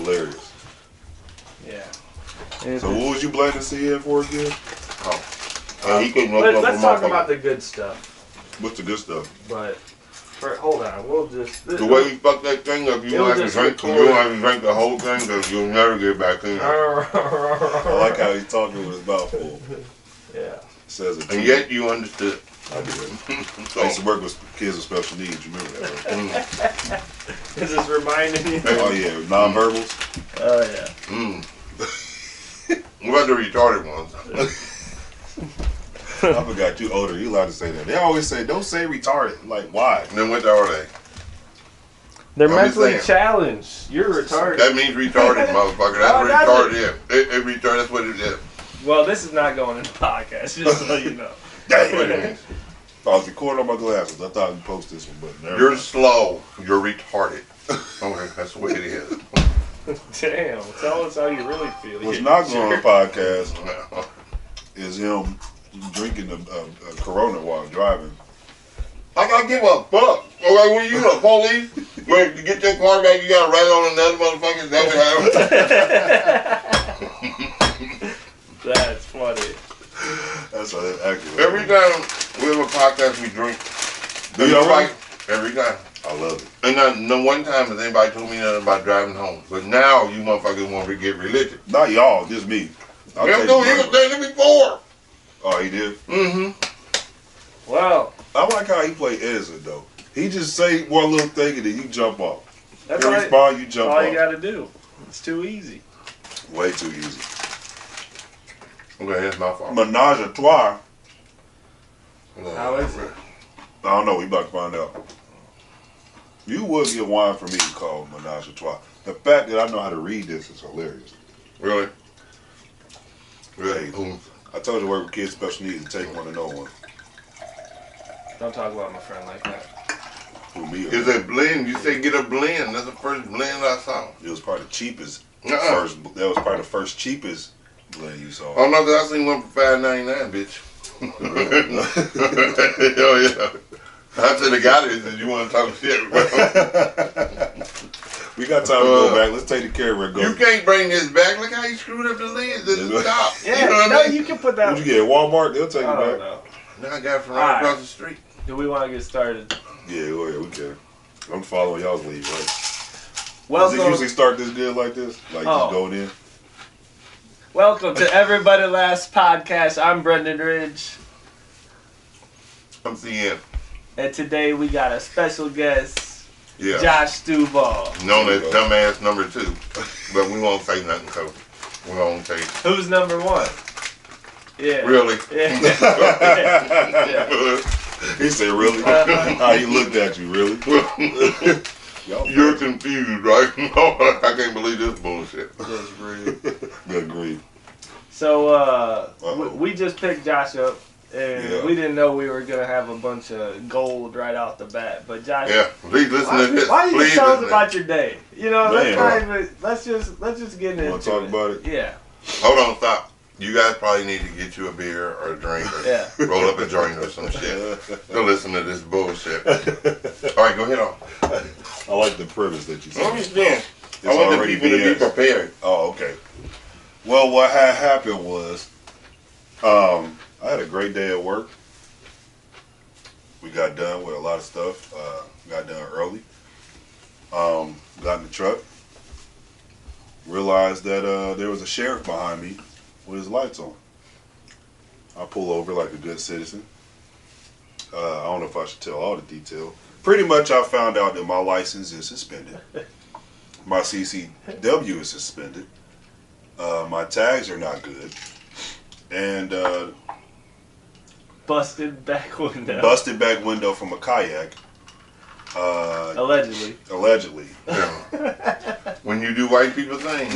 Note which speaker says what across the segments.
Speaker 1: hilarious.
Speaker 2: Yeah.
Speaker 1: So what was you blaming CN for again?
Speaker 2: Let's talk about the good stuff.
Speaker 1: What's the good stuff?
Speaker 2: But hold on, we'll just
Speaker 3: the way you fuck that thing up. You don't have to drink the whole thing because you'll never get back in.
Speaker 1: I like how he's talking with his mouth full.
Speaker 2: Yeah.
Speaker 1: Says it.
Speaker 3: And yet you understood.
Speaker 1: I did. I used to work with kids with special needs. You remember that, right?
Speaker 2: Is this reminding you?
Speaker 1: Oh yeah, nonverbals.
Speaker 2: Oh yeah.
Speaker 3: What about the retarded ones?
Speaker 1: I forgot you older. You allowed to say that. They always say, "Don't say retarded." Like, why?
Speaker 3: And then what are they?
Speaker 2: They're mentally challenged. You're retarded.
Speaker 3: That means retarded, motherfucker. That's retarded. It retarded. That's what it is.
Speaker 2: Well, this is not going in the podcast. Just so you know.
Speaker 3: That's what it means.
Speaker 1: I was recording on my glasses. I thought I'd post this one, but never.
Speaker 3: You're slow. You're retarded. Okay, that's the way it is.
Speaker 2: Damn. Tell us how you really feel.
Speaker 1: What's not going on the podcast is him drinking a Corona while driving.
Speaker 3: I gotta give a fuck. Okay, when you the police, when you get your car back, you gotta ride on another motherfucker. Is that what happened?
Speaker 2: That's funny.
Speaker 1: That's accurate.
Speaker 3: Every time we have a podcast, we drink.
Speaker 1: Do you right?
Speaker 3: Every time.
Speaker 1: I love it.
Speaker 3: And no one time has anybody told me nothing about driving home. But now you motherfuckers want to get religious.
Speaker 1: Not y'all, just me.
Speaker 3: He was saying it before.
Speaker 1: Oh, he did?
Speaker 3: Mm-hmm.
Speaker 2: Wow.
Speaker 1: I like how he played Edison, though. He just say one little thing and then you jump off.
Speaker 2: That's
Speaker 1: you respond, you jump off.
Speaker 2: all you gotta do. It's too easy.
Speaker 1: Way too easy.
Speaker 3: Okay, that's my fault.
Speaker 1: Menage a trois.
Speaker 2: How is it?
Speaker 1: I don't know. We about to find out. You would get wine for me to call Menage a trois. The fact that I know how to read this is hilarious.
Speaker 3: Really?
Speaker 1: Really? I told you to work with kids with special needs and take one to know one.
Speaker 2: Don't talk about my friend like that.
Speaker 1: Who, me?
Speaker 3: It's a blend. You say get a blend. That's the first blend I saw.
Speaker 1: It was probably the cheapest.
Speaker 3: Uh-uh.
Speaker 1: That was probably the first cheapest blend you saw.
Speaker 3: Oh no, I seen one for $5.99, bitch. Hell yeah. I said the guy that said you want to talk shit.
Speaker 1: We got time to go back. Let's take the camera and go.
Speaker 3: You can't bring this back. Look how you screwed up the lens at the top.
Speaker 2: Yeah,
Speaker 3: you know what I mean?
Speaker 2: You can put that.
Speaker 1: What'd you get at Walmart? They'll take it back.
Speaker 2: No.
Speaker 3: Now I got it from right across the street.
Speaker 2: Do we want to get started?
Speaker 1: Yeah, we can. I'm following y'all's lead, right?
Speaker 2: Welcome.
Speaker 1: Does it usually start this good like this? Like just going in?
Speaker 2: Welcome to Everybody Laughs Podcast. I'm Brendan Ridge.
Speaker 3: I'm seeing.
Speaker 2: And today we got a special guest,
Speaker 3: Yeah.
Speaker 2: Josh Stovall.
Speaker 3: Known as dumbass number 2. But we won't say nothing, so we won't say.
Speaker 2: Who's number 1? Yeah.
Speaker 3: Really?
Speaker 2: Yeah.
Speaker 1: He said, really? He looked at you, really?
Speaker 3: You're confused, right? I can't believe this bullshit.
Speaker 1: Good grief.
Speaker 2: So, we just picked Josh up, and we didn't know we were going to have a bunch of gold right off the bat. But Josh,
Speaker 3: please listen to this.
Speaker 2: Why don't you tell us about your day? You know,
Speaker 1: Man,
Speaker 2: let's just get into it.
Speaker 1: Want to talk about it?
Speaker 2: Yeah.
Speaker 3: Hold on, stop. You guys probably need to get you a beer or a drink or roll up a joint or some shit. Go listen to this bullshit. All right, go ahead on.
Speaker 1: I like the premise that you said.
Speaker 3: I understand. I want the people to be prepared.
Speaker 1: Oh, okay. Well, what had happened was, I had a great day at work. We got done with a lot of stuff. Got done early. Got in the truck. Realized that there was a sheriff behind me with his lights on. I pull over like a good citizen. I don't know if I should tell all the detail. Pretty much I found out that my license is suspended. My CCW is suspended. My tags are not good. And
Speaker 2: busted back window.
Speaker 1: Busted back window from a kayak.
Speaker 2: Allegedly.
Speaker 3: When you do white people things,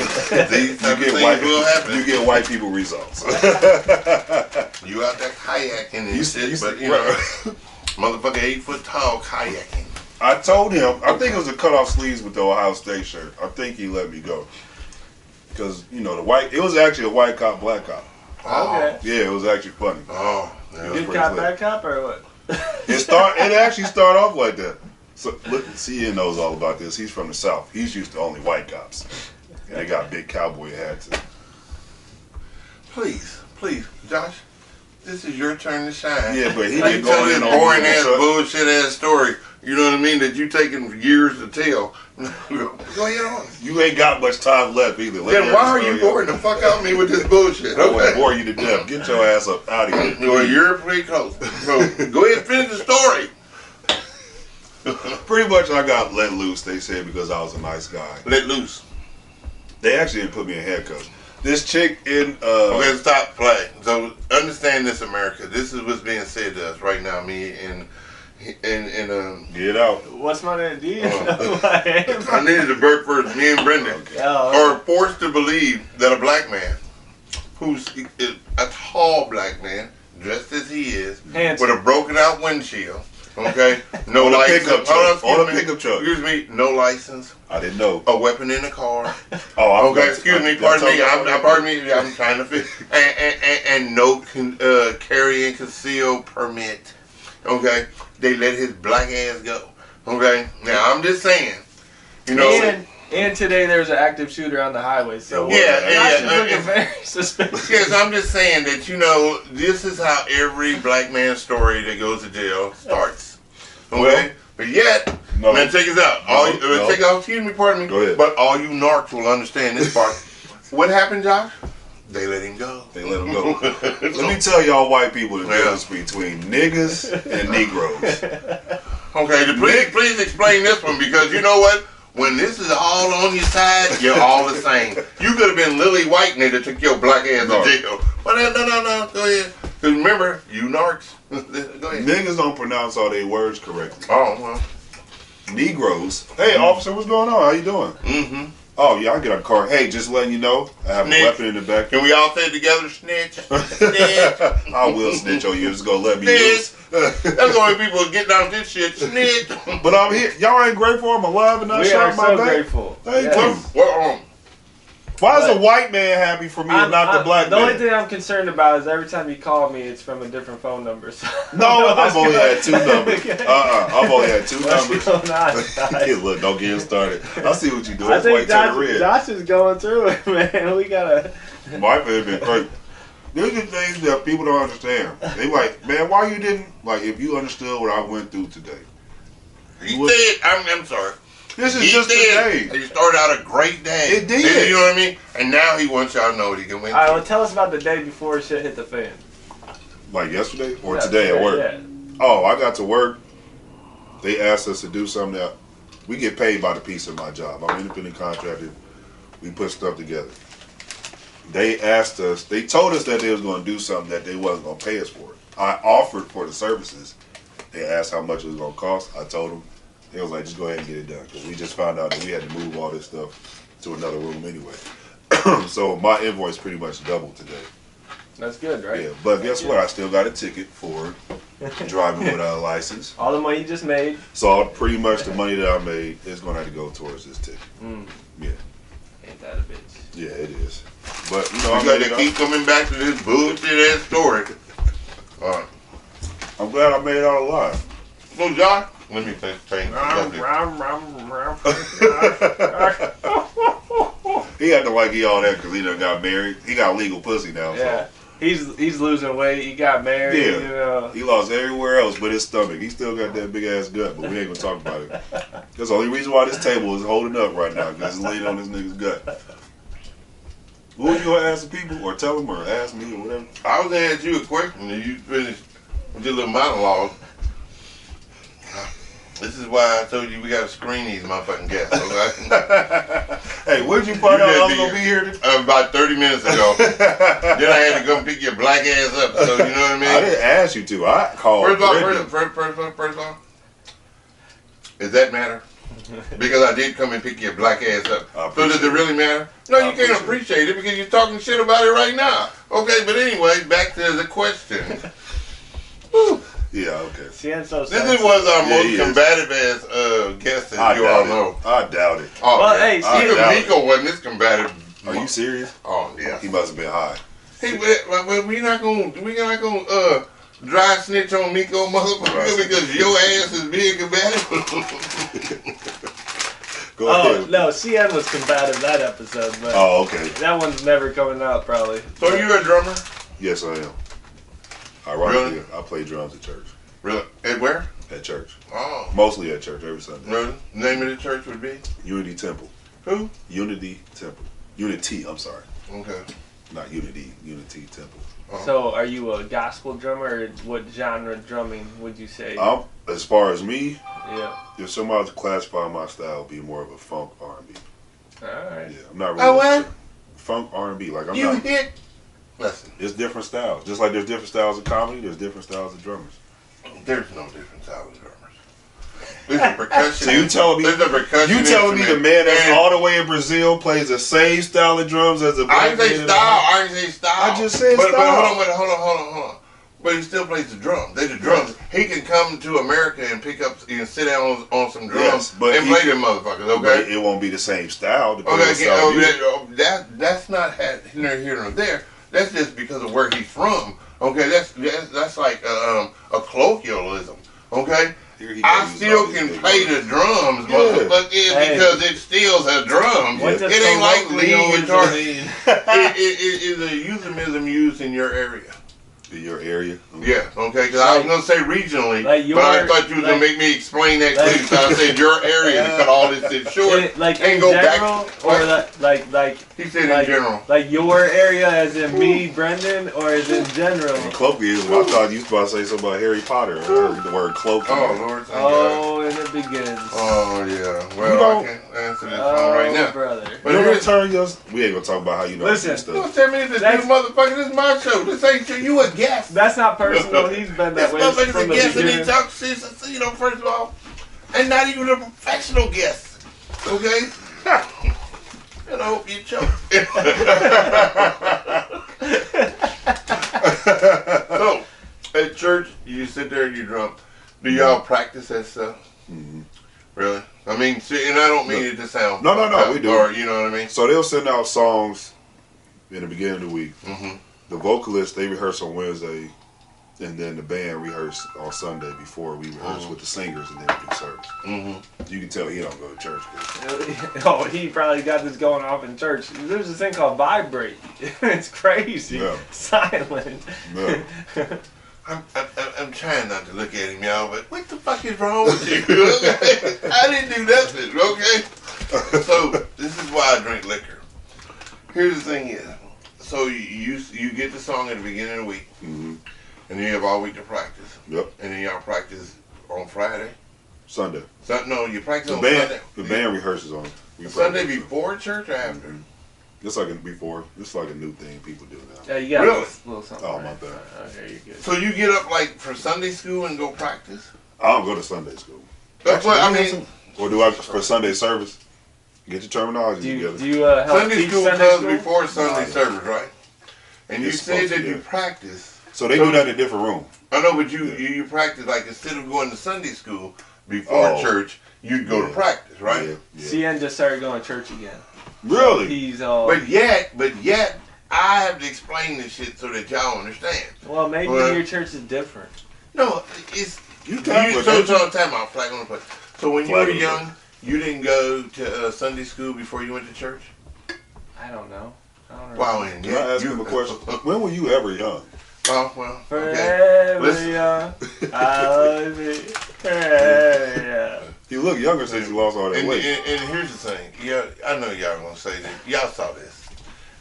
Speaker 3: these type of things will happen.
Speaker 1: You get white people results.
Speaker 3: You out there kayaking and shit, but you know, motherfucker 8 foot tall kayaking.
Speaker 1: I told him, I think it was a cut off sleeves with the Ohio State shirt. I think he let me go. Because, you know, it was actually a white cop, black cop.
Speaker 3: Oh.
Speaker 2: Okay.
Speaker 1: Yeah, it was actually funny.
Speaker 3: Oh.
Speaker 2: Good cop, bad cop, or what?
Speaker 1: It actually started off like that. So look, CN knows all about this. He's from the South. He's used to only white cops. And they got big cowboy hats.
Speaker 3: Please, Josh, this is your turn to shine.
Speaker 1: Yeah, but he
Speaker 3: You
Speaker 1: didn't
Speaker 3: tell
Speaker 1: go
Speaker 3: this
Speaker 1: in on
Speaker 3: boring
Speaker 1: me.
Speaker 3: ass bullshit ass story. You know what I mean? That you taking years to tell. Go ahead on.
Speaker 1: You ain't got much time left either.
Speaker 3: Then why are you boring the fuck out of me with this bullshit?
Speaker 1: I want to bore you to death. Get your ass up out of here.
Speaker 3: Well, you're pretty close. So, go ahead and finish the story.
Speaker 1: Pretty much I got let loose, they said, because I was a nice guy.
Speaker 3: Let loose.
Speaker 1: They actually didn't put me in handcuffs. This chick in...
Speaker 3: Okay, stop play. So, understand this, America. This is what's being said to us right now. Me and
Speaker 1: Get out.
Speaker 2: What's my name? Do you
Speaker 3: know
Speaker 2: my name?
Speaker 3: I needed to burp first. Me and Brendan are forced to believe that a black man, who's a tall black man, dressed as he is, with a broken out windshield, okay, no
Speaker 1: on a
Speaker 3: license,
Speaker 1: pickup truck. On a pickup truck.
Speaker 3: Excuse me, no license.
Speaker 1: I didn't know.
Speaker 3: A weapon in the car.
Speaker 1: Oh,
Speaker 3: okay. Excuse me. Pardon me. I'm trying to fit. And no carry and conceal permit. Okay. They let his black ass go. Okay. Now I'm just saying. You know.
Speaker 2: And today there's an active shooter on the highway. So
Speaker 3: looking
Speaker 2: very suspicious.
Speaker 3: Yes, I'm just saying that this is how every black man's story that goes to jail starts. Okay. Well, but yet, man, check this out. Excuse me, pardon me.
Speaker 1: Go ahead.
Speaker 3: But all you narcs will understand this part. What happened, Josh? They let him go.
Speaker 1: They let him go. Let me tell y'all white people the difference between niggas and Negroes.
Speaker 3: Okay, please explain this one, because you know what? When this is all on your side, you're all the same. You could have been Lily White and they took your black ass to jail. But no, go ahead. Because remember, you narcs. Go ahead.
Speaker 1: Niggas don't pronounce all their words correctly.
Speaker 3: Oh, well.
Speaker 1: Negroes. Hey, officer, what's going on? How you doing?
Speaker 3: Mm-hmm.
Speaker 1: Oh, yeah, I get a car. Hey, just letting you know, I have a weapon in the back.
Speaker 3: Can we all say it together, snitch? Snitch.
Speaker 1: I will snitch on you. Just gonna let me
Speaker 3: snitch.
Speaker 1: loose.
Speaker 3: That's the only people getting out this shit. Snitch.
Speaker 1: But I'm here. Y'all ain't grateful I'm alive and not shot in my back?
Speaker 2: We are so grateful.
Speaker 1: Thank you. Why is a white man happy for me and not the black man?
Speaker 2: The only thing I'm concerned about is every time you call me, it's from a different phone number. So
Speaker 1: no, I've only had 2 numbers. I've only had 2 numbers.
Speaker 2: Hey,
Speaker 1: look, don't get started. I see what you do.
Speaker 2: I think Josh is going through it, man. We gotta.
Speaker 1: White man been crazy. There's just things that people don't understand. They like, man, why you didn't, like, if you understood what I went through today.
Speaker 3: I'm sorry.
Speaker 1: This is just a day.
Speaker 3: He started out a great day.
Speaker 1: It did.
Speaker 3: You know what I mean? And now he wants y'all to know what he can win.
Speaker 2: All right, well, tell us about the day before shit hit the fan.
Speaker 1: Like yesterday or today at work?
Speaker 2: Yeah.
Speaker 1: Oh, I got to work. They asked us to do something that we get paid by the piece of my job. I'm an independent contractor. We put stuff together. They asked us, they told us that they was going to do something that they wasn't going to pay us for. I offered for the services. They asked how much it was going to cost. I told them. They was like, just go ahead and get it done. Because we just found out that we had to move all this stuff to another room anyway. So my invoice pretty much doubled today.
Speaker 2: That's good, right?
Speaker 1: Yeah, but guess what? I still got a ticket for driving without a license.
Speaker 2: All the money you just made.
Speaker 1: So pretty much the money that I made is going to have to go towards this ticket. Yeah.
Speaker 2: Ain't that a bitch?
Speaker 1: Yeah, it is. But, you know,
Speaker 3: you got to keep coming back to this bullshit ass story. All right.
Speaker 1: I'm glad I made it out alive.
Speaker 3: So, John, let me think.
Speaker 1: He acting like he all that because he done got married. He got legal pussy now.
Speaker 2: Yeah.
Speaker 1: So.
Speaker 2: He's losing weight. He got married.
Speaker 1: Yeah.
Speaker 2: You know.
Speaker 1: He lost everywhere else but his stomach. He still got that big ass gut, but we ain't gonna talk about it. That's the only reason why this table is holding up right now, because it's laying on this nigga's gut. What you gonna ask the people, or tell them, or ask me, or whatever?
Speaker 3: I was gonna ask you a question, and you finished with your little monologue. This is why I told you we gotta screen these motherfucking guests. Okay?
Speaker 1: Hey, when did you find out I was gonna be here?
Speaker 3: About 30 minutes ago. Then I had to come pick your black ass up. So you know what I mean?
Speaker 1: I didn't ask you to. I called.
Speaker 3: First off, does that matter? Because I did come and pick your black ass up. So does it really matter? No, you can't appreciate it because you're talking shit about it right now. Okay, but anyway, back to the question.
Speaker 1: Yeah, okay.
Speaker 3: This was our most combative ass guest, as you all know.
Speaker 1: I doubt it.
Speaker 3: Oh,
Speaker 2: well,
Speaker 3: yeah.
Speaker 2: hey,
Speaker 3: even Miko wasn't this combative.
Speaker 1: Are you serious?
Speaker 3: Oh, yeah.
Speaker 1: He must have been high.
Speaker 3: Hey, we're not gonna dry snitch on Miko, motherfucker, because your ass is being combative.
Speaker 1: Go ahead.
Speaker 2: No, CN was combative that episode, but
Speaker 1: okay.
Speaker 2: That one's never coming out probably.
Speaker 3: So are you a drummer?
Speaker 1: Yes, I am. Ironically, I play drums at church.
Speaker 3: Really? At where?
Speaker 1: At church.
Speaker 3: Oh.
Speaker 1: Mostly at church every Sunday.
Speaker 3: Really? The name of the church would be?
Speaker 1: Unity Temple.
Speaker 3: Who?
Speaker 1: Unity Temple. Unity, I'm sorry.
Speaker 3: Okay.
Speaker 1: Not Unity, Unity Temple.
Speaker 2: So are you a gospel drummer, or what genre drumming would you say?
Speaker 1: As far as me,
Speaker 2: yeah.
Speaker 1: if somebody was to classify my style, it'd be more of a funk R&B.
Speaker 2: Alright.
Speaker 1: Yeah, I'm not really.
Speaker 3: Oh, what?
Speaker 1: Funk R&B. Like, I'm
Speaker 3: you
Speaker 1: not.
Speaker 3: hit? Listen.
Speaker 1: It's different styles. Just like there's different styles of comedy, there's different styles of drummers.
Speaker 3: There's no different styles of drummers. There's a percussion.
Speaker 1: So you telling me?
Speaker 3: There's a percussion.
Speaker 1: You telling me the man that's all the way in Brazil plays the same style of drums as the
Speaker 3: I
Speaker 1: black
Speaker 3: didn't say
Speaker 1: man?
Speaker 3: style. I didn't say style.
Speaker 1: I just said
Speaker 3: but,
Speaker 1: style.
Speaker 3: But hold on. But he still plays the drums. They're the drums. He can come to America and pick up and sit down on some drums and play them motherfuckers. Okay,
Speaker 1: it won't be the same style.
Speaker 3: Okay, that's not neither here nor there. That's just because of where he's from. Okay, that's like a colloquialism. Okay, I still can play the drums, motherfucker, because it steals a drum. It ain't like lead guitar. It is a euphemism used in your area.
Speaker 1: In your area?
Speaker 3: Okay. Yeah, okay, because I was going to say regionally, but I thought you was going to make me explain that clearly, so I said your area to cut all this shit short and go
Speaker 2: general,
Speaker 3: back.
Speaker 2: Or
Speaker 3: he said in general.
Speaker 2: Like your area as in me, Brendan, or as in general?
Speaker 1: Colloquialism. I thought you was about to say something about Harry Potter. I heard the word colloquialism.
Speaker 3: Oh, Lord.
Speaker 2: And it begins.
Speaker 3: Oh, yeah. Well, I can't answer this phone right now.
Speaker 2: Brother.
Speaker 3: But
Speaker 1: we ain't going to talk about how you know
Speaker 2: Listen,
Speaker 1: stuff.
Speaker 3: Don't tell me to do, motherfucker. This is my show. This ain't your, you a guest.
Speaker 2: That's not personal. He's been that way from the
Speaker 3: guest
Speaker 2: beginning.
Speaker 3: And he talks shit, first of all, and not even a professional guest. Okay? And I hope you choke. So, at church, you sit there and you drum. Do y'all practice that stuff?
Speaker 1: Mm-hmm.
Speaker 3: Really? I mean, and I don't mean it to sound...
Speaker 1: No, we do.
Speaker 3: Or, you know what I mean?
Speaker 1: So they'll send out songs in the beginning of the week.
Speaker 3: Mm-hmm.
Speaker 1: The vocalists, they rehearse on Wednesday, and then the band rehearse on Sunday before we rehearse with the singers, and then we do service. Mm-hmm. You can tell he don't go to church.
Speaker 2: Oh, he probably got this going off in church. There's this thing called vibrate. It's crazy. Yeah. Silent. Yeah.
Speaker 3: I'm trying not to look at him, y'all, but what the fuck is wrong with you? I didn't do nothing, okay? So, this is why I drink liquor. Here's the thing is, so you get the song at the beginning of the week, and then you have all week to practice.
Speaker 1: Yep.
Speaker 3: And then y'all practice on Friday?
Speaker 1: Sunday.
Speaker 3: No, you practice on Sunday.
Speaker 1: The band rehearses on
Speaker 3: Sunday before church or after?
Speaker 1: Mm-hmm. It's like before. It's like a new thing people do now.
Speaker 2: Yeah, you got a little something.
Speaker 1: Oh, my bad.
Speaker 2: Okay, you're good.
Speaker 3: So you get up like for Sunday school and go practice?
Speaker 1: I don't go to Sunday school.
Speaker 3: That's what I mean.
Speaker 1: Or do I for Sunday service? Get your terminology together.
Speaker 2: Do you help
Speaker 3: Sunday
Speaker 2: teach
Speaker 3: school
Speaker 2: Sunday
Speaker 3: comes
Speaker 2: school?
Speaker 3: before Sunday service, right? And you said that you practice.
Speaker 1: So they do that in a different room.
Speaker 3: I know, but you practice like instead of going to Sunday school before church, you'd go to practice, right?
Speaker 2: Yeah. CN just started going to church again.
Speaker 1: Really?
Speaker 2: So he's all.
Speaker 3: But yet, I have to explain this shit so that y'all understand.
Speaker 2: Well, maybe your church is different.
Speaker 3: No, it's so time out, flag on the plate. So when you were young, you didn't go to Sunday school before you went to church?
Speaker 2: I don't know.
Speaker 3: Wow,
Speaker 1: can I ask him a question? When were you ever young?
Speaker 3: Oh, well,
Speaker 2: forever young. I love you. Yeah.
Speaker 1: You look younger since you lost all that weight.
Speaker 3: And here's the thing. Yeah, I know y'all gonna say this. Y'all saw this.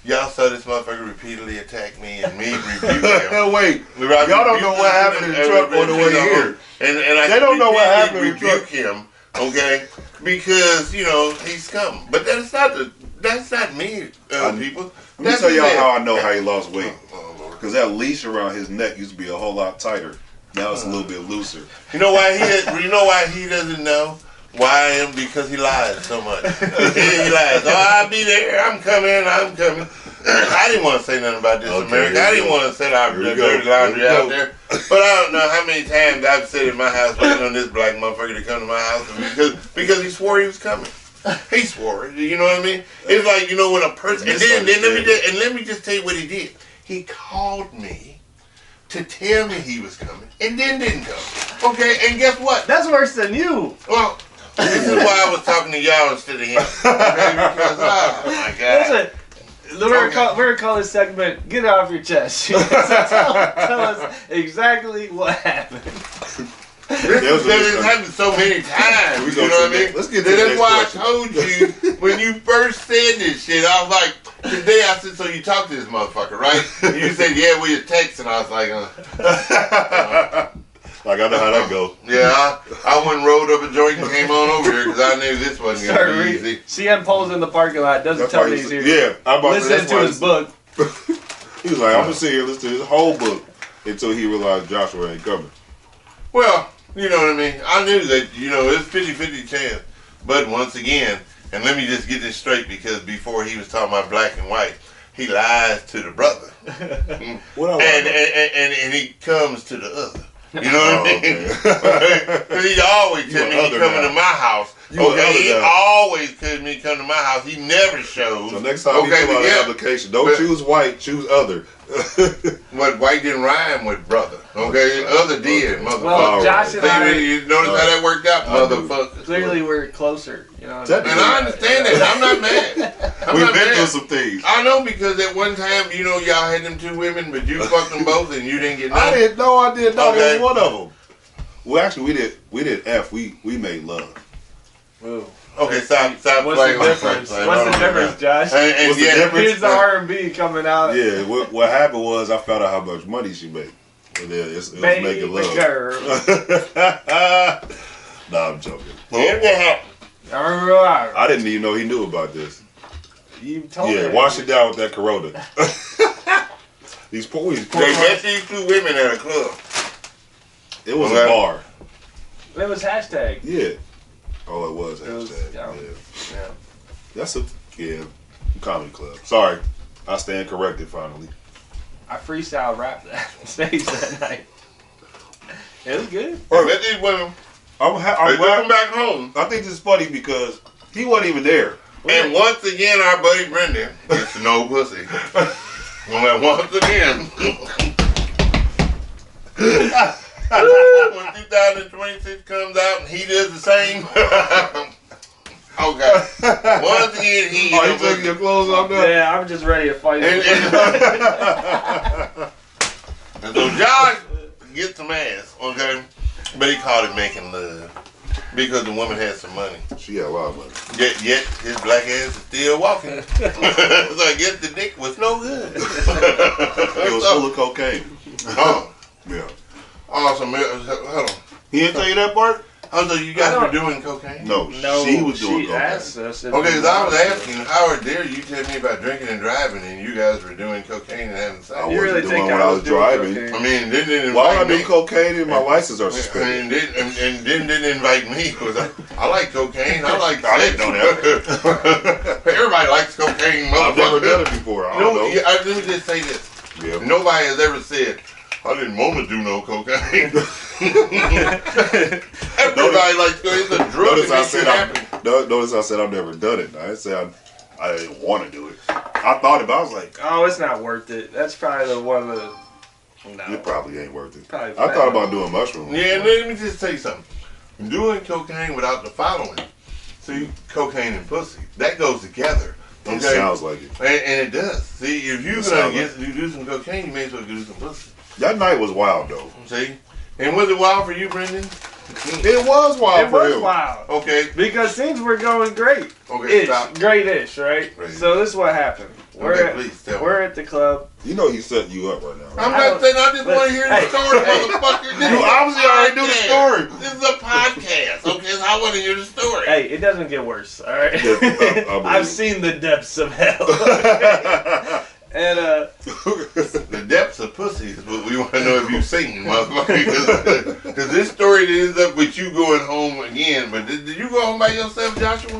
Speaker 3: Y'all saw this motherfucker repeatedly attack me and me rebuke him.
Speaker 1: Wait, y'all don't know what happened in the truck on the way here.
Speaker 3: And I
Speaker 1: don't know what happened in the truck.
Speaker 3: Him, okay? Because he's come. But that's not me, people.
Speaker 1: Let me tell y'all how I know how he lost weight. Because that leash around his neck used to be a whole lot tighter. Now it's a little bit looser.
Speaker 3: You know why he doesn't know? Why I am? Because he lies so much. He lies. Oh, I'll be there. I'm coming. I didn't want to say nothing about this, America. I didn't want to set our dirty laundry out there. But I don't know how many times I've sat in my house waiting on this black motherfucker to come to my house because he swore he was coming. He swore it. You know what I mean? It's like when a person and let me just tell you what he did. He called me to tell me he was coming and then didn't come. Okay, and guess what?
Speaker 2: That's worse than you.
Speaker 3: Well, This is why I was talking to y'all instead of him. Okay, because, oh my God.
Speaker 2: Listen, we're gonna call this segment "Get It Off Your Chest." So tell us exactly what happened.
Speaker 3: This happened so many times. You know what I mean?
Speaker 1: Let's get to the
Speaker 3: That's why
Speaker 1: question.
Speaker 3: I told you when you first said this shit. I was like, today I said, so you talked to this motherfucker, right? And you said, yeah, we had text, and I was like,
Speaker 1: like I know how that go.
Speaker 3: yeah, I went and rolled up a joint and came on over here because I knew this wasn't gonna be easy.
Speaker 2: CM pulls in the parking lot, doesn't tell me he's here.
Speaker 1: Yeah, I'm about
Speaker 2: listen to his book.
Speaker 1: He was like, I'm gonna sit here and listen to his whole book until he realized Joshua ain't coming.
Speaker 3: Well, you know what I mean? I knew that, it's 50-50 chance. But once again, and let me just get this straight because before he was talking about black and white, he lies to the brother. and he comes to the other. You know what I mean? Because he always tell me he coming to my house. Okay, he always tells me he come to my house. He never shows.
Speaker 1: So next time you fill out an application, don't choose white, choose other.
Speaker 3: What white didn't rhyme with brother. Okay, other did, motherfucker.
Speaker 2: Well, Josh and I,
Speaker 3: you notice how that worked out, motherfucker.
Speaker 2: Clearly, we're closer. You know,
Speaker 3: and I understand that. I'm not mad.
Speaker 1: We've been through some things.
Speaker 3: I know because at one time, y'all had them two women, but you fucked them both and you didn't get none.
Speaker 1: I didn't know. I did not. There was one of them. Well, actually, we did F. We made love.
Speaker 2: Ooh.
Speaker 3: Okay, stop.
Speaker 2: What's the difference? What's the difference, Josh?
Speaker 3: And
Speaker 1: What's the difference?
Speaker 2: Here's the R&B coming out.
Speaker 1: Yeah, what happened was I found out how much money she made. And then it was making love.
Speaker 2: Girl.
Speaker 1: Nah, I'm joking.
Speaker 3: What happened?
Speaker 1: I didn't even know he knew about this.
Speaker 2: You told me.
Speaker 1: Yeah, wash it down with that Corona. These poor.
Speaker 3: They met these two women at a club.
Speaker 1: It was a bar.
Speaker 2: It was hashtag.
Speaker 1: Yeah. Oh, it was hashtag.
Speaker 2: Yeah.
Speaker 1: That's a comedy club. Sorry, I stand corrected finally.
Speaker 2: I freestyle rap that stage that night. It was good.
Speaker 3: They met these women.
Speaker 1: I'm
Speaker 3: welcome back home.
Speaker 1: I think this is funny because he wasn't even there.
Speaker 3: And once again, our buddy Brendan gets to know pussy. Once again. When 2026 comes out and he does the same. Oh God. Once again, he
Speaker 1: taking your clothes off now?
Speaker 2: Yeah, I'm just ready to fight.
Speaker 3: And so Josh gets some ass, okay? But he called it making love. Because the woman had some money.
Speaker 1: She had a lot of money.
Speaker 3: Yet his black ass is still walking. So I guess the dick was no good.
Speaker 1: It was full of cocaine.
Speaker 3: Oh.
Speaker 1: Yeah.
Speaker 3: Awesome. Hold on.
Speaker 1: He didn't tell you that part?
Speaker 3: Oh, so you guys were doing cocaine?
Speaker 1: No, she was doing cocaine.
Speaker 2: Asked us
Speaker 3: okay, because I was asking, how dare you tell me about drinking and driving and you guys were doing cocaine and having sex?
Speaker 1: I wasn't doing when I was driving.
Speaker 2: Cocaine.
Speaker 3: I mean, didn't
Speaker 1: why would I
Speaker 3: me.
Speaker 1: do cocaine and my license are suspended?
Speaker 3: And didn't invite me because I like cocaine. I like sex.
Speaker 1: I didn't know that.
Speaker 3: Everybody likes cocaine, motherfucker.
Speaker 1: I've never done it before. I don't know.
Speaker 3: Let me just say this.
Speaker 1: Yeah.
Speaker 3: Nobody has ever said, I didn't want to do no cocaine. Everybody likes cocaine. It's a drug that makes you happy.
Speaker 1: Notice I said I've never done it. I didn't say I didn't want to do it. I thought about it. I was like,
Speaker 2: oh, it's not worth it. That's probably one of the... No.
Speaker 1: It probably ain't worth it.
Speaker 2: Probably
Speaker 1: I thought about doing mushrooms.
Speaker 3: Yeah, let me just tell you something. Doing cocaine without the following. See, cocaine and pussy. That goes together. Okay?
Speaker 1: It sounds like it.
Speaker 3: And it does. See, if you're going to do some cocaine, you may as well do some pussy.
Speaker 1: That night was wild, though.
Speaker 3: See? And was it wild for you, Brendan?
Speaker 1: It was wild for him.
Speaker 2: It was wild.
Speaker 3: Okay.
Speaker 2: Because things were going great.
Speaker 3: Okay, stop.
Speaker 2: Great-ish, right?
Speaker 3: Great.
Speaker 2: So this is what happened. We're at the club.
Speaker 1: You know he's setting you up right now. Right?
Speaker 3: I'm not saying I just want to hear the story, motherfucker.
Speaker 1: You obviously already knew the story.
Speaker 3: This is a podcast, okay? So I want to hear the story.
Speaker 2: Hey, it doesn't get worse, all right? I've seen the depths of hell. And
Speaker 3: the depths of pussy is what we want to know if you've seen, motherfucker. Because this story ends up with you going home again. But did you go home by yourself, Joshua?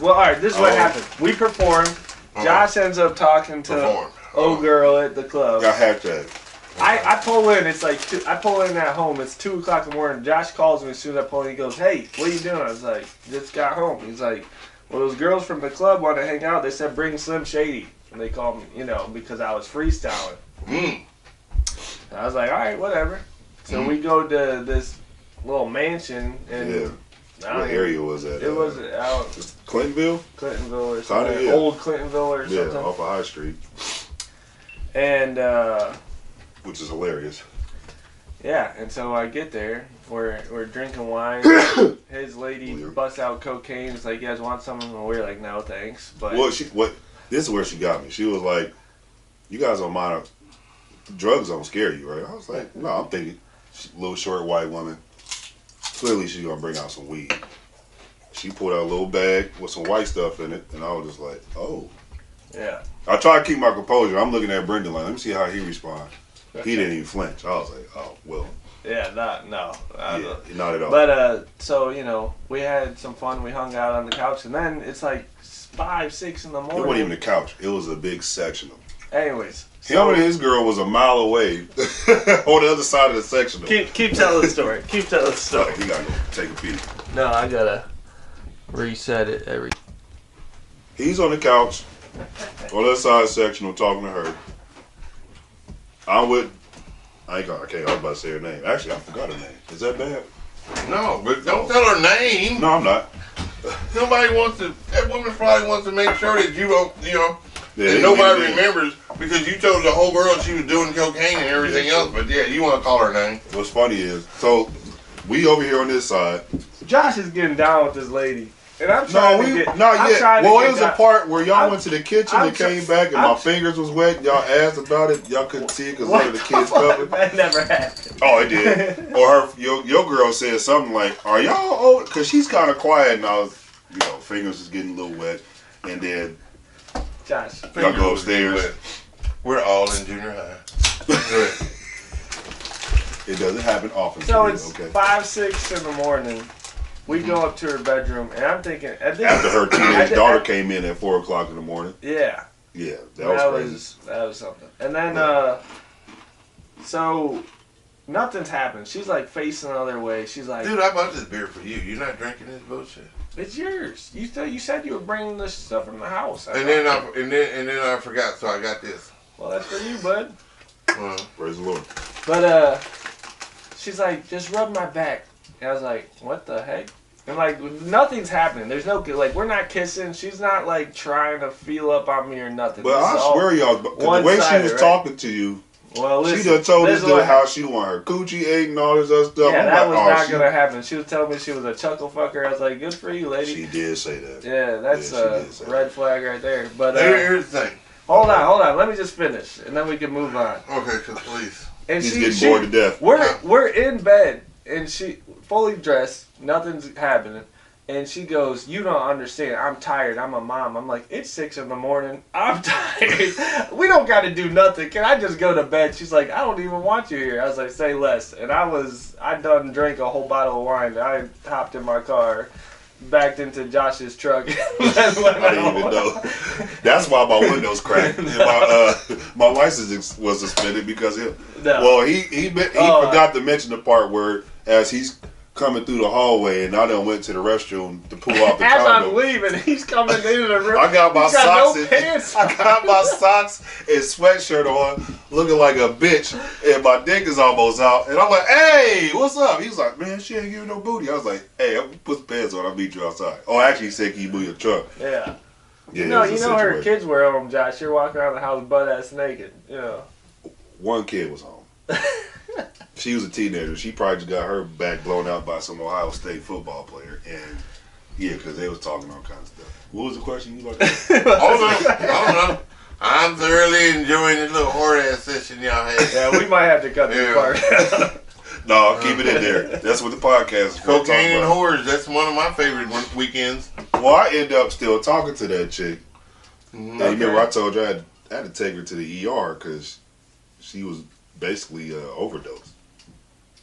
Speaker 2: Well, all right. This is what happened. We performed. Josh ends up talking to old girl at the club.
Speaker 1: Got hashtag.
Speaker 2: I pull in. It's like I pull in at home. It's 2 o'clock in the morning. Josh calls me as soon as I pull in. He goes, "Hey, what are you doing?" I was like, "Just got home." He's like, "Well, those girls from the club want to hang out. They said bring Slim Shady." And they called me, because I was freestyling. I was like, all right, whatever. So we go to this little mansion in
Speaker 1: What area was that?
Speaker 2: It was out
Speaker 1: Clintonville?
Speaker 2: Clintonville or something.
Speaker 1: Kinda, yeah.
Speaker 2: Old Clintonville or something.
Speaker 1: Yeah, off of High Street.
Speaker 2: And
Speaker 1: which is hilarious.
Speaker 2: yeah, and so I get there, we're drinking wine. His lady busts out cocaine. It's like, you guys want something? And we're like, no, thanks. But
Speaker 1: Well, this is where she got me. She was like, you guys don't mind, drugs don't scare you, right? I was like, no, I'm thinking, little short white woman. Clearly she's going to bring out some weed. She pulled out a little bag with some white stuff in it, and I was just like, oh.
Speaker 2: yeah.
Speaker 1: I try to keep my composure. I'm looking at Brendan like, let me see how he responds. He didn't even flinch. I was like, oh, well.
Speaker 2: Yeah, not
Speaker 1: at all.
Speaker 2: But so we had some fun. We hung out on the couch, and then it's like 5, 6 in the morning.
Speaker 1: It wasn't even a couch. It was a big sectional.
Speaker 2: Anyways,
Speaker 1: Him and his girl was a mile away on the other side of the sectional.
Speaker 2: Keep telling the story. Keep telling the story.
Speaker 1: You gotta go take a peek.
Speaker 2: No, I gotta reset it every.
Speaker 1: He's on the couch on the other side of the sectional talking to her. I'm with. I was about to say her name. Actually, I forgot her name. Is that bad?
Speaker 3: No, but don't tell her name.
Speaker 1: No, I'm not.
Speaker 3: That woman probably wants to make sure that you don't,
Speaker 1: Yeah,
Speaker 3: and nobody remembers because you told the whole world she was doing cocaine and everything else. But yeah, you want to call her name.
Speaker 1: What's funny is, so we over here on this side.
Speaker 2: Josh is getting down with this lady. And I'm trying to get...
Speaker 1: Not yet. Well, it was a part where y'all
Speaker 2: I'm-
Speaker 1: went to the kitchen and came back and my fingers was wet. Y'all asked about it. Y'all couldn't see it because one of the kids covered.
Speaker 2: That never happened.
Speaker 1: Oh, it did. Or your girl said something like, are y'all old? Because she's kind of quiet and I was, fingers was getting a little wet. And then
Speaker 2: Josh.
Speaker 1: y'all go upstairs.
Speaker 3: We're all in junior high.
Speaker 1: It doesn't happen often.
Speaker 2: So it's 5, 6 in the morning. We go up to her bedroom, and I'm thinking...
Speaker 1: After her teenage daughter came in at 4 o'clock in the morning.
Speaker 2: Yeah.
Speaker 1: Yeah, that was crazy.
Speaker 2: That was something. And then, so, nothing's happened. She's, like, facing the other way. She's like...
Speaker 3: Dude, I bought this beer for you. You're not drinking this bullshit.
Speaker 2: It's yours. You said you were bringing this stuff from the house.
Speaker 3: And then I forgot, so I got this.
Speaker 2: Well, that's for you, bud.
Speaker 1: Praise the Lord.
Speaker 2: But, she's like, just rub my back. And I was like, what the heck? And, like, nothing's happening. There's no, like, we're not kissing. She's not, like, trying to feel up on me or nothing.
Speaker 1: But I swear, y'all, the way she was talking to you,
Speaker 2: well, listen,
Speaker 1: she done told us how she want her coochie ate and all this other stuff.
Speaker 2: Yeah, that was not going to happen. She was telling me she was a chuckle fucker. I was like, good for you, lady.
Speaker 1: She did say that.
Speaker 2: Yeah, that's a red flag right there. But
Speaker 3: here's the thing.
Speaker 2: Hold on. Let me just finish, and then we can move on.
Speaker 3: Okay, please.
Speaker 2: And
Speaker 1: he's getting bored to death.
Speaker 2: We're in bed, and she fully dressed. Nothing's happening. And she goes, you don't understand. I'm tired. I'm a mom. I'm like, it's 6 in the morning. I'm tired. We don't got to do nothing. Can I just go to bed? She's like, I don't even want you here. I was like, say less. And I done drank a whole bottle of wine. I hopped in my car, backed into Josh's truck.
Speaker 1: I didn't even know. That's why my windows cracked. And my license was suspended because he forgot to mention the part where as he's coming through the hallway and I done went to the restroom to pull out the
Speaker 2: As
Speaker 1: condom.
Speaker 2: I'm leaving, he's coming into the room.
Speaker 1: I got my socks.
Speaker 2: No pants.
Speaker 1: I got my socks and sweatshirt on, looking like a bitch, and my dick is almost out. And I'm like, "Hey, what's up?" He was like, "Man, she ain't giving no booty." I was like, "Hey, I'm put some pants on. I'll meet you outside." Oh, actually, he said, "Can you move your truck?"
Speaker 2: Yeah.
Speaker 1: Yeah.
Speaker 2: You know her kids were home, Josh. You're walking around the house butt ass naked.
Speaker 1: One kid was home. She was a teenager. She probably just got her back blown out by some Ohio State football player. And, because they was talking all kinds of stuff. What was the question you like?
Speaker 3: Hold on. I don't know. I'm thoroughly enjoying this little whore-ass session y'all had.
Speaker 2: Yeah, we might have to cut this part.
Speaker 1: No, keep it in there. That's what the podcast is for.
Speaker 3: Cocaine and whores. That's one of my favorite weekends.
Speaker 1: Well, I end up still talking to that chick.
Speaker 3: Mm-hmm.
Speaker 1: And remember, I told you I had to take her to the ER because she was basically overdosed.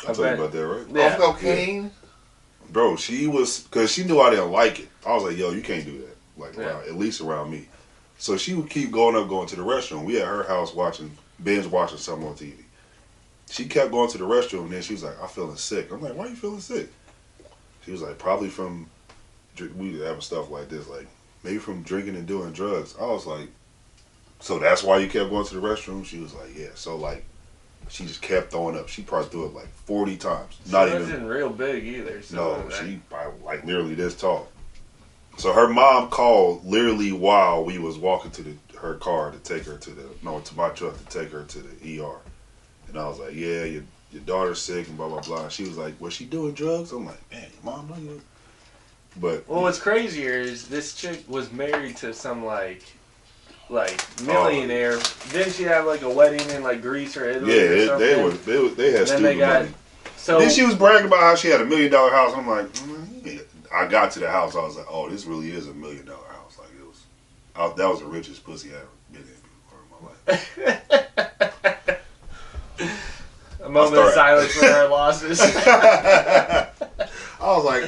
Speaker 1: I told you about that, right?
Speaker 3: Yeah. Cocaine?
Speaker 1: Bro, she was, because she knew I didn't like it. I was like, yo, you can't do that. Like, at least around me. So she would keep going to the restroom. We at her house binge watching something on TV. She kept going to the restroom, and then she was like, I'm feeling sick. I'm like, why are you feeling sick? She was like, probably from, we having stuff like this, like, maybe from drinking and doing drugs. I was like, so that's why you kept going to the restroom? She was like, yeah. So, like, She just kept throwing up. She probably threw up like 40 times.
Speaker 2: She
Speaker 1: Not
Speaker 2: wasn't
Speaker 1: even.
Speaker 2: real big either. So
Speaker 1: No, she probably like literally this tall. So her mom called literally while we was walking to her car to take her to my truck to take her to the ER. And I was like, yeah, your daughter's sick and blah, blah, blah. And she was like, was she doing drugs? I'm like, man, your mom know you. But
Speaker 2: well, what's crazier is this chick was married to some like millionaire. Didn't she have like a wedding in like Greece or Italy?
Speaker 1: yeah,
Speaker 2: or something?
Speaker 1: they had student money.
Speaker 2: So
Speaker 1: then she was bragging about how she had $1 million house. I'm like, yeah. I got to the house. I was like, oh, this really is $1 million house. Like it was, that was the richest pussy I ever been in before in my life.
Speaker 2: A moment of silence for our losses.
Speaker 1: I was like,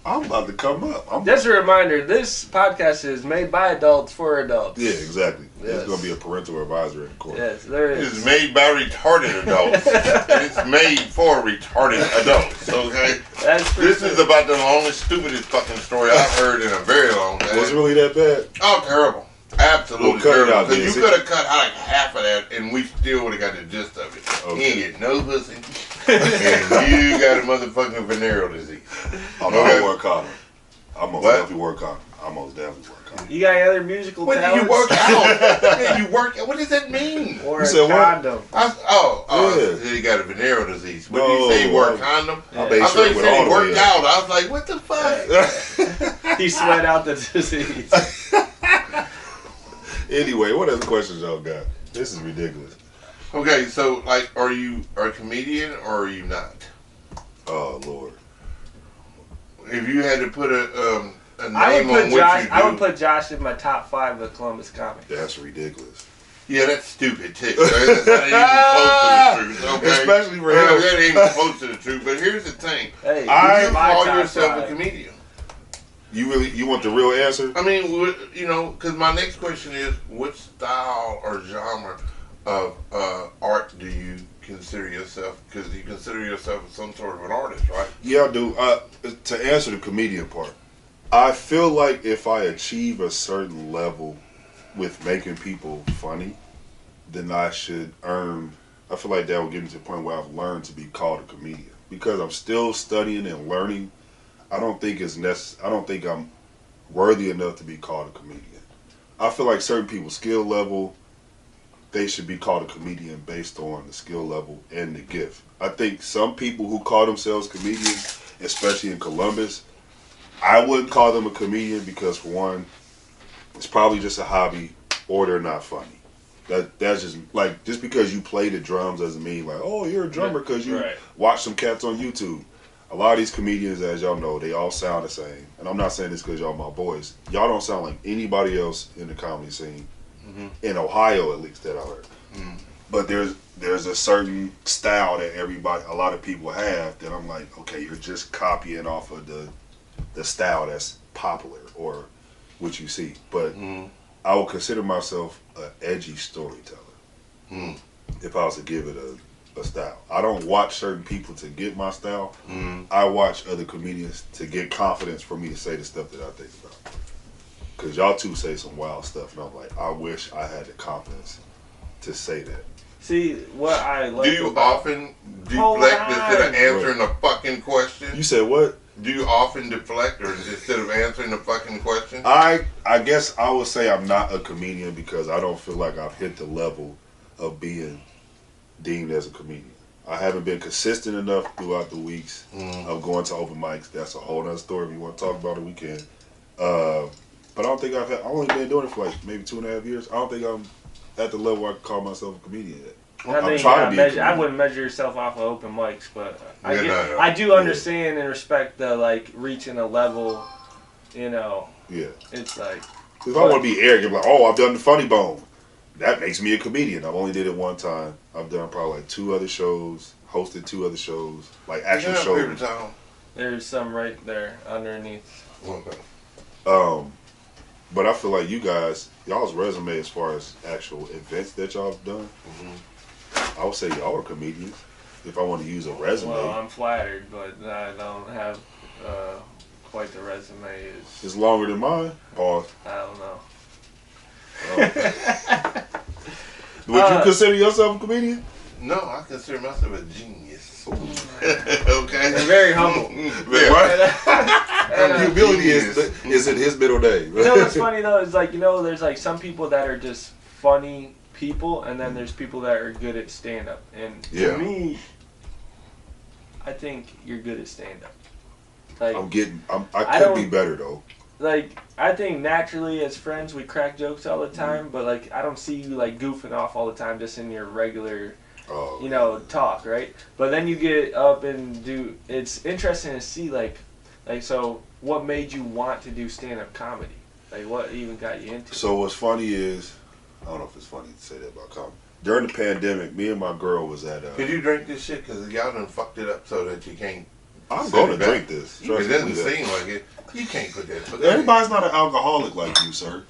Speaker 1: I'm about to come up.
Speaker 2: Just a reminder, this podcast is made by adults for adults.
Speaker 1: Yeah, exactly.
Speaker 2: Yes.
Speaker 1: There's going to be a parental advisory in court.
Speaker 2: Yes, there is.
Speaker 3: It's made by retarded adults. It's made for retarded adults, okay? This is about the longest, stupidest fucking story I've heard in a very long time.
Speaker 1: Was it really that bad?
Speaker 3: Oh, terrible. Absolutely terrible. Because you could have cut like half of that and we still would have got the gist of it.
Speaker 1: Okay.
Speaker 3: You ain't get no pussy. And you got a motherfucking venereal disease.
Speaker 1: Oh, no,
Speaker 3: Okay.
Speaker 1: I work on it. I most definitely work on it.
Speaker 2: You got any other musical
Speaker 3: When
Speaker 2: talents?
Speaker 3: you work out, you work. What does that mean?
Speaker 2: Or
Speaker 1: You
Speaker 2: a
Speaker 1: said what?
Speaker 2: condom.
Speaker 1: Yeah.
Speaker 3: You got a venereal disease. What
Speaker 1: No,
Speaker 3: did you say? You wore a condom?
Speaker 1: I
Speaker 2: Yeah.
Speaker 1: made
Speaker 3: I
Speaker 1: sure
Speaker 3: thought
Speaker 1: it
Speaker 3: you
Speaker 1: went
Speaker 3: said
Speaker 1: all
Speaker 3: he
Speaker 1: the way
Speaker 3: worked
Speaker 1: up.
Speaker 3: out. I was like, what the fuck?
Speaker 2: He sweat out the disease.
Speaker 1: Anyway, what other questions y'all got? This is ridiculous.
Speaker 3: Okay, so like, are you a comedian or are you not?
Speaker 1: Oh Lord.
Speaker 3: If you had to put a name
Speaker 2: I would
Speaker 3: on
Speaker 2: put
Speaker 3: what
Speaker 2: Josh.
Speaker 3: you do,
Speaker 2: I would put Josh in my top 5 of Columbus comics.
Speaker 1: That's ridiculous.
Speaker 3: yeah, that's stupid too. That's not even close to the truth. Okay,
Speaker 1: Especially for
Speaker 3: Yeah,
Speaker 1: him.
Speaker 3: that ain't even close to the truth. But here's the thing:
Speaker 2: Hey,
Speaker 3: you
Speaker 2: my
Speaker 3: call
Speaker 2: top
Speaker 3: yourself
Speaker 2: 5.
Speaker 3: a comedian.
Speaker 1: You want the real answer?
Speaker 3: I mean, because my next question is, what style or genre of art do you consider yourself? Because you consider yourself some sort of an artist, right?
Speaker 1: Yeah, I do. To answer the comedian part, I feel like if I achieve a certain level with making people funny, then I should earn. I feel like that will get me to the point where I've learned to be called a comedian. Because I'm still studying and learning, I don't think I'm worthy enough to be called a comedian. I feel like certain people's skill level, they should be called a comedian based on the skill level and the gift. I think some people who call themselves comedians, especially in Columbus, I wouldn't call them a comedian because, for one, it's probably just a hobby or they're not funny. That's just like, just because you play the drums doesn't mean like, oh, you're a drummer because you watch some cats on YouTube. A lot of these comedians, as y'all know, they all sound the same. And I'm not saying this because y'all my boys. Y'all don't sound like anybody else in the comedy scene, in Ohio at least, that I heard. But there's a certain style that a lot of people have that I'm like, okay, you're just copying off of the style that's popular or what you see. But I would consider myself an edgy storyteller if I was to give it a style. I don't watch certain people to get my style. I watch other comedians to get confidence for me to say the stuff that I think about. Because y'all two say some wild stuff, and I'm like, I wish I had the confidence to say that.
Speaker 2: See, what I like
Speaker 3: Do you
Speaker 2: about...
Speaker 3: often deflect instead of answering a fucking question?
Speaker 1: You said what?
Speaker 3: Do you often deflect or instead of answering the fucking question?
Speaker 1: I guess I would say I'm not a comedian because I don't feel like I've hit the level of being deemed as a comedian. I haven't been consistent enough throughout the weeks of going to open mics. That's a whole other story. If you want to talk about it, we can. But I don't think I've only been doing it for like maybe 2.5 years. I don't think I'm at the level I can call myself a comedian yet. I'm trying to be a comedian.
Speaker 2: I wouldn't measure yourself off of open mics, but
Speaker 3: I
Speaker 2: do understand and respect the like reaching a level,
Speaker 1: Yeah.
Speaker 2: It's like,
Speaker 1: if I want to be arrogant, like, oh, I've done the Funny Bone, that makes me a comedian. I've only did it one time. I've done probably like 2 other shows, hosted 2 other shows, like actual shows.
Speaker 2: There's some right there underneath.
Speaker 3: Okay.
Speaker 1: But I feel like you guys, y'all's resume as far as actual events that y'all have done, I would say y'all are comedians. If I want to use a resume.
Speaker 2: Well, I'm flattered, but I don't have quite the resume.
Speaker 1: It's longer than mine. Pause.
Speaker 2: I don't know.
Speaker 1: Would you consider yourself a comedian?
Speaker 3: No, I consider myself a genius. Okay.
Speaker 2: And very humble.
Speaker 1: Right? Humility is in his middle name.
Speaker 2: You know what's funny though is like, you know, there's like some people that are just funny people, and then there's people that are good at stand up. And to me, I think you're good at stand up. Like
Speaker 1: I could be better though.
Speaker 2: Like, I think naturally as friends we crack jokes all the time, but like I don't see you like goofing off all the time just in your regular talk, right? But then you get up and do. It's interesting to see like so. What made you want to do stand-up comedy? Like, what even got you into it?
Speaker 1: So what's funny is, I don't know if it's funny to say that about comedy. During the pandemic, me and my girl was at.
Speaker 3: Could you drink this shit? Because y'all done fucked it up so that you can't.
Speaker 1: I'm going to drink this.
Speaker 3: It doesn't seem like it. You can't put that.
Speaker 1: Everybody's not an alcoholic like you, sir.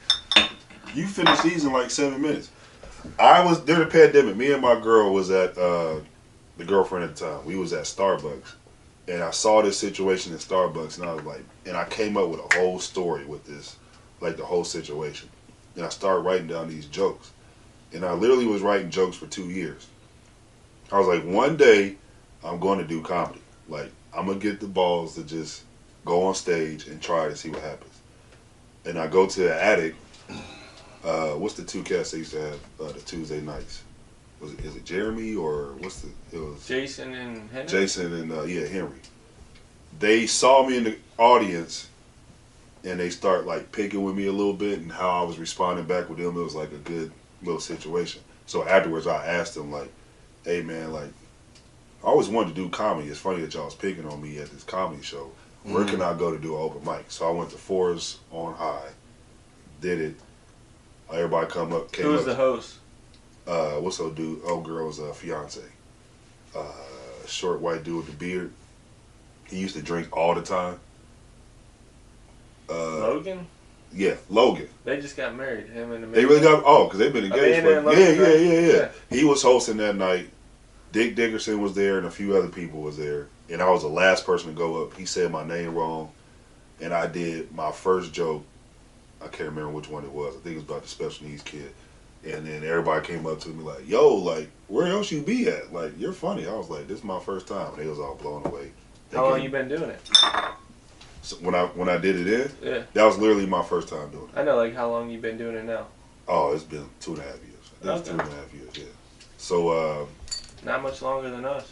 Speaker 1: You finished these in like 7 minutes. I was during the pandemic. Me and my girl was at the girlfriend at the time. We was at Starbucks, and I saw this situation in Starbucks, and I was like, and I came up with a whole story with this, like the whole situation, and I started writing down these jokes, and I literally was writing jokes for 2 years. I was like, one day, I'm going to do comedy. Like, I'm gonna get the balls to just go on stage and try to see what happens. And I go to the attic. What's the two cats they used to have the Tuesday nights? Is it Jeremy or it was
Speaker 2: Jason and Henry?
Speaker 1: Jason and Henry. They saw me in the audience and they start like picking with me a little bit, and how I was responding back with them, it was like a good little situation. So afterwards I asked them like, hey man, like I always wanted to do comedy. It's funny that y'all was picking on me at this comedy show. Where can I go to do an open mic? So I went to Forest on High, did it. Everybody came up.
Speaker 2: Who's the host?
Speaker 1: What's old dude? Old girl's fiance. Short white dude with the beard. He used to drink all the time.
Speaker 2: Logan?
Speaker 1: Yeah, Logan.
Speaker 2: They just got married. Him and Amanda.
Speaker 1: They really got because they've been engaged.
Speaker 2: Yeah.
Speaker 1: He was hosting that night. Dick Dickerson was there and a few other people was there. And I was the last person to go up. He said my name wrong. And I did my first joke. I can't remember which one it was. I think it was about the special needs kid. And then everybody came up to me like, yo, like, where else you be at? Like, you're funny. I was like, this is my first time. And they was all blown away.
Speaker 2: How long you been doing it?
Speaker 1: So when I did it
Speaker 2: yeah,
Speaker 1: that was literally my first time doing it.
Speaker 2: I know, like, how long you been doing it now?
Speaker 1: Oh, it's been 2.5 years. It's 2.5 years, yeah. So,
Speaker 2: not much longer than us.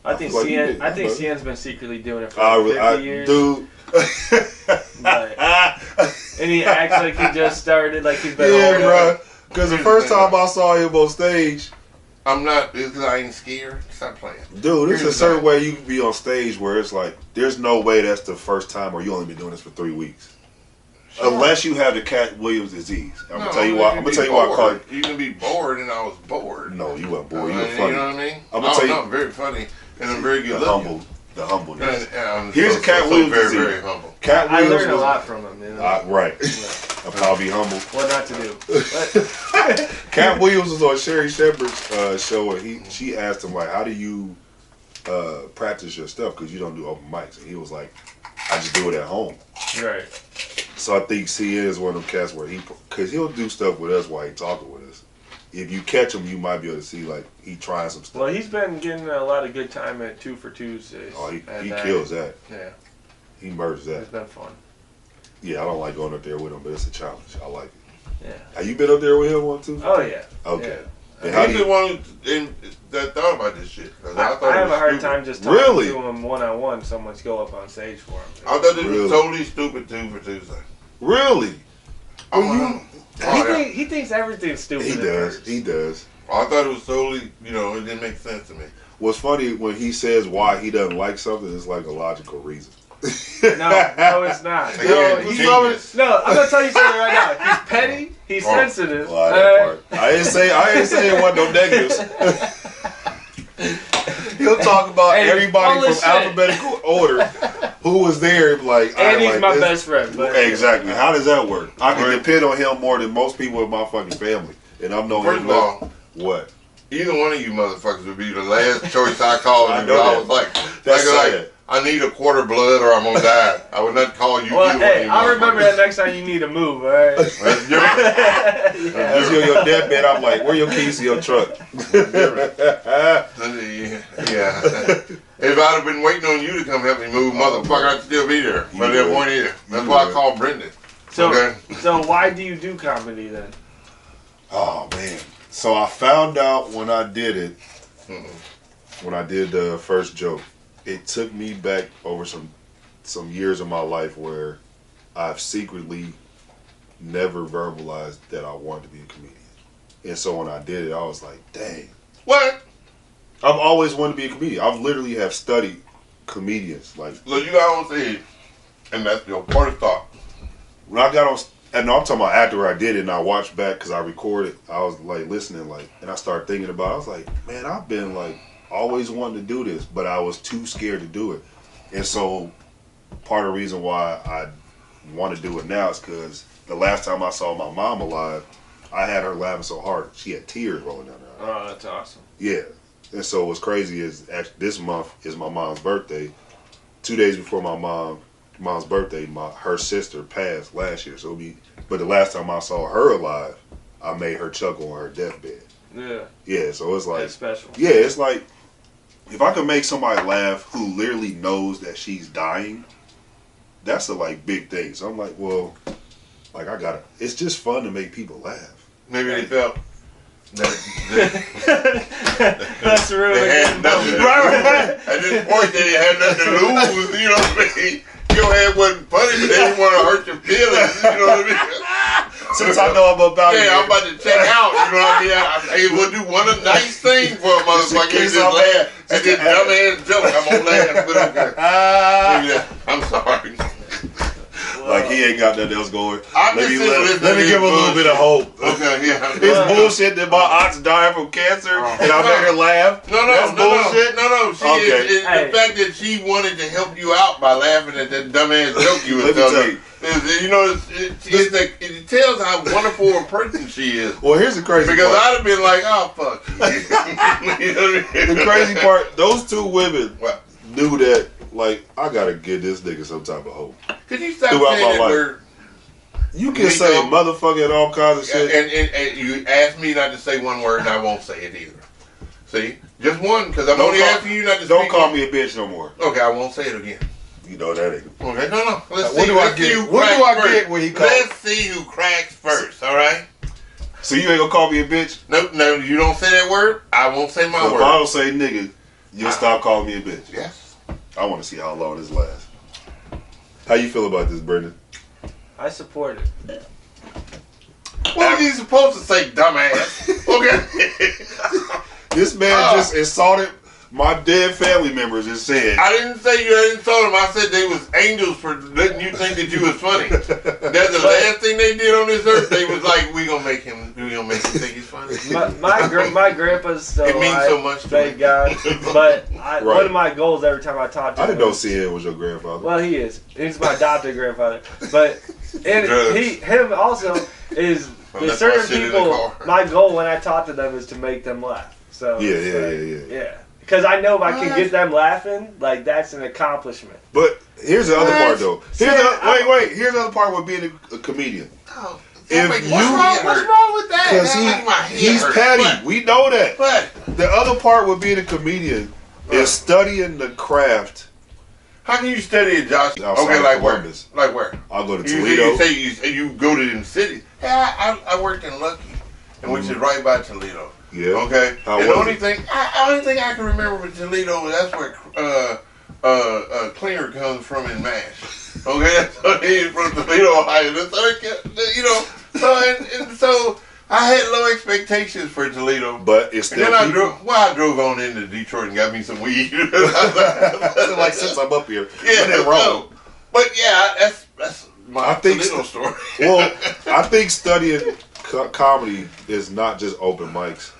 Speaker 2: I think CN's been secretly doing it for 50 years.
Speaker 1: Dude.
Speaker 2: And he acts like he just started, like he's been
Speaker 1: yeah, bro. Because the first time I saw him on stage,
Speaker 3: I'm not, because I ain't scared. Stop playing.
Speaker 1: Dude, there's a certain way you can be on stage where it's like, there's no way that's the first time, or you only been doing this for 3 weeks. Sure. Unless you have the Cat Williams disease. I'm gonna tell you why. I'm gonna tell you why. Carl.
Speaker 3: You can be bored, and I was bored.
Speaker 1: No, you weren't bored. You were funny.
Speaker 3: You know what I mean?
Speaker 1: I'm gonna tell you.
Speaker 3: I'm very funny, and I'm very good looking. The humbleness.
Speaker 1: Here's a Cat Williams
Speaker 3: very,
Speaker 1: disease.
Speaker 3: Very humble.
Speaker 2: Cat Williams I learned a lot from him. You know?
Speaker 1: Right. Of how to be humble.
Speaker 2: What not to do.
Speaker 1: Cat Williams was on Sherry Shepherd's show, and she asked him like, how do you practice your stuff? Because you don't do open mics. And he was like, I just do it at home.
Speaker 2: Right.
Speaker 1: So I think CN is one of them cats where because he'll do stuff with us while he talking with us. If you catch him, you might be able to see like he trying some stuff.
Speaker 2: Well, he's been getting a lot of good time at 2 for Tuesdays.
Speaker 1: Oh, he kills that.
Speaker 2: Yeah.
Speaker 1: He murders that.
Speaker 2: It's been fun.
Speaker 1: Yeah, I don't like going up there with him, but it's a challenge. I like it.
Speaker 2: Yeah.
Speaker 1: Have you been up there with him on too?
Speaker 2: Oh yeah.
Speaker 1: Okay.
Speaker 3: Yeah. He's the one that thought about this shit.
Speaker 2: I have a hard time just talking to him one-on-one. Someone's go up on stage for him.
Speaker 3: I thought this was totally stupid 2 for Tuesday.
Speaker 1: Really?
Speaker 2: He thinks everything's stupid.
Speaker 1: He does. He does.
Speaker 3: I thought it was totally, it didn't make sense to me.
Speaker 1: What's funny, when he says why he doesn't like something, it's like a logical reason.
Speaker 2: No, it's not. No, I'm going to tell you something right now. He's petty. He's sensitive.
Speaker 1: Well, I didn't say it wasn't no negatives. He'll talk about everybody from alphabetical order who was there. Like,
Speaker 2: and he's my best friend.
Speaker 1: Exactly. How does that work? I can depend on him more than most people in my fucking family, and I'm no.
Speaker 3: First of all,
Speaker 1: what?
Speaker 3: Either one of you motherfuckers would be the last choice I called.
Speaker 1: I
Speaker 3: was like,
Speaker 1: that's sad.
Speaker 3: I need a quarter blood or I'm gonna die. I would not call you.
Speaker 2: Well, hey, I remember that next time you need to move, all right?
Speaker 3: That's different.
Speaker 1: As you're your deathbed, I'm like, where your keys to your truck?
Speaker 3: Yeah. If I'd have been waiting on you to come help me move, motherfucker, I'd still be there. But that point either. That's why I called Brendan.
Speaker 2: So,
Speaker 3: okay?
Speaker 2: So why do you do comedy then?
Speaker 1: Oh man! So I found out when I did it, when I did the first joke, it took me back over some years of my life where I've secretly never verbalized that I wanted to be a comedian. And so when I did it, I was like, dang.
Speaker 3: What?
Speaker 1: I've always wanted to be a comedian. I've literally have studied comedians. Like,
Speaker 3: So you got on stage, and that's your first thought.
Speaker 1: when I got on, and no, I'm talking about after I did it and I watched back because I recorded, I was like listening, like, and I started thinking about it. I was like, man, I've been like always wanting to do this, but I was too scared to do it. And so part of the reason why I want to do it now is because the last time I saw my mom alive, I had her laughing so hard, she had tears rolling down her eyes.
Speaker 2: Oh, that's awesome.
Speaker 1: Yeah. And so what's crazy is actually this month is my mom's birthday. 2 days before my mom's birthday, her sister passed last year. So but the last time I saw her alive, I made her chuckle on her deathbed.
Speaker 2: Yeah.
Speaker 1: Yeah, so it's like,
Speaker 2: That's special.
Speaker 1: yeah, it's like if I could make somebody laugh who literally knows that she's dying, that's a like big thing. So I'm like, well, like it's just fun to make people laugh.
Speaker 3: Maybe they felt that
Speaker 2: That's really
Speaker 3: they had nothing. Right. At this point, they had nothing to lose. You know what I mean? Your head wasn't funny, but they didn't want to hurt your feelings. You know what I mean?
Speaker 1: Since I know I'm about it.
Speaker 3: Yeah, I'm about to check out. You know what I mean? I'm able to do one nice thing for a motherfucker. Just laugh at this dumbass joke. I'm gonna laugh, but okay. I'm sorry.
Speaker 1: Like he ain't got nothing else going.
Speaker 3: Let
Speaker 1: me give him a little bit of hope.
Speaker 3: Okay, yeah.
Speaker 1: It's bullshit that my aunt's dying from cancer and I made her laugh. That's bullshit.
Speaker 3: No. The fact that she wanted to help you out by laughing at that dumbass joke you was telling me. You know, it tells how wonderful a person she is.
Speaker 1: Well, here's the crazy part.
Speaker 3: Because I'd have been like, oh, fuck. You know what I mean?
Speaker 1: The crazy part, those two women knew that, like, I gotta give this nigga some type of hope.
Speaker 3: Could you stop saying that word?
Speaker 1: You can say motherfucker and all kinds of shit.
Speaker 3: And you asked me not to say one word, and I won't say it either. See? Just one, because I'm only asking you not to
Speaker 1: Don't call me a bitch no more.
Speaker 3: Okay, I won't say it again.
Speaker 1: You know that ain't.
Speaker 3: Okay, no. Let's see.
Speaker 1: What do I get when he calls?
Speaker 3: Let's see who cracks first, all right?
Speaker 1: So you ain't gonna call me a bitch?
Speaker 3: No, you don't say that word, I won't say my word.
Speaker 1: If I don't say nigga, you'll stop calling me a bitch.
Speaker 3: Yes.
Speaker 1: I want to see how long this lasts. How you feel about this, Brendan?
Speaker 2: I support it.
Speaker 3: What are you supposed to say, dumbass? Okay.
Speaker 1: This man just insulted my dead family members and said...
Speaker 3: I didn't say you insulted them. I said they was angels for letting you think that you was funny. That's the last thing they did on this earth. They was like, we gonna make him think he's funny.
Speaker 2: My grandpa's still
Speaker 3: alive. It means so much to
Speaker 2: thank
Speaker 3: me.
Speaker 2: God. But one of my goals every time I talk to him...
Speaker 1: I didn't know CN was your grandfather.
Speaker 2: Well, he is. He's my adopted grandfather. But him also is... There's certain people, my goal when I talk to them is to make them laugh. So yeah. Because I know if I can get them laughing, like that's an accomplishment.
Speaker 1: But here's the other part, though. Here's the other part with being a comedian.
Speaker 3: Oh,
Speaker 1: what's
Speaker 3: wrong with that?
Speaker 1: Because he's petty. We know that.
Speaker 3: But
Speaker 1: the other part with being a comedian is studying the craft.
Speaker 3: How can you study it, Josh?
Speaker 1: Okay,
Speaker 3: like
Speaker 1: Columbus.
Speaker 3: Where? Like where?
Speaker 1: I'll go to Toledo.
Speaker 3: You say you go to them cities. Yeah, I worked in Lucky, which is right by Toledo.
Speaker 1: Yeah.
Speaker 3: Okay.
Speaker 1: How
Speaker 3: and
Speaker 1: was
Speaker 3: the only thing I can remember with Toledo, that's where Klinger comes from in MASH. Okay, that's he's from Toledo, Ohio. That's so I had low expectations for Toledo.
Speaker 1: But it's still.
Speaker 3: And then I drove on into Detroit and got me some weed.
Speaker 1: Like since I'm up here, wrong.
Speaker 3: But yeah, that's my Toledo story.
Speaker 1: Well, I think studying comedy is not just open mics.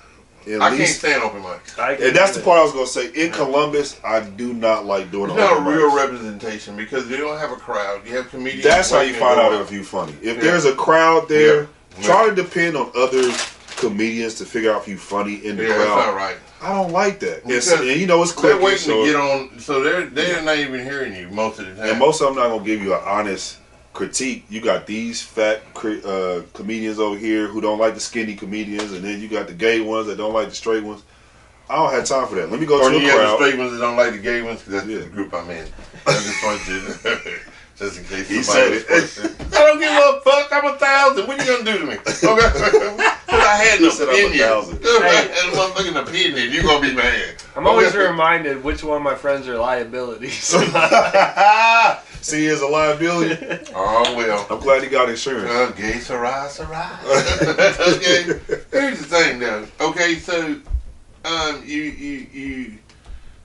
Speaker 3: I can't stand open mics.
Speaker 1: And that's the part I was going to say. In Columbus, I do not like doing open mics.
Speaker 3: It's not a real representation because they don't have a crowd. You have comedians.
Speaker 1: That's how you find out if you're funny. If there's a crowd there, try to depend on other comedians to figure out if you funny in the
Speaker 3: Yeah,
Speaker 1: crowd.
Speaker 3: that's not right.
Speaker 1: I don't like that.
Speaker 3: Because
Speaker 1: And you know, it's
Speaker 3: They're
Speaker 1: clicky.
Speaker 3: waiting
Speaker 1: So,
Speaker 3: to get on, so they're not even hearing you most of the time.
Speaker 1: and most of them not gonna give you an honest critique. You got these fat comedians over here who don't like the skinny comedians, and then you got the gay ones that don't like the straight ones. I don't have time for that. Let me go
Speaker 3: Or
Speaker 1: to
Speaker 3: you
Speaker 1: a
Speaker 3: have the
Speaker 1: crowd.
Speaker 3: straight ones that don't like the gay ones, because that's
Speaker 1: Yeah.
Speaker 3: the group I'm in. I just want you just in case
Speaker 1: He
Speaker 3: somebody
Speaker 1: said
Speaker 3: was questioning. I don't give a fuck. I'm 1,000. What you gonna do to me? Okay. Because I had
Speaker 1: He
Speaker 3: an
Speaker 1: said I'm
Speaker 3: opinion.
Speaker 1: 1,000.
Speaker 3: I had a motherfucking opinion. You gonna be mad.
Speaker 2: I'm always
Speaker 3: Okay.
Speaker 2: reminded which one of my friends are liabilities.
Speaker 1: See, he is a liability.
Speaker 3: Oh well.
Speaker 1: I'm glad he got insurance.
Speaker 3: Okay, Sarai. Okay. Here's the thing, though. Okay, so you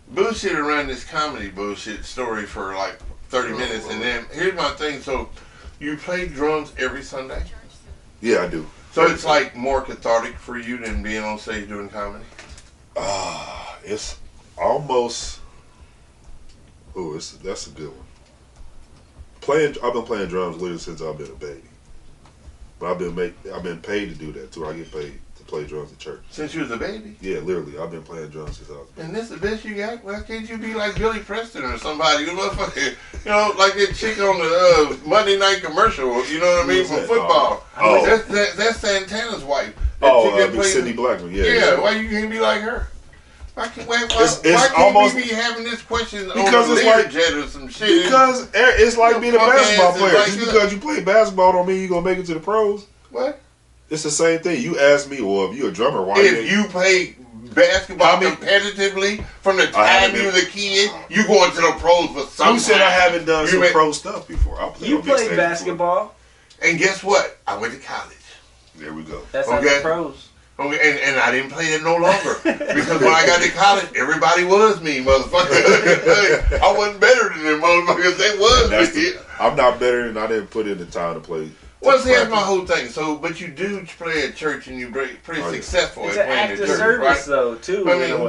Speaker 3: bullshit around this comedy bullshit story for like 30 minutes, and then here's my thing. So you play drums every Sunday,
Speaker 1: Yeah, I do.
Speaker 3: so it's like more cathartic for you than being on stage doing comedy.
Speaker 1: It's almost. Oh, that's a good one. I've been playing drums literally since I've been a baby. But I've been paid to do that too. I get paid to play drums at church.
Speaker 3: Since you was a baby,
Speaker 1: Yeah, literally, I've been playing drums since I was a baby.
Speaker 3: and this the best you got. Why can't you be like Billy Preston or somebody? You motherfucker, you know, like that chick on the Monday night commercial. You know what I mean,
Speaker 1: Who's
Speaker 3: from
Speaker 1: that?
Speaker 3: football.
Speaker 1: Oh.
Speaker 3: That's Santana's wife. That chick that plays-
Speaker 1: Cindy Blackman. Yeah.
Speaker 3: Yeah, why you can't be like her? Why can't
Speaker 1: It's
Speaker 3: can't
Speaker 1: almost-
Speaker 3: we be having this question
Speaker 1: Because
Speaker 3: on
Speaker 1: it's
Speaker 3: the
Speaker 1: like-
Speaker 3: jet or some shit?
Speaker 1: Because it's like being a
Speaker 3: Punk
Speaker 1: basketball
Speaker 3: ass is
Speaker 1: player.
Speaker 3: like
Speaker 1: Just
Speaker 3: that.
Speaker 1: because you play basketball don't mean you're gonna make it to the pros.
Speaker 3: What?
Speaker 1: It's the same thing. You ask me, well, if you're a drummer, why
Speaker 3: If you play basketball
Speaker 1: How many-
Speaker 3: competitively from the
Speaker 1: I
Speaker 3: time
Speaker 1: haven't
Speaker 3: you
Speaker 1: been-
Speaker 3: was a kid, you going to the pros for some
Speaker 1: Who said I haven't done
Speaker 3: You
Speaker 1: some
Speaker 3: went-
Speaker 1: pro stuff before? I played
Speaker 2: You
Speaker 1: on big
Speaker 2: played
Speaker 1: stage
Speaker 2: basketball.
Speaker 3: And guess what? I went to college.
Speaker 1: before. There we go.
Speaker 2: That's not
Speaker 3: Okay.
Speaker 2: the pros.
Speaker 3: Okay, and I didn't play it no longer. Because when I got to college, everybody was me, motherfucker. I wasn't better than them motherfuckers. They was me.
Speaker 1: I'm not better, and I didn't put in the time to play.
Speaker 3: Well, see, that's my whole thing. So, but you do play at church, and you're pretty
Speaker 1: Oh, yeah.
Speaker 3: successful
Speaker 2: It's
Speaker 3: at
Speaker 2: an
Speaker 3: playing
Speaker 2: act
Speaker 3: at
Speaker 2: of
Speaker 3: church,
Speaker 2: service,
Speaker 3: right?
Speaker 2: though, too,
Speaker 3: I
Speaker 2: in
Speaker 3: mean,
Speaker 2: a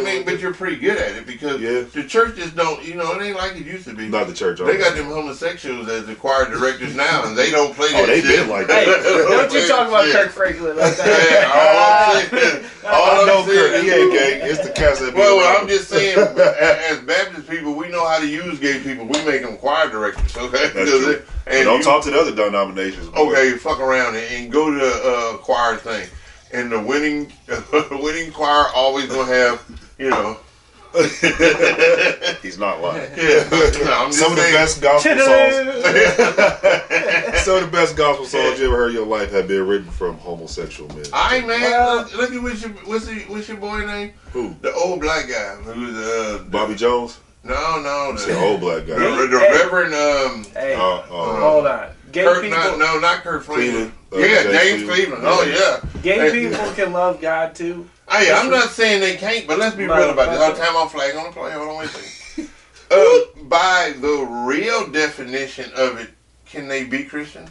Speaker 2: way.
Speaker 3: But you're pretty good at it because
Speaker 1: Yeah.
Speaker 3: the church just don't, you know, it ain't like it used to be.
Speaker 1: Not the church.
Speaker 3: They got them homosexuals as the choir directors now, and they don't play that
Speaker 1: Oh, they
Speaker 3: shit.
Speaker 1: been like
Speaker 2: Hey,
Speaker 1: that.
Speaker 2: don't you
Speaker 3: play
Speaker 2: talk
Speaker 3: that
Speaker 2: about
Speaker 3: shit.
Speaker 2: Kirk Franklin like
Speaker 3: Yeah,
Speaker 2: that.
Speaker 3: all I'm saying,
Speaker 1: I
Speaker 3: all
Speaker 1: know
Speaker 3: I'm saying
Speaker 1: Kurt. He
Speaker 3: is-
Speaker 1: ain't gay. It's the cats that be
Speaker 3: Well,
Speaker 1: around
Speaker 3: I'm
Speaker 1: him.
Speaker 3: just saying, as Baptist people, we know how to use gay people. We make them choir directors, okay?
Speaker 1: That's true.
Speaker 3: And
Speaker 1: Don't
Speaker 3: you-
Speaker 1: talk to the other denominations. boy.
Speaker 3: Okay, fuck around and go to the choir thing, and the winning choir always gonna have, you know.
Speaker 1: He's not lying.
Speaker 3: Yeah, I'm just
Speaker 1: Some of the
Speaker 3: saying.
Speaker 1: best gospel songs. Some of the best gospel songs you ever heard in your life have been written from homosexual men.
Speaker 3: Aight, man,
Speaker 2: Well-
Speaker 3: look at what's your boy name?
Speaker 1: Who?
Speaker 3: The old black guy who's
Speaker 1: Bobby Jones?
Speaker 3: No,
Speaker 1: It's the old black guy.
Speaker 3: the
Speaker 2: Hey.
Speaker 3: Reverend
Speaker 2: Hey,
Speaker 1: Oh,
Speaker 2: hold on. Gay
Speaker 3: Kurt,
Speaker 2: people,
Speaker 3: not Kurt Franklin.
Speaker 1: Cleveland.
Speaker 3: Yeah,
Speaker 1: James
Speaker 3: James
Speaker 1: Cleveland.
Speaker 3: Cleveland. Oh yeah.
Speaker 2: gay
Speaker 3: Hey.
Speaker 2: people can love God, too.
Speaker 3: Hey, I'm not saying they can't, but let's be real about this. All the time I'm flag on the play. Hold on, wait a second. By the real definition of it, can they be Christians?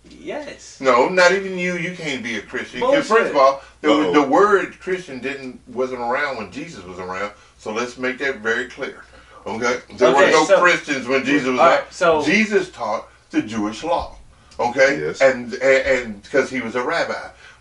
Speaker 2: Yes.
Speaker 3: No, not even you. You can't be a Christian. 'Cause
Speaker 2: Bullshit.
Speaker 3: first of all,
Speaker 1: Uh-oh.
Speaker 3: the word Christian wasn't around when Jesus was around. So let's make that very clear. Okay, there
Speaker 2: Okay,
Speaker 3: were no
Speaker 2: so-
Speaker 3: Christians when Jesus was
Speaker 2: All
Speaker 3: around.
Speaker 2: right, so-
Speaker 3: Jesus taught the Jewish law. Okay,
Speaker 1: Yes.
Speaker 3: and because he was a rabbi.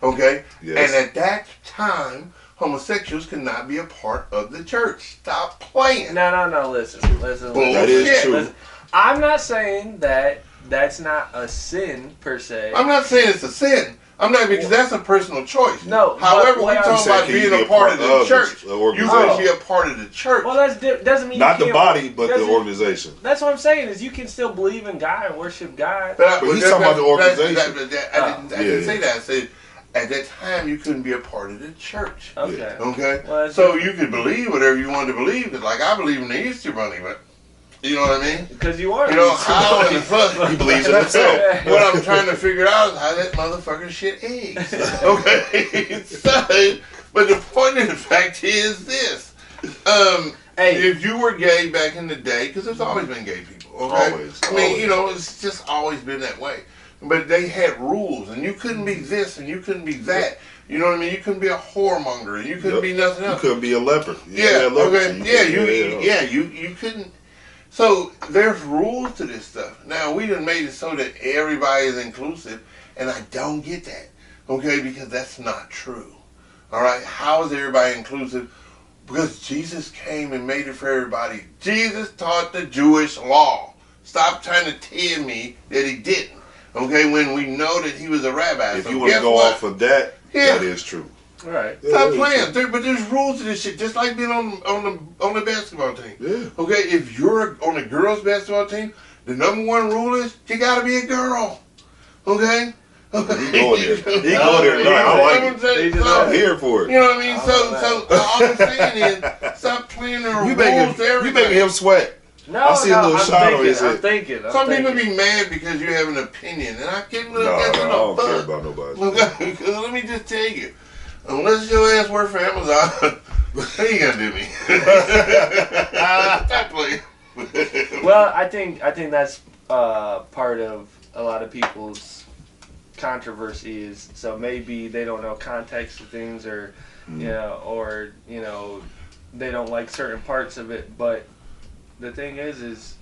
Speaker 3: Okay,
Speaker 1: Yes.
Speaker 3: and at that time, homosexuals could not be a part of the church. Stop playing.
Speaker 2: No, listen.
Speaker 3: Bullshit.
Speaker 1: That is true.
Speaker 2: Listen. I'm not saying that that's not a sin, per se.
Speaker 3: I'm not saying it's a sin. I'm not, because that's a personal choice.
Speaker 2: No, but
Speaker 3: However,
Speaker 2: what
Speaker 3: we
Speaker 2: I'm
Speaker 3: talking
Speaker 1: saying,
Speaker 3: about
Speaker 1: can you
Speaker 3: being
Speaker 1: be
Speaker 3: a part of the church.
Speaker 1: the
Speaker 3: You
Speaker 1: organization?
Speaker 3: can be a part of the church.
Speaker 2: Well, doesn't mean
Speaker 1: Not
Speaker 2: you
Speaker 1: the
Speaker 2: can't-
Speaker 1: body, but the
Speaker 2: doesn't-
Speaker 1: organization.
Speaker 2: That's what I'm saying is you can still believe in God and worship God.
Speaker 1: But he's talking about the organization.
Speaker 3: I didn't say that. I said at that time you couldn't be a part of the church.
Speaker 2: Okay.
Speaker 3: Okay?
Speaker 2: Well, that's
Speaker 3: So
Speaker 2: different.
Speaker 3: you could believe whatever you wanted to believe. Like I believe in the Easter Bunny, but you know what I mean?
Speaker 2: Because you are.
Speaker 3: You know, how in the fuck
Speaker 1: He believes in himself.
Speaker 3: what I'm trying to figure out is how that motherfucker shit eggs. Okay? So, but the point of the fact is this.
Speaker 2: Hey.
Speaker 3: If you were gay back in the day, because there's always been gay people, okay?
Speaker 1: Always,
Speaker 3: I mean,
Speaker 1: always.
Speaker 3: you know, it's just always been that way. But they had rules, and you couldn't be this, and you couldn't be that. You know what I mean? You couldn't be a whoremonger, and you couldn't
Speaker 1: Yep.
Speaker 3: be nothing
Speaker 1: You
Speaker 3: else.
Speaker 1: couldn't be a leopard. You
Speaker 3: Yeah,
Speaker 1: had leprosy.
Speaker 3: okay.
Speaker 1: couldn't-
Speaker 3: You couldn't. So there's rules to this stuff. Now we done made it so that everybody is inclusive, and I don't get that. Okay, because that's not true. All right, how is everybody inclusive? Because Jesus came and made it for everybody. Jesus taught the Jewish law. Stop trying to tell me that he didn't. Okay, when we know that he was a rabbi.
Speaker 1: If
Speaker 3: so
Speaker 1: you want to go off of that, that is true.
Speaker 2: Right.
Speaker 3: Stop playing. But there's rules to this shit. Just like being on the basketball team.
Speaker 1: Yeah.
Speaker 3: Okay, if you're on the girls' basketball team, the number one rule is you gotta be a girl. Okay?
Speaker 1: He going there. He going there. No, I like it. I'm here for it.
Speaker 3: You know what I mean? So all I'm saying is stop playing the rules.
Speaker 1: You making him sweat.
Speaker 2: No,
Speaker 1: I see a little shot on his head.
Speaker 2: I'm thinking.
Speaker 3: Some people be mad because you have an opinion, and I can't look at
Speaker 1: I don't care about nobody.
Speaker 3: Because let me just tell you, unless your ass work for Amazon, how you gonna do me? Stop playing.
Speaker 2: Well, I think that's part of a lot of people's controversy is so maybe they don't know context of things or you know they don't like certain parts of it, but the thing is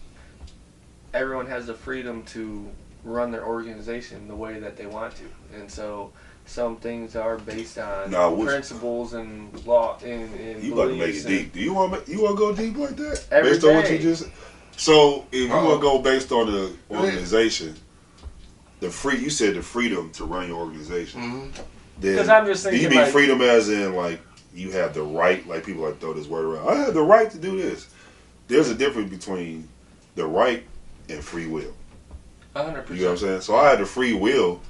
Speaker 2: everyone has the freedom to run their organization the way that they want to, and so some things are based on principles and law and
Speaker 1: you about to make it deep. Do you want to go deep like that?
Speaker 2: Every
Speaker 1: based on what you just. So if you want to go based on the organization, you said the freedom to run your organization. Mm-hmm. Then
Speaker 2: I'm just thinking,
Speaker 1: do you mean freedom as in like you have the right? Like people like throw this word around. I have the right to do this. There's a difference between the right and free will.
Speaker 2: 100%.
Speaker 1: You know what I'm saying? So I had the free will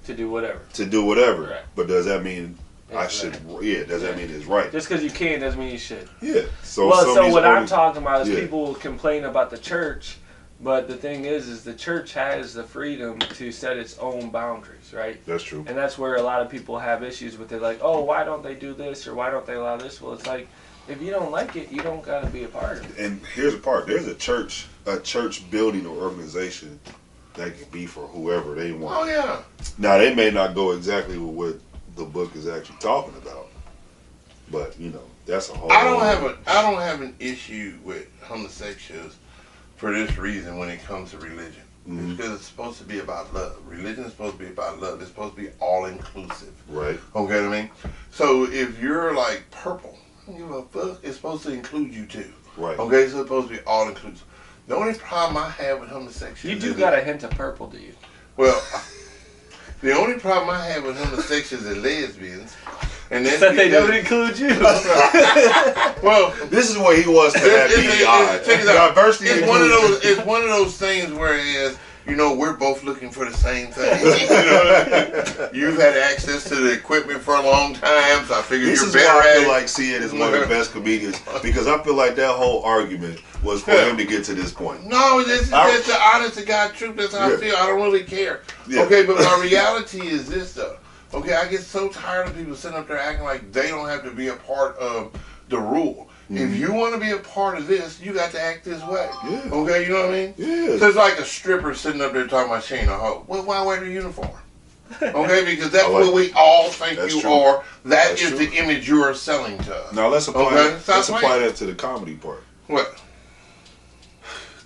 Speaker 2: to do whatever.
Speaker 1: Right. But does that mean I should? Yeah. Does that mean it's right?
Speaker 2: Just because you can doesn't mean you should.
Speaker 1: Yeah. So
Speaker 2: what I'm talking about is people complain about the church, but the thing is the church has the freedom to set its own boundaries, right?
Speaker 1: That's true.
Speaker 2: And that's where a lot of people have issues with it. Like, oh, why don't they do this or why don't they allow this? Well, it's like, if you don't like it, you don't got to be a part of it.
Speaker 1: And here's the part. There's a church building or organization that can be for whoever they want.
Speaker 3: Oh, yeah.
Speaker 1: Now, they may not go exactly with what the book is actually talking about. But, that's a whole
Speaker 3: I don't have an issue with homosexuals for this reason when it comes to religion. Mm-hmm. It's because it's supposed to be about love. Religion is supposed to be about love. It's supposed to be all-inclusive.
Speaker 1: Right.
Speaker 3: Okay what I mean? So if you're like purple, I don't give a fuck. It's supposed to include you too.
Speaker 1: Right.
Speaker 3: Okay, so it's supposed to be all inclusive. The only problem I have with homosexuals.
Speaker 2: You do got a hint of purple, do you?
Speaker 3: Well, the only problem I have with homosexuals and lesbians, and that's
Speaker 2: that they don't include you.
Speaker 3: Well,
Speaker 1: this is what he wants to have DEI.
Speaker 3: Check it out.
Speaker 1: Diversity.
Speaker 3: It's one of those things whereas. We're both looking for the same thing. You know what I mean? You've had access to the equipment for a long time, so I figured
Speaker 1: this
Speaker 3: you're
Speaker 1: is
Speaker 3: better
Speaker 1: why
Speaker 3: at
Speaker 1: I feel
Speaker 3: it.
Speaker 1: like Sid is one of the best comedians because I feel like that whole argument was for him to get to this point.
Speaker 3: No, that's the honest to God truth. That's how I feel. I don't really care. Yeah. Okay, but my reality is this though. Okay, I get so tired of people sitting up there acting like they don't have to be a part of the rule. Mm-hmm. If you want to be a part of this, you got to act this way. Yeah. Okay, you know what I mean?
Speaker 1: Yeah.
Speaker 3: So it's like a stripper sitting up there talking about she ain't a hoe. Well, why wear the uniform? Okay, because that's what we all think you are. That's the image you are selling to us.
Speaker 1: Now let's apply that to the comedy part.
Speaker 3: What?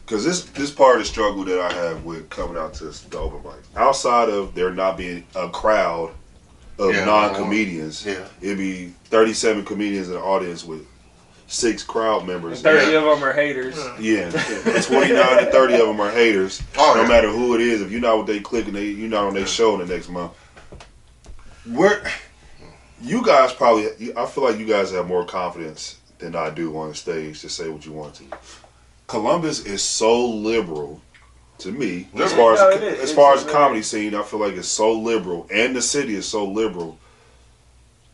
Speaker 1: Because this part of the struggle that I have with coming out to the open mic, outside of there not being a crowd of non-comedians, it'd be 37 comedians in the audience with 6 crowd members.
Speaker 2: 30 of them are haters.
Speaker 1: Yeah, 29 to 30 of them are haters. No matter who it is, if you're not with they click and you're not on their show in the next month. You guys probably, I feel like you guys have more confidence than I do on stage to say what you want to. Columbus is so liberal to me, as far as the comedy scene. I feel like it's so liberal, and the city is so liberal.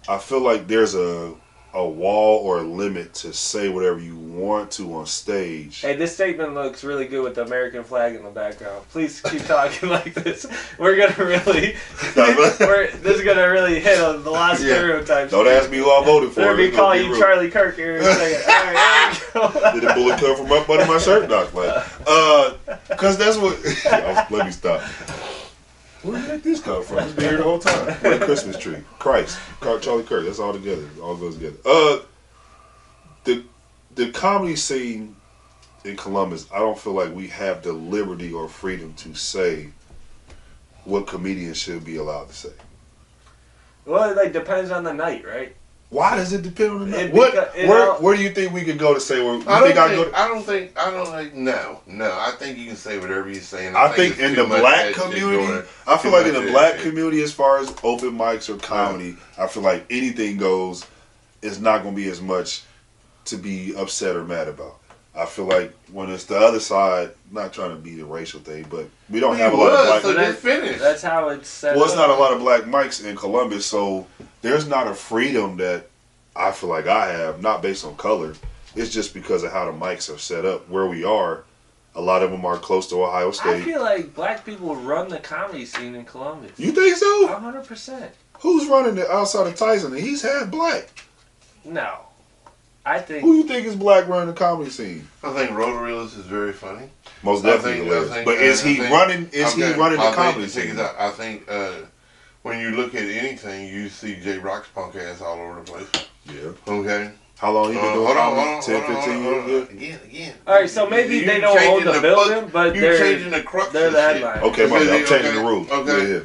Speaker 1: I feel like there's a wall or a limit to say whatever you want to on stage.
Speaker 2: Hey, this statement looks really good with the American flag in the background. Please keep talking like this. We're gonna really, this is gonna really hit on the last stereotypes.
Speaker 1: Don't ask me who I voted for.
Speaker 2: They're gonna be calling you Charlie Kirk here in a second. All right, there you go.
Speaker 1: Did the bullet come from up under my shirt? Not like, because that's what. Let me stop. Where did this come from? It's been here the whole time. Like a Christmas tree. Christ. Charlie Kirk. That's all together. It all goes together. The comedy scene in Columbus, I don't feel like we have the liberty or freedom to say what comedians should be allowed to say.
Speaker 2: Well, it like depends on the night, right?
Speaker 1: Why does it depend on the night?
Speaker 2: It
Speaker 1: Where do you think we could go to say where?
Speaker 3: I don't think. No. I think you can say whatever you're saying.
Speaker 1: I think in the black community, I feel like in the black community, as far as open mics or comedy, I feel like anything goes. It's not going to be as much to be upset or mad about. I feel like when it's the other side, not trying to be the racial thing, but we don't have a lot of black.
Speaker 3: So just finish.
Speaker 2: That's how it's set.
Speaker 1: Well, it's not a lot of black mics in Columbus, so there's not a freedom that I feel like I have, not based on color. It's just because of how the mics are set up. Where we are, a lot of them are close to Ohio State.
Speaker 2: I feel like black people run the comedy scene in Columbus.
Speaker 1: You think so?
Speaker 2: 100%.
Speaker 1: Who's running it outside of Tyson? He's half black.
Speaker 2: No. I think.
Speaker 1: Who you think is black running the comedy scene?
Speaker 3: I think Rotorealist is very funny.
Speaker 1: Most definitely. But is he running the comedy scene?
Speaker 3: I think when you look at anything, you see J Rock's punk ass all over the place.
Speaker 1: Yeah.
Speaker 3: Okay.
Speaker 1: How long you been doing comedy? 10, 15 years?
Speaker 3: Again.
Speaker 2: All right, so maybe they don't own the building, but
Speaker 3: you're changing the crux.
Speaker 2: They're the headline.
Speaker 1: Okay, I'm changing the rules.
Speaker 3: Okay.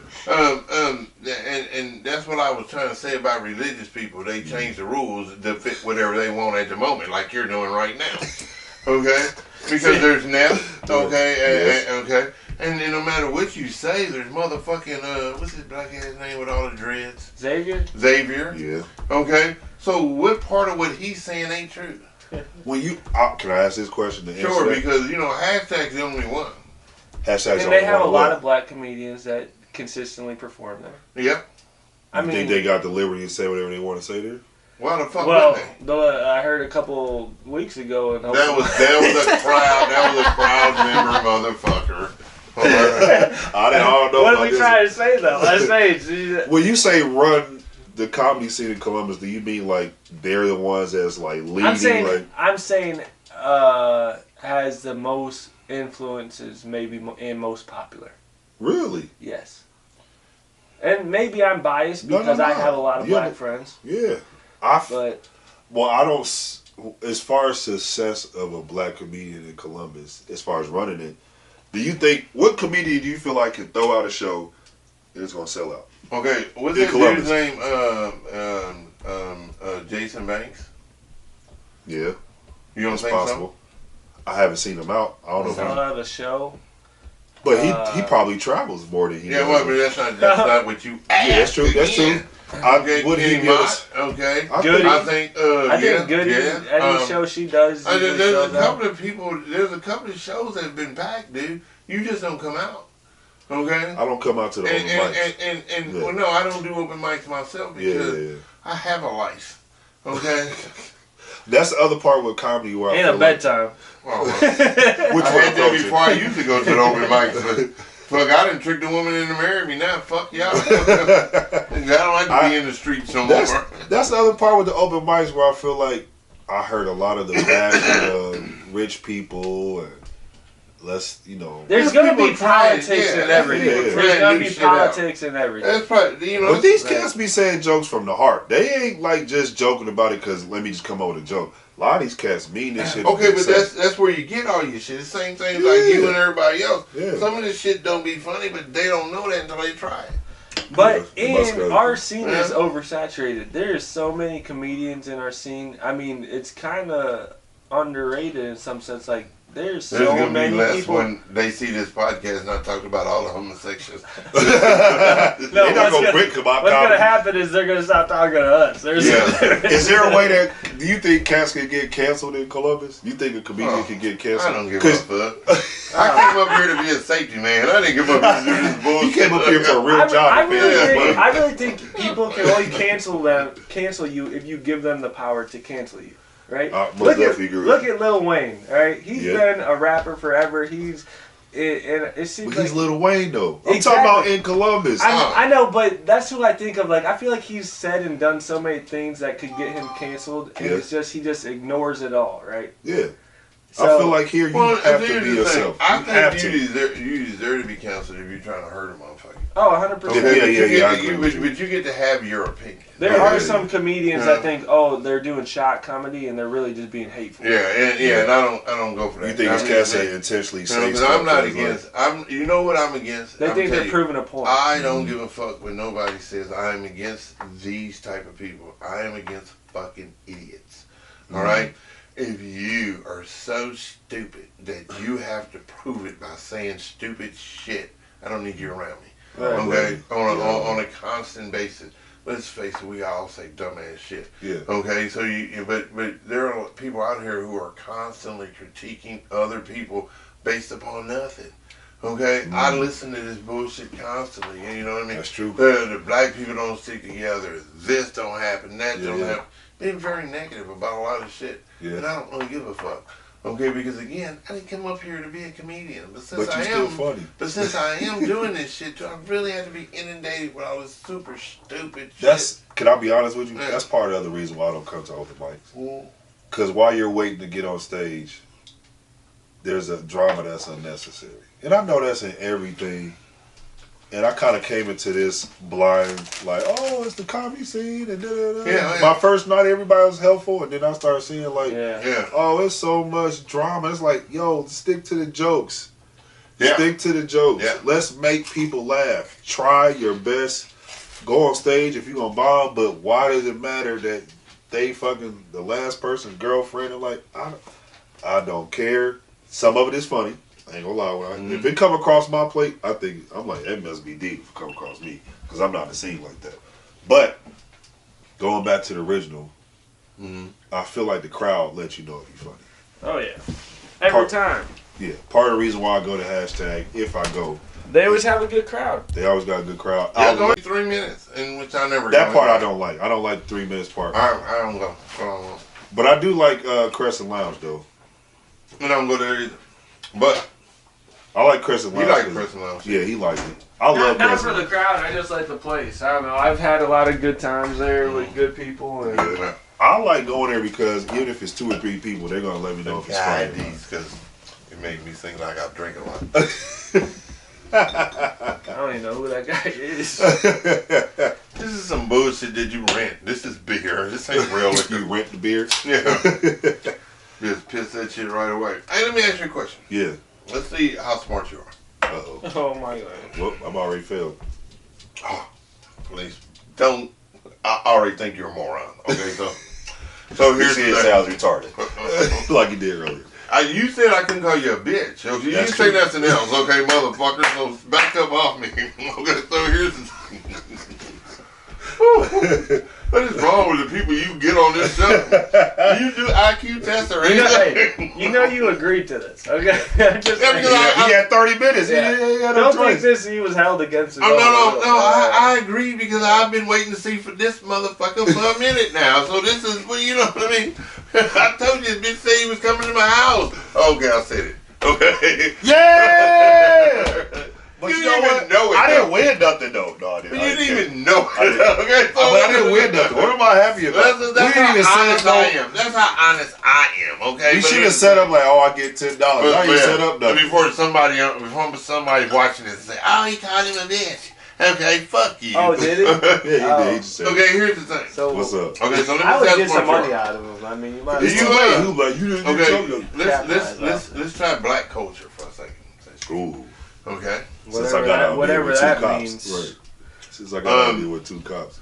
Speaker 3: And that's what I was trying to say about religious people. They change the rules to fit whatever they want at the moment, like you're doing right now. Okay? Because there's Neff, okay, okay. And no matter what you say, there's motherfucking, what's his black ass name with all the dreads?
Speaker 2: Xavier?
Speaker 1: Yeah.
Speaker 3: Okay? So what part of what he's saying ain't true?
Speaker 1: When you, can I ask this question to answer
Speaker 3: Sure,
Speaker 1: that?
Speaker 3: because, hashtag's the only one.
Speaker 1: Hashtag's
Speaker 2: and they have a lot of black comedians that consistently perform there.
Speaker 3: Yep.
Speaker 2: I mean,
Speaker 1: think they got the liberty to say whatever they want to say there?
Speaker 3: Why the fuck
Speaker 2: well,
Speaker 3: wouldn't they?
Speaker 2: I heard a couple weeks ago. And
Speaker 3: that was a proud member motherfucker.
Speaker 1: I don't know.
Speaker 2: What are we trying to say though? Let's say.
Speaker 1: When you say run the comedy scene in Columbus, do you mean like they're the ones that's like leading? I'm saying
Speaker 2: has the most influences, maybe, and most popular.
Speaker 1: Really?
Speaker 2: Yes. And maybe I'm biased because I have a lot of black friends.
Speaker 1: Yeah. I don't. As far as success of a black comedian in Columbus, as far as running it, do you think what comedian do you feel like can throw out a show and it's gonna sell out?
Speaker 3: Okay, what's that dude's name? Jason Banks.
Speaker 1: Yeah.
Speaker 3: You don't think so?
Speaker 1: I haven't seen him out. I don't know.
Speaker 2: Sell out a show.
Speaker 1: But he probably travels more than he does.
Speaker 3: Yeah, well, but that's not what you asked.
Speaker 1: Yeah, that's true. That's true.
Speaker 3: Would he give us? Okay.
Speaker 2: Goody.
Speaker 3: I think
Speaker 2: Goody. Any show she does.
Speaker 3: There's a couple of people. There's a couple of shows that have been packed, dude. You just don't come out. Okay.
Speaker 1: I don't come out to the open mics.
Speaker 3: Well, no, I don't do open mics myself because I have a life. Okay.
Speaker 1: That's the other part with comedy where
Speaker 2: ain't a bedtime.
Speaker 3: Well, I had that before I used to go to the open mics, but fuck, I done tricked a woman into marrying me now. Fuck y'all. I don't like to be in the streets no more.
Speaker 1: That's the other part with the open mics where I feel like I heard a lot of the bashing of rich people and
Speaker 2: There's gonna be politics in everything. There's gonna be politics in everything.
Speaker 3: That's probably,
Speaker 1: But these cats be saying jokes from the heart. They ain't like just joking about it because let me just come up with a joke. A lot of these cats mean this shit.
Speaker 3: Okay, but that's where you get all your shit. The same thing like you and everybody else. Yeah. Some of this shit don't be funny, but they don't know that until they try it.
Speaker 2: But our scene is oversaturated. There's so many comedians in our scene. I mean, it's kind of underrated in some sense. Like, there's so
Speaker 3: gonna
Speaker 2: many
Speaker 3: be less
Speaker 2: people.
Speaker 3: When they see this podcast not talking about all the homosexuals.
Speaker 1: They're not gonna quit about
Speaker 2: what's gonna happen is they're gonna stop talking to us.
Speaker 1: Is there a way that do you think cats can get canceled in Columbus? You think a comedian can get canceled?
Speaker 3: I don't give a fuck. I came up here to be a safety man. I didn't give up here to do this bullshit.
Speaker 1: You came up here for a real job.
Speaker 2: I really think people can only cancel you if you give them the power to cancel you. Right? Look at Lil Wayne. All right, he's been a rapper forever. It seems
Speaker 1: he's Lil Wayne though. I'm talking about in Columbus.
Speaker 2: I know, but that's who I think of. Like, I feel like he's said and done so many things that could get him canceled, and it's just he just ignores it all. Right?
Speaker 1: Yeah. I feel like here you have to be yourself.
Speaker 3: I think you deserve to be counseled if you're trying to hurt a motherfucker.
Speaker 2: Oh, 100%.
Speaker 3: But you get to have your opinion.
Speaker 2: There are some comedians that think, they're doing shot comedy and they're really just being hateful.
Speaker 3: And I don't go for that.
Speaker 1: You think it's cats that intentionally say stuff?
Speaker 3: I'm not against. You know what I'm against?
Speaker 2: They think they're proving a point.
Speaker 3: I don't give a fuck when nobody says I'm against these type of people. I am against fucking idiots. All right. If you are so stupid that you have to prove it by saying stupid shit, I don't need you around me. Okay, on a constant basis. Let's face it, we all say dumbass shit.
Speaker 1: Yeah.
Speaker 3: Okay, so but there are people out here who are constantly critiquing other people based upon nothing. Okay, I listen to this bullshit constantly, and you know what I mean.
Speaker 1: That's true.
Speaker 3: The black people don't stick together. This don't happen. That don't happen. Being very negative about a lot of shit, and I don't really give a fuck. Okay, because again, I didn't come up here to be a comedian, but since I am doing this shit, I really have to be inundated with all this super stupid shit.
Speaker 1: Can I be honest with you? Yeah. That's part of the reason why I don't come to open mics. Because while you're waiting to get on stage, there's a drama that's unnecessary, and I know that's in everything. And I kind of came into this blind, like, oh, it's the comedy scene, and My first night, everybody was helpful, and then I started seeing, like, oh, it's so much drama. It's like, yo, stick to the jokes. Yeah. Stick to the jokes. Yeah. Let's make people laugh. Try your best. Go on stage if you're going to bomb, but why does it matter that they fucking, the last person's girlfriend, and like, I don't care. Some of it is funny. I ain't gonna lie. If it come across my plate, I'm like, it must be deep if it come across me, because I'm not in the scene like that. But going back to the original, I feel like the crowd lets you know if you're funny.
Speaker 2: Oh yeah, every time.
Speaker 1: Yeah, part of the reason why I go to hashtag if I go.
Speaker 2: They always have a good crowd.
Speaker 1: They always got a good crowd.
Speaker 3: Yeah, it's only 3 minutes, in which I never.
Speaker 1: That part I don't like. I don't like 3 minutes part.
Speaker 3: I don't go.
Speaker 1: But I do like Crescent Lounge though.
Speaker 3: I don't go there either. But
Speaker 1: I like Crescent Lounge.
Speaker 3: You like Crescent Lounge?
Speaker 1: Yeah, he likes it. I love Crescent.
Speaker 2: Not for the crowd. I just like the place. I don't know. I've had a lot of good times there with good people. And
Speaker 1: I like going there because even if it's 2 or 3 people, they're gonna let me know if it's funny.
Speaker 3: Because it made me think like I'm drinking a lot.
Speaker 2: I don't even know who that guy is.
Speaker 3: This is some bullshit that you rent. This is beer. This ain't real liquor.
Speaker 1: You rent the beer?
Speaker 3: Yeah. Just piss that shit right away. Hey, let me ask you a question.
Speaker 1: Yeah.
Speaker 3: Let's see how smart you are.
Speaker 1: Uh-oh.
Speaker 2: Oh, my God.
Speaker 1: Well, I'm already failed.
Speaker 3: Oh, please. Don't. I already think you're a moron. Okay, so here's the thing.
Speaker 1: It sounds retarded. Like you did earlier.
Speaker 3: You said I couldn't call you a bitch. Okay? You didn't say nothing else, okay, motherfucker? So back up off me. Okay, so here's the What is wrong with the people you get on this show? Do you do IQ tests or anything?
Speaker 2: You know you agreed to this, okay?
Speaker 1: He had 30 minutes.
Speaker 2: Yeah. Don't think he was held against his
Speaker 3: own. No. I agree because I've been waiting to see for this motherfucker for a minute now. So this is, well, you know what I mean? I told you this bitch said he was coming to my house. Okay, I said it. Okay.
Speaker 1: Yeah! But
Speaker 3: you know what?
Speaker 1: I didn't win nothing though. No, I didn't.
Speaker 3: You didn't even know it. Okay, so
Speaker 1: but I didn't win nothing. What am I happy about?
Speaker 3: That's how honest I am. That's how honest I am. Okay.
Speaker 1: You should have set up like, oh, I get $10. Now you set up nothing.
Speaker 3: Before somebody watching this and say, oh, he called him a bitch. Okay, fuck you.
Speaker 2: Oh, did he?
Speaker 1: Yeah, he did. He just said
Speaker 3: okay, here's the thing.
Speaker 2: So,
Speaker 1: what's up?
Speaker 3: Okay, so let me
Speaker 2: I would get some money out of him. I mean, you might. Let's
Speaker 3: try black culture for a second.
Speaker 1: Ooh.
Speaker 3: Okay.
Speaker 2: Whatever that means.
Speaker 1: Right. Since I got to deal with 2 cops.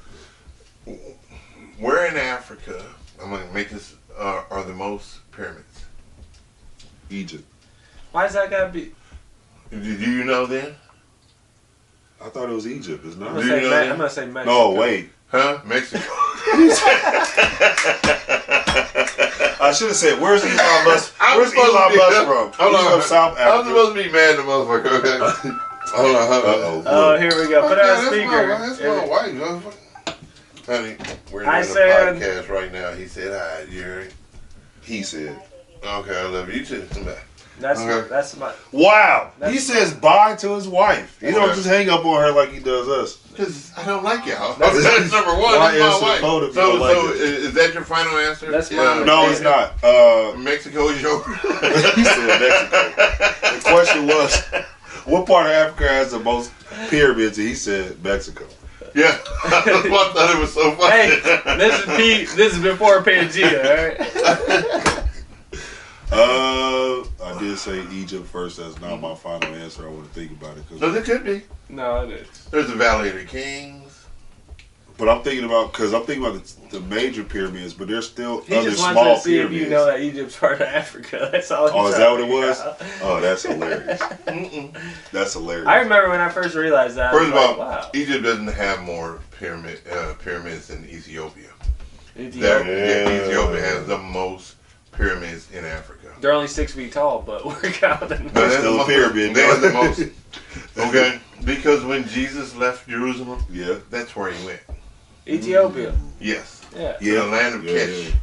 Speaker 3: Where in Africa, I'm going to make this, are the most pyramids?
Speaker 1: Egypt.
Speaker 2: Why does that got to be?
Speaker 3: Do you know then?
Speaker 1: I thought it was Egypt. It's not.
Speaker 2: I'm going to say Mexico.
Speaker 1: No, wait.
Speaker 3: Huh? Mexico.
Speaker 1: I should have said, where's Elon Musk? Where's Elon Musk from?
Speaker 3: Hold on.
Speaker 1: From South Africa.
Speaker 3: I'm supposed to be mad at the motherfucker. Okay. Hold on.
Speaker 2: Oh, here we go. Put out a speaker.
Speaker 3: That's my wife. Honey, we're doing a podcast right now. He said hi. You heard?
Speaker 1: He said.
Speaker 3: Okay, I love you too. Come back.
Speaker 2: That's my.
Speaker 1: Wow.
Speaker 2: That's
Speaker 1: He says bye to his wife. He don't
Speaker 3: Okay.
Speaker 1: just hang up on her like he does us.
Speaker 3: Because I don't like y'all.
Speaker 2: That's-
Speaker 3: That's number one.
Speaker 1: Why
Speaker 3: That's
Speaker 1: answer
Speaker 3: my
Speaker 1: the phone
Speaker 3: wife.
Speaker 1: if you don't like
Speaker 3: So
Speaker 1: it?
Speaker 3: is that your final answer?
Speaker 2: That's mine.
Speaker 1: No, it's not.
Speaker 3: Mexico is your.
Speaker 1: He said Mexico. The question was, what part of Africa has the most pyramids? And he said Mexico.
Speaker 3: Yeah. I thought it was so funny.
Speaker 2: Hey, this is Pete. This is before Pangea, alright?
Speaker 1: I did say Egypt first. That's not my final answer. I want to think about it.
Speaker 3: No, there could be.
Speaker 2: No, it is.
Speaker 3: There's the Valley of the Kings.
Speaker 1: But I'm thinking about the major pyramids, but there's still
Speaker 2: He
Speaker 1: other
Speaker 2: just
Speaker 1: small
Speaker 2: wants to see
Speaker 1: pyramids.
Speaker 2: if you know that Egypt's part of Africa. That's all.
Speaker 1: Oh,
Speaker 2: he's
Speaker 1: is that what
Speaker 2: trying
Speaker 1: it
Speaker 2: to
Speaker 1: was?
Speaker 2: figure out.
Speaker 1: Oh, that's hilarious. That's hilarious.
Speaker 2: I remember when I first realized that.
Speaker 3: First of
Speaker 2: I was
Speaker 3: all,
Speaker 2: like, wow.
Speaker 3: Egypt doesn't have more pyramids than Ethiopia.
Speaker 2: Ethiopia.
Speaker 3: Ethiopia has the most pyramids in Africa.
Speaker 2: They're only 6 feet tall, but we're counting.
Speaker 1: That's still a pyramid.
Speaker 3: They have the most. Okay, because when Jesus left Jerusalem,
Speaker 1: Yeah.
Speaker 3: that's where he went.
Speaker 2: Ethiopia.
Speaker 3: Yes,
Speaker 2: Yeah.
Speaker 3: to the land of
Speaker 1: Yeah,
Speaker 3: Kesh.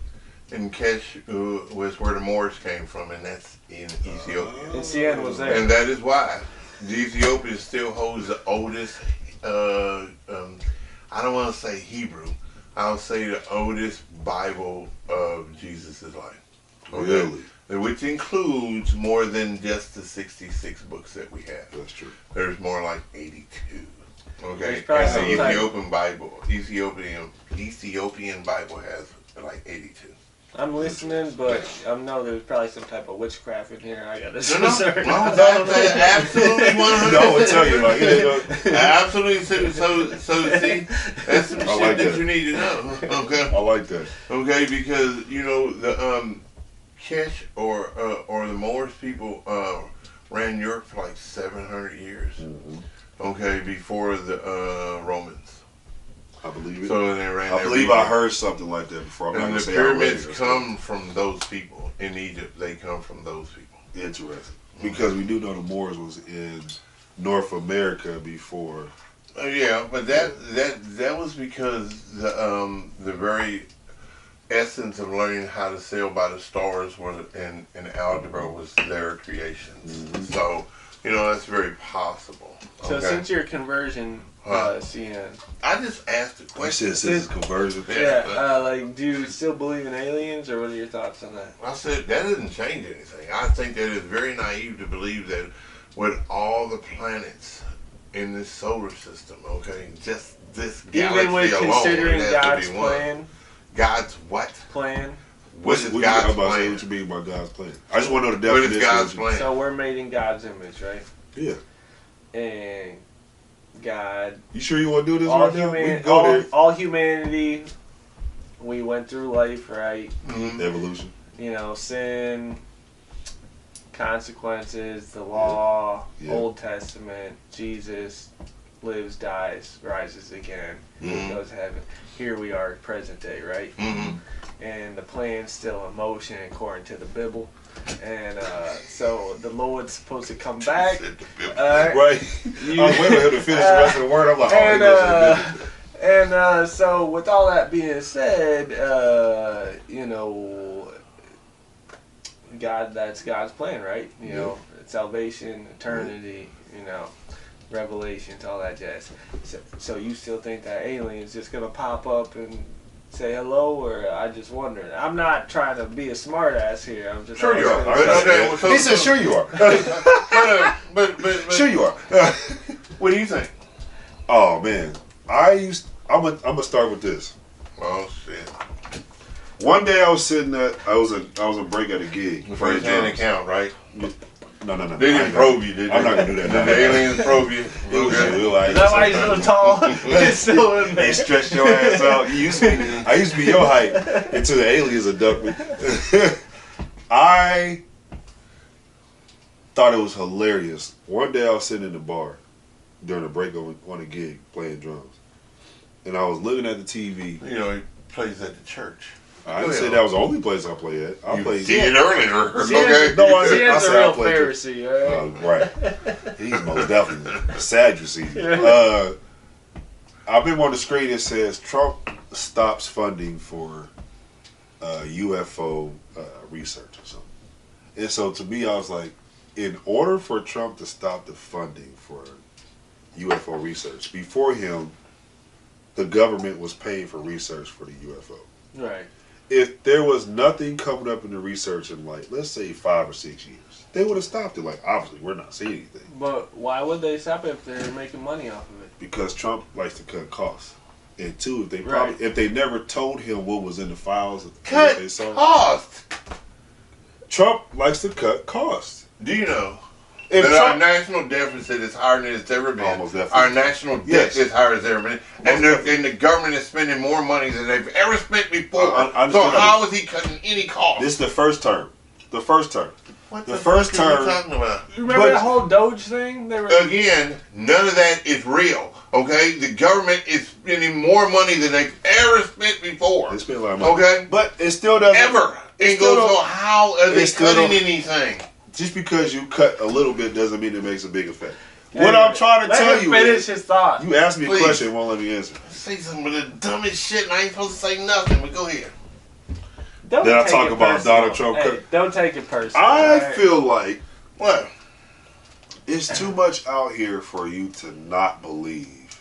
Speaker 3: And Kesh was where the Moors came from, and that's in Ethiopia.
Speaker 2: And Sian was there.
Speaker 3: And that is why the Ethiopia still holds the oldest, I don't want to say Hebrew, I'll say the oldest Bible of Jesus' life. Okay?
Speaker 1: Really?
Speaker 3: Which includes more than just the 66 books that we have.
Speaker 1: That's true.
Speaker 3: There's more like 82. Okay?
Speaker 2: There's probably
Speaker 3: And
Speaker 2: some
Speaker 3: the
Speaker 2: type-
Speaker 3: Ethiopian Bible has like 82.
Speaker 2: I'm listening, but I know there's probably some type of witchcraft in here. I got this.
Speaker 3: No, that's absolutely 100%.
Speaker 1: No, I would tell you, like, it ain't
Speaker 3: Absolutely. So see, that's some
Speaker 1: I
Speaker 3: shit
Speaker 1: like
Speaker 3: that
Speaker 1: that.
Speaker 3: you need to know. Okay.
Speaker 1: I like that.
Speaker 3: Okay, because you know the Kesh or the Moorish people ran Europe for like 700 years.
Speaker 1: Mm-hmm.
Speaker 3: Okay, before the Romans.
Speaker 1: I believe it.
Speaker 3: So they ran.
Speaker 1: I believe I heard something like that before. I'm not
Speaker 3: And
Speaker 1: gonna
Speaker 3: the
Speaker 1: say I read
Speaker 3: pyramids
Speaker 1: it or
Speaker 3: come from those people in Egypt. They come from those people.
Speaker 1: something. Interesting. Because we do know the Moors was in North America before.
Speaker 3: Yeah, but that was because the very essence of learning how to sail by the stars was and algebra was their creations.
Speaker 1: Mm-hmm.
Speaker 3: So you know that's very possible.
Speaker 2: So
Speaker 3: Okay?
Speaker 2: since your conversion, CN.
Speaker 3: I just asked the
Speaker 1: You
Speaker 3: question.
Speaker 1: said since conversion.
Speaker 2: Yeah, like, do you still believe in aliens, or what are your thoughts on that?
Speaker 3: I said that doesn't change anything. I think that it's very naive to believe that with all the planets in this solar system, okay, just this galaxy
Speaker 2: Even with
Speaker 3: alone,
Speaker 2: considering
Speaker 3: it has to
Speaker 2: God's
Speaker 3: be one.
Speaker 2: plan,
Speaker 3: God's what? What is
Speaker 1: What
Speaker 3: God's
Speaker 1: what
Speaker 3: plan?
Speaker 1: you mean by God's plan? I just want to know the
Speaker 3: What
Speaker 1: definition.
Speaker 3: is God's
Speaker 1: of what
Speaker 3: plan?
Speaker 2: so we're made in God's image, right?
Speaker 1: you- Yeah.
Speaker 2: And God,
Speaker 1: You sure you want to do this
Speaker 2: all
Speaker 1: right now? We can go there.
Speaker 2: all humanity, we went through life, right?
Speaker 3: Mhm.
Speaker 1: Evolution.
Speaker 2: You know, sin, consequences, the law,
Speaker 1: Yeah.
Speaker 2: Old Testament, Jesus lives, dies, rises again,
Speaker 3: Mhm.
Speaker 2: goes to heaven. Here we are, present day, right?
Speaker 3: Mhm.
Speaker 2: And the plan's still in motion according to the Bible. And so the Lord's supposed to come back.
Speaker 3: Said the Bible.
Speaker 1: Right.
Speaker 2: You-
Speaker 1: I was waiting for him to finish the rest of the word. I'm like, oh, he
Speaker 2: and
Speaker 1: goes to the
Speaker 2: so with all that being said, you know, that's God's plan, right? You know, salvation, eternity, you know, revelations, all that jazz. So you still think that aliens just gonna pop up and say hello, or I just wondering? I'm not trying to be a smart ass here. I'm just
Speaker 3: Sure you are.
Speaker 2: asking.
Speaker 3: Okay, well, so-
Speaker 1: He said, sure you are.
Speaker 3: But
Speaker 1: Sure you are.
Speaker 3: what do you think?
Speaker 1: Oh, man. I'm gonna start with this.
Speaker 3: Oh shit!
Speaker 1: One day I was sitting I was a break at a gig. playing
Speaker 3: First hand
Speaker 1: drums.
Speaker 3: account, right?
Speaker 1: No.
Speaker 3: They
Speaker 1: I
Speaker 3: didn't
Speaker 1: ain't
Speaker 3: probe
Speaker 1: gonna-
Speaker 3: you, did they?
Speaker 1: I'm not gonna do that.
Speaker 3: Did
Speaker 1: No.
Speaker 3: the aliens probe you?
Speaker 1: It was
Speaker 3: Okay.
Speaker 1: real, like,
Speaker 2: Is that why he's so tall? He's still in
Speaker 1: They
Speaker 2: there.
Speaker 1: stretched your ass out. I used to be your height until the aliens abducted me. I thought it was hilarious. One day I was sitting in the bar during a break on a gig playing drums, and I was looking at the TV.
Speaker 3: You know, he plays at the church.
Speaker 1: I didn't say that was the only place I play at. I
Speaker 3: You
Speaker 1: played.
Speaker 3: did earlier,
Speaker 2: See,
Speaker 3: okay?
Speaker 1: No, I-
Speaker 2: Cian's
Speaker 1: said
Speaker 2: a
Speaker 1: I
Speaker 2: real
Speaker 1: played
Speaker 2: Pharisee, alright?
Speaker 1: Right. He's most definitely a Sadducee. I've been on the screen that says Trump stops funding for UFO research or something. And so to me, I was like, in order for Trump to stop the funding for UFO research, before him, the government was paying for research for the UFO.
Speaker 2: Right.
Speaker 1: If there was nothing coming up in the research in, like, let's say 5 or 6 years, they would have stopped it. Like, obviously, we're not seeing anything.
Speaker 2: But why would they stop it if they're making money off of it?
Speaker 1: Because Trump likes to cut costs. And two,
Speaker 2: Right.
Speaker 1: if they never told him what was in the files,
Speaker 3: Cut
Speaker 1: they saw,
Speaker 3: costs.
Speaker 1: Trump likes to cut costs.
Speaker 3: Do you know
Speaker 1: If
Speaker 3: that our
Speaker 1: Trump,
Speaker 3: national deficit is higher than it's ever been?
Speaker 1: Almost definitely.
Speaker 3: Our national debt
Speaker 1: Yes.
Speaker 3: is higher than it's ever been. And the government is spending more money than they've ever spent before.
Speaker 1: I
Speaker 3: So
Speaker 1: understand
Speaker 3: how is he cutting any cost?
Speaker 1: this is the first term. The first term.
Speaker 3: What
Speaker 1: the first
Speaker 3: fuck are you
Speaker 1: term-
Speaker 3: talking about?
Speaker 2: You remember
Speaker 1: But-
Speaker 2: that whole Doge thing? They were.
Speaker 3: Again, none of that is real. Okay, the government is spending more money than they've ever spent before.
Speaker 1: They spend a lot of money.
Speaker 3: Okay,
Speaker 1: But it still doesn't.
Speaker 3: ever.
Speaker 1: It
Speaker 3: And
Speaker 1: still
Speaker 3: goes, so
Speaker 1: don't-
Speaker 3: how are they
Speaker 1: it still
Speaker 3: cutting
Speaker 1: don't-
Speaker 3: anything?
Speaker 1: Just because you cut a little bit doesn't mean it makes a big effect.
Speaker 2: Hey,
Speaker 1: What I'm trying to
Speaker 2: let
Speaker 1: tell
Speaker 2: him
Speaker 1: you
Speaker 2: finish
Speaker 1: is,
Speaker 2: his thought.
Speaker 1: you asked me a
Speaker 3: Please.
Speaker 1: question and won't let me answer.
Speaker 3: Say some of the dumbest shit, and I ain't supposed to say nothing. But go ahead.
Speaker 2: Don't
Speaker 1: Did I
Speaker 2: take
Speaker 1: talk
Speaker 2: it
Speaker 1: about
Speaker 2: personal.
Speaker 1: Donald Trump?
Speaker 2: Hey, don't take it personal.
Speaker 1: I
Speaker 2: alright?
Speaker 1: feel like
Speaker 3: What?
Speaker 1: it's too much out here for you to not believe.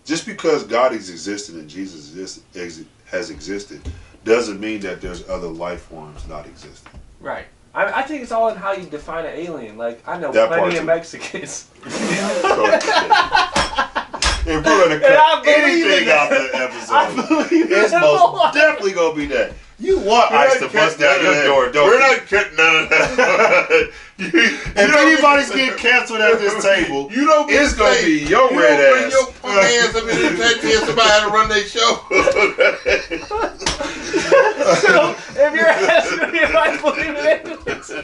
Speaker 1: Just because God has existed and Jesus has existed doesn't mean that there's other life forms not existing.
Speaker 2: Right. I think it's all in how you define an alien. Like, I know
Speaker 1: That part
Speaker 2: plenty of
Speaker 1: too.
Speaker 2: Mexicans.
Speaker 1: If we're gonna
Speaker 2: And I
Speaker 1: cut
Speaker 2: believe in
Speaker 1: anything
Speaker 2: that.
Speaker 1: out the
Speaker 2: I
Speaker 1: episode,
Speaker 2: believe
Speaker 1: it's
Speaker 2: that
Speaker 1: most
Speaker 2: whole-
Speaker 1: definitely gonna be that. You want
Speaker 3: We're
Speaker 1: ice
Speaker 3: not
Speaker 1: to bust
Speaker 3: cutting
Speaker 1: down
Speaker 3: none
Speaker 1: your
Speaker 3: of
Speaker 1: door,
Speaker 3: that.
Speaker 1: don't
Speaker 3: We're
Speaker 1: you?
Speaker 3: not cutting none of that.
Speaker 1: If anybody's getting canceled at this table,
Speaker 3: you don't get
Speaker 1: it's gonna
Speaker 3: say-
Speaker 1: be your
Speaker 3: you
Speaker 1: red
Speaker 3: don't bring
Speaker 1: ass.
Speaker 3: your punk ass up in there and tell somebody how to run their show.
Speaker 2: So, if you're asking me if I believe in aliens, the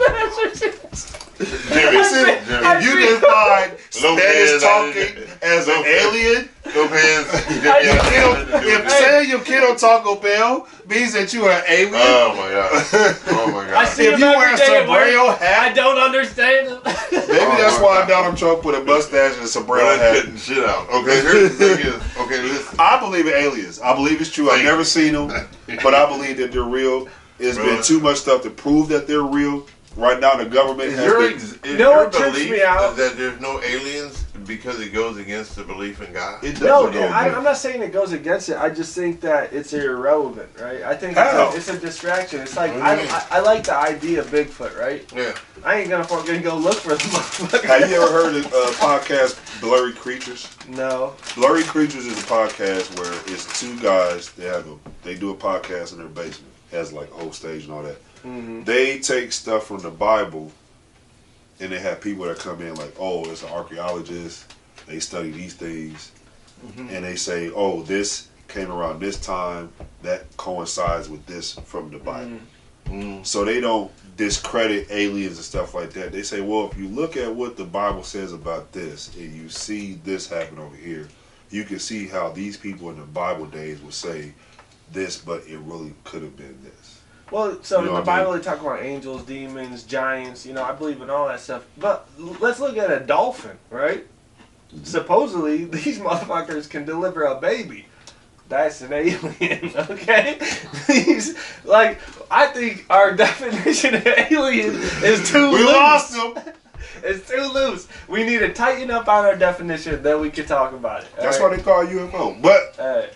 Speaker 2: answer is
Speaker 3: Jimmy,
Speaker 1: Listen,
Speaker 2: I
Speaker 1: if you
Speaker 2: see-
Speaker 1: define Spanish
Speaker 3: Lopez,
Speaker 1: talking as an alien,
Speaker 3: Lopez.
Speaker 1: if saying your kid on Taco Bell means that you are an alien,
Speaker 3: Oh my god. Oh my
Speaker 2: I
Speaker 3: god.
Speaker 2: see
Speaker 1: if
Speaker 2: him
Speaker 1: you
Speaker 2: every
Speaker 1: wear a
Speaker 2: day at work.
Speaker 1: sombrero
Speaker 2: I
Speaker 1: hat,
Speaker 2: don't understand it.
Speaker 1: maybe
Speaker 3: Oh
Speaker 1: that's
Speaker 3: my
Speaker 1: why
Speaker 3: God.
Speaker 1: Donald Trump with a mustache and a sombrero
Speaker 3: We're not
Speaker 1: hat.
Speaker 3: cutting shit out. Okay, here's the thing is, okay, listen.
Speaker 1: I believe in aliens. I believe it's true. I've
Speaker 3: Thank
Speaker 1: never
Speaker 3: you.
Speaker 1: seen them, but I believe that they're real. There's been
Speaker 3: Brother.
Speaker 1: too much stuff to prove that they're real. Right now, the government has been.
Speaker 3: Is
Speaker 2: know
Speaker 3: your
Speaker 2: what trips
Speaker 3: belief
Speaker 2: me out?
Speaker 3: that there's no aliens because it goes against the belief in God?
Speaker 1: It
Speaker 2: No,
Speaker 1: doesn't
Speaker 2: dude,
Speaker 1: go
Speaker 2: I'm
Speaker 1: good.
Speaker 2: not saying it goes against it. I just think that it's irrelevant, right? I think
Speaker 1: How?
Speaker 2: it's a distraction. It's like,
Speaker 3: What do you mean?
Speaker 2: I like the idea of Bigfoot, right?
Speaker 3: Yeah.
Speaker 2: I ain't gonna fucking go look for the motherfucker.
Speaker 1: Have you ever heard of podcast Blurry Creatures?
Speaker 2: No.
Speaker 1: Blurry Creatures is a podcast where it's two guys. They do a podcast in their basement. It has like a whole stage and all that.
Speaker 2: Mm-hmm.
Speaker 1: They take stuff from the Bible, and they have people that come in like, oh, it's an archaeologist. They study these things, and they say, oh, this came around this time. That coincides with this from the Bible. So they don't discredit aliens and stuff like that. They say, well, if you look at what the Bible says about this, and you see this happen over here, you can see how these people in the Bible days would say this, but it really could have been this.
Speaker 2: Well, so
Speaker 1: You know
Speaker 2: in the
Speaker 1: what I mean?
Speaker 2: Bible they talk about angels, demons, giants. I believe in all that stuff. But let's look at a dolphin, right? Supposedly these motherfuckers can deliver a baby. That's an alien, okay? I think our definition of alien is too
Speaker 1: We
Speaker 2: loose.
Speaker 1: lost them.
Speaker 2: It's too loose. We need to tighten up on our definition, then we can talk about it.
Speaker 1: That's
Speaker 2: all
Speaker 1: why they call UFO. But
Speaker 2: right?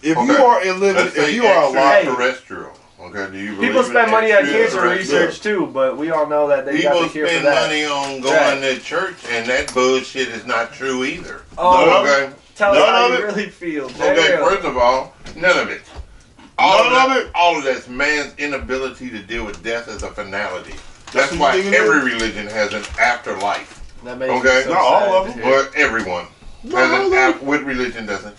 Speaker 1: if
Speaker 3: Okay.
Speaker 1: you are in living,
Speaker 3: Let's
Speaker 1: if
Speaker 3: say
Speaker 1: you are alive,
Speaker 3: extraterrestrial. Okay, do you believe
Speaker 2: People
Speaker 3: in
Speaker 2: spend money on cancer
Speaker 3: extraterrestrial?
Speaker 2: research too, but we all know that they got
Speaker 3: People
Speaker 2: the cure for
Speaker 3: spend
Speaker 2: that.
Speaker 3: money on going
Speaker 2: Right.
Speaker 3: to church, and that bullshit is not true either.
Speaker 2: Oh,
Speaker 3: Okay.
Speaker 2: tell us
Speaker 1: None
Speaker 2: how
Speaker 1: of
Speaker 2: you
Speaker 1: it?
Speaker 2: really feel.
Speaker 3: Okay,
Speaker 2: Damn.
Speaker 3: first of all, none of it. All of that's man's inability to deal with death as a finality. That's
Speaker 1: what
Speaker 3: why
Speaker 1: you think it
Speaker 3: every religion has an afterlife.
Speaker 2: That makes
Speaker 3: Okay.
Speaker 2: me so
Speaker 1: Not all
Speaker 2: sad
Speaker 1: of
Speaker 2: to
Speaker 1: them.
Speaker 2: hear.
Speaker 3: But everyone
Speaker 1: No,
Speaker 3: has
Speaker 1: all
Speaker 3: an
Speaker 1: of them.
Speaker 3: what religion doesn't?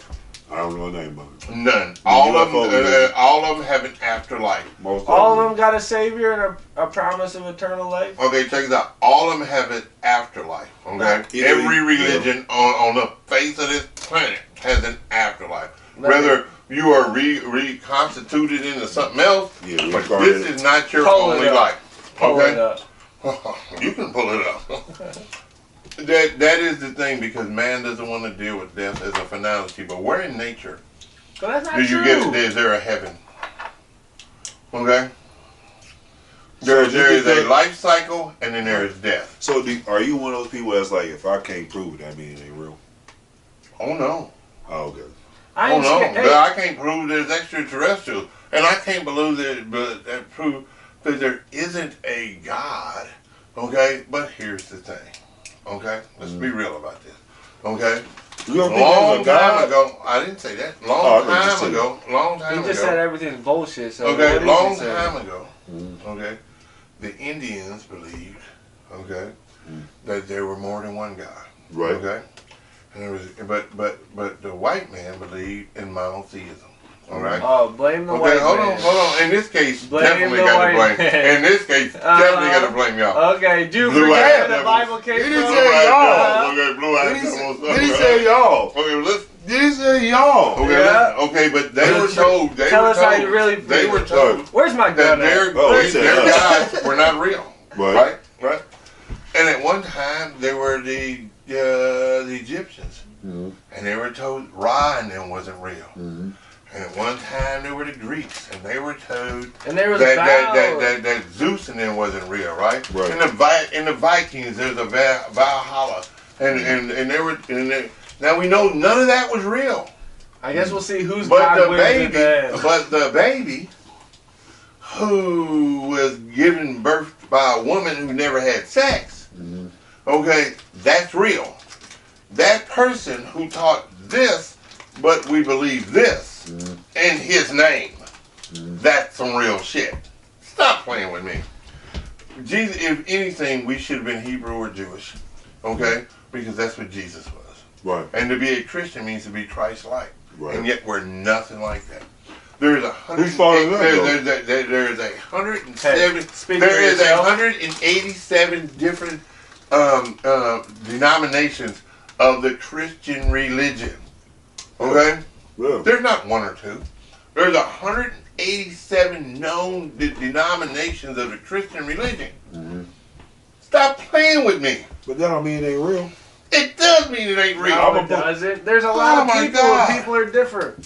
Speaker 1: I don't know the name of it.
Speaker 3: None. All of
Speaker 1: UFO
Speaker 3: them.
Speaker 1: religion.
Speaker 3: All of them have an afterlife.
Speaker 1: Most
Speaker 2: All of them got a savior and a promise of eternal life.
Speaker 3: Okay, check this out. All of them have an afterlife. Okay,
Speaker 1: Either
Speaker 3: every
Speaker 1: way,
Speaker 3: religion on the face of this planet has an afterlife.
Speaker 2: Let
Speaker 3: Whether you are reconstituted into something else,
Speaker 1: Yeah,
Speaker 3: but
Speaker 1: reincarnated.
Speaker 3: this is not your
Speaker 2: Pull it
Speaker 3: only
Speaker 2: up.
Speaker 3: life.
Speaker 2: Pull it
Speaker 3: Okay,
Speaker 2: up.
Speaker 3: you can pull it up. That is the thing, because man doesn't want to deal with death as a finality. But where in nature
Speaker 2: But that's not
Speaker 3: do
Speaker 2: true.
Speaker 3: you get it? Is there a heaven? Okay. There is a life cycle, and then there is death.
Speaker 1: So, are you one of those people that's like, if I can't prove it, that means it ain't real?
Speaker 3: Oh no.
Speaker 1: Oh, okay.
Speaker 3: Oh no. Hey. I can't prove there's extraterrestrials, and I can't believe that prove that there isn't a God. Okay, but here's the thing. Okay, let's be real about this. Okay.
Speaker 1: You don't
Speaker 3: long time ago, I didn't say that. Long time ago.
Speaker 2: He just said everything's bullshit. So
Speaker 3: okay, long time ago. Okay, the Indians believed, okay, that there were more than one God.
Speaker 1: Right.
Speaker 3: Okay, and there was, but the white man believed in monotheism. All right.
Speaker 2: Oh, blame the white man.
Speaker 3: Okay, hold on. In this case, definitely got to blame. In this case, definitely got to blame y'all.
Speaker 2: Okay, do you forget where the Bible came from?
Speaker 1: He didn't say y'all.
Speaker 3: Okay, blue eyes.
Speaker 1: Did he say y'all?
Speaker 3: Okay, listen.
Speaker 1: Did he say y'all?
Speaker 3: Okay,
Speaker 2: yeah.
Speaker 3: Okay, but they were told.
Speaker 2: Tell us how you really feel.
Speaker 3: They were told.
Speaker 2: Where's my gun?
Speaker 3: Their gods were not real. Right. And at one time, they were the Egyptians, and they were told Ra and them wasn't real. And at one time they were the Greeks, and they were told that Zeus and them wasn't real, right? In the Vikings, there's a Valhalla, and they were. Now we know none of that was real.
Speaker 2: I guess we'll see who's
Speaker 3: but the baby, who was given birth by a woman who never had sex, okay, that's real. That person who taught this, but we believe this. In his name. That's some real shit. Stop playing with me. Jesus, if anything, we should have been Hebrew or Jewish. Okay? Because that's what Jesus was.
Speaker 1: Right.
Speaker 3: And to be a Christian means to be Christ-like.
Speaker 1: Right.
Speaker 3: And yet we're nothing like that. There's
Speaker 1: Who's following that?
Speaker 3: There is 187 different denominations of the Christian religion. Okay?
Speaker 1: Yeah.
Speaker 3: There's not one or two. There's 187 known denominations of the Christian religion. Stop playing with me.
Speaker 1: But that don't mean it ain't real.
Speaker 3: It does mean it ain't real.
Speaker 2: No, it doesn't. There's a lot of people. And people are different.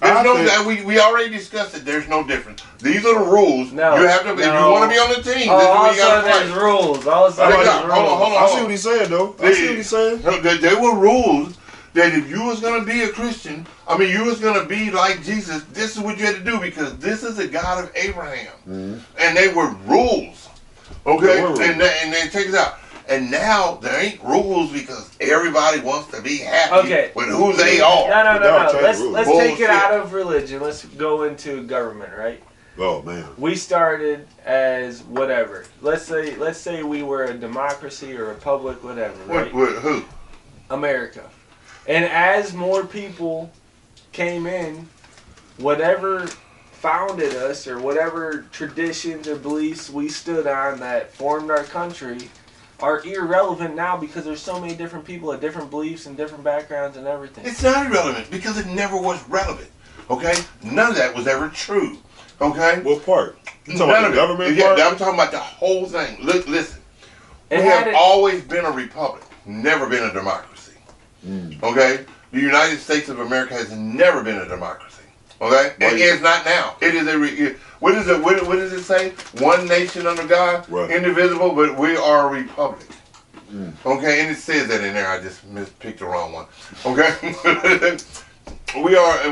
Speaker 3: We already discussed it. The's no difference. These are the rules.
Speaker 2: No,
Speaker 3: you have to. If you want to be on the team,
Speaker 2: all of a sudden there's rules. All of a sudden there's rules.
Speaker 3: Hold on.
Speaker 1: I see what he's saying, though. I see what he's saying.
Speaker 3: There were rules. That if you was going to be a Christian, you was going to be like Jesus, this is what you had to do because this is the God of Abraham. And they were rules. Okay? And they take it out. And now there ain't rules because everybody wants to be happy with who they are.
Speaker 2: No. Let's take it out of religion. Let's go into government, right?
Speaker 1: Oh, man.
Speaker 2: We started as whatever. Let's say we were a democracy or a republic, whatever, right?
Speaker 3: Who?
Speaker 2: America. And as more people came in, whatever founded us or whatever traditions or beliefs we stood on that formed our country are irrelevant now because there's so many different people with different beliefs and different backgrounds and everything.
Speaker 3: It's not irrelevant because it never was relevant. Okay? None of that was ever true. Okay?
Speaker 1: What part? You talking about the government part?
Speaker 3: I'm talking about the whole thing. Look, listen. We have always been a republic, never been a democracy. Okay? The United States of America has never been a democracy. Okay? It is not now. It is what does it say? One nation under God, indivisible, but we are a republic. Okay? And it says that in there. I just picked the wrong one. Okay?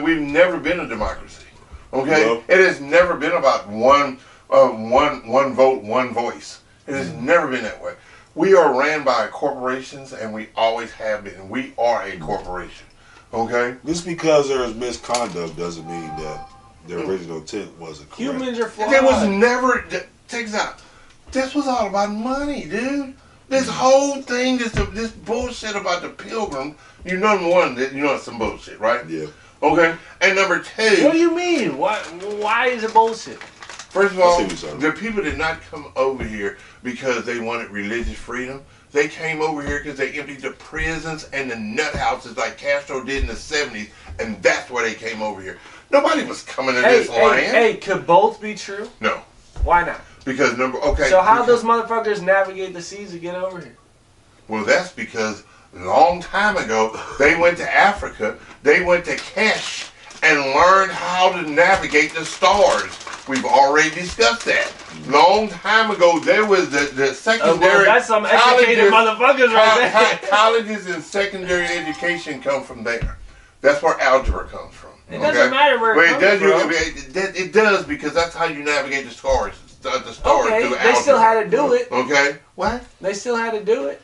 Speaker 3: We've never been a democracy. Okay? Well, it has never been about one vote, one voice. It has never been that way. We are ran by corporations, and we always have been. We are a corporation, okay?
Speaker 1: Just because there is misconduct doesn't mean that the original intent wasn't correct.
Speaker 2: Humans are flawed.
Speaker 3: There was never. Check this out. This was all about money, dude. This whole thing, this bullshit about the pilgrim. Number one, it's some bullshit, right?
Speaker 1: Yeah.
Speaker 3: Okay. And number two.
Speaker 2: What do you mean? Why is it bullshit?
Speaker 3: First of all, the people did not come over here because they wanted religious freedom. They came over here because they emptied the prisons and the nut houses like Castro did in the 70s, and that's why they came over here. Nobody was coming to this land.
Speaker 2: Hey, could both be true?
Speaker 3: No.
Speaker 2: Why not?
Speaker 3: Because
Speaker 2: So how those motherfuckers navigate the seas to get over here?
Speaker 3: Well, that's because a long time ago, they went to Africa, they went to Kesh, and learned how to navigate the stars. We've already discussed that. Long time ago, there was the secondary.
Speaker 2: That's some educated motherfuckers right there.
Speaker 3: Colleges and secondary education come from there. That's where algebra comes from.
Speaker 2: It doesn't matter where it comes from.
Speaker 3: It does because that's how you navigate the stars.
Speaker 2: Okay, they still had to do it.
Speaker 3: Okay, what?
Speaker 2: They still had to do it.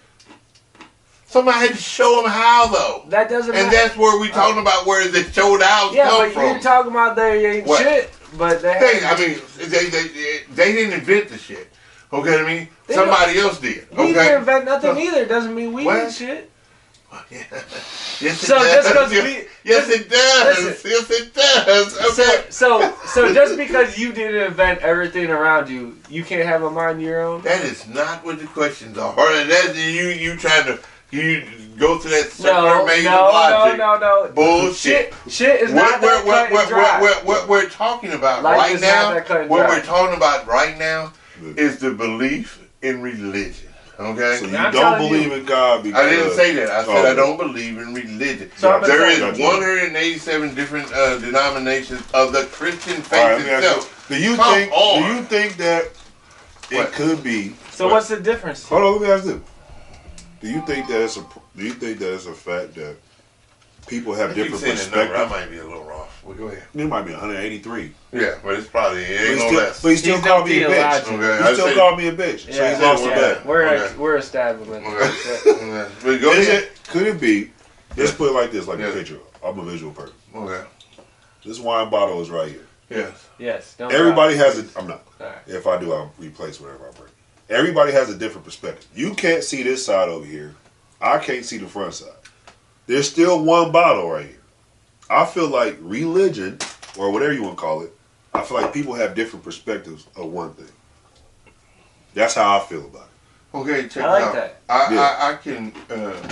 Speaker 3: Somebody had to show them how, though.
Speaker 2: That doesn't matter.
Speaker 3: And that's where we talking about where they showed how come from.
Speaker 2: Yeah, but you're talking about they ain't shit. But they
Speaker 3: didn't invent the shit. Okay, I mean, somebody else did. Okay?
Speaker 2: We didn't invent nothing either. Doesn't mean we did shit.
Speaker 3: Yeah. Yes,
Speaker 2: so
Speaker 3: it
Speaker 2: just
Speaker 3: does.
Speaker 2: because
Speaker 3: Yes, it does.
Speaker 2: Listen,
Speaker 3: Yes, it does. Okay.
Speaker 2: So just because you didn't invent everything around you, you can't have a mind of your own.
Speaker 3: That is not what the questions are. That's you trying to go to that circular maze of logic.
Speaker 2: No.
Speaker 3: Bullshit.
Speaker 2: Shit is not that cut and dry.
Speaker 3: What we're talking about
Speaker 2: Life
Speaker 3: right now. What
Speaker 2: dry.
Speaker 3: we're talking about right now is the belief in religion. Okay?
Speaker 1: So you don't believe in God because...
Speaker 3: I didn't say that. I said I don't believe in religion.
Speaker 2: So
Speaker 3: there is 187 different denominations of the Christian faith itself.
Speaker 1: Do you think that it could be...
Speaker 2: So what's the difference?
Speaker 1: Hold on, let me ask this. Do you think that it's a fact that people have different perspectives?
Speaker 3: I might be a little off. Well, go ahead.
Speaker 1: It might be 183.
Speaker 3: Yeah, but it's probably ain't no less.
Speaker 1: But he still called me a bitch.
Speaker 3: Okay,
Speaker 1: he still called me a bitch.
Speaker 2: Yeah,
Speaker 1: so he's lost the bet.
Speaker 2: We're establishing.
Speaker 3: But go ahead.
Speaker 1: Could it be? Let's put it like this, like a picture. I'm a visual person.
Speaker 3: Okay.
Speaker 1: This wine bottle is right here.
Speaker 3: Yes.
Speaker 2: Yes.
Speaker 1: Everybody has it. I'm not.
Speaker 2: Right.
Speaker 1: If I do, I'll replace whatever I bring. Everybody has a different perspective. You can't see this side over here. I can't see the front side. There's still one bottle right here. I feel like religion, or whatever you want to call it, I feel like people have different perspectives of one thing. That's how I feel about it.
Speaker 3: Okay, check
Speaker 2: I
Speaker 3: it out.
Speaker 2: that.
Speaker 3: I can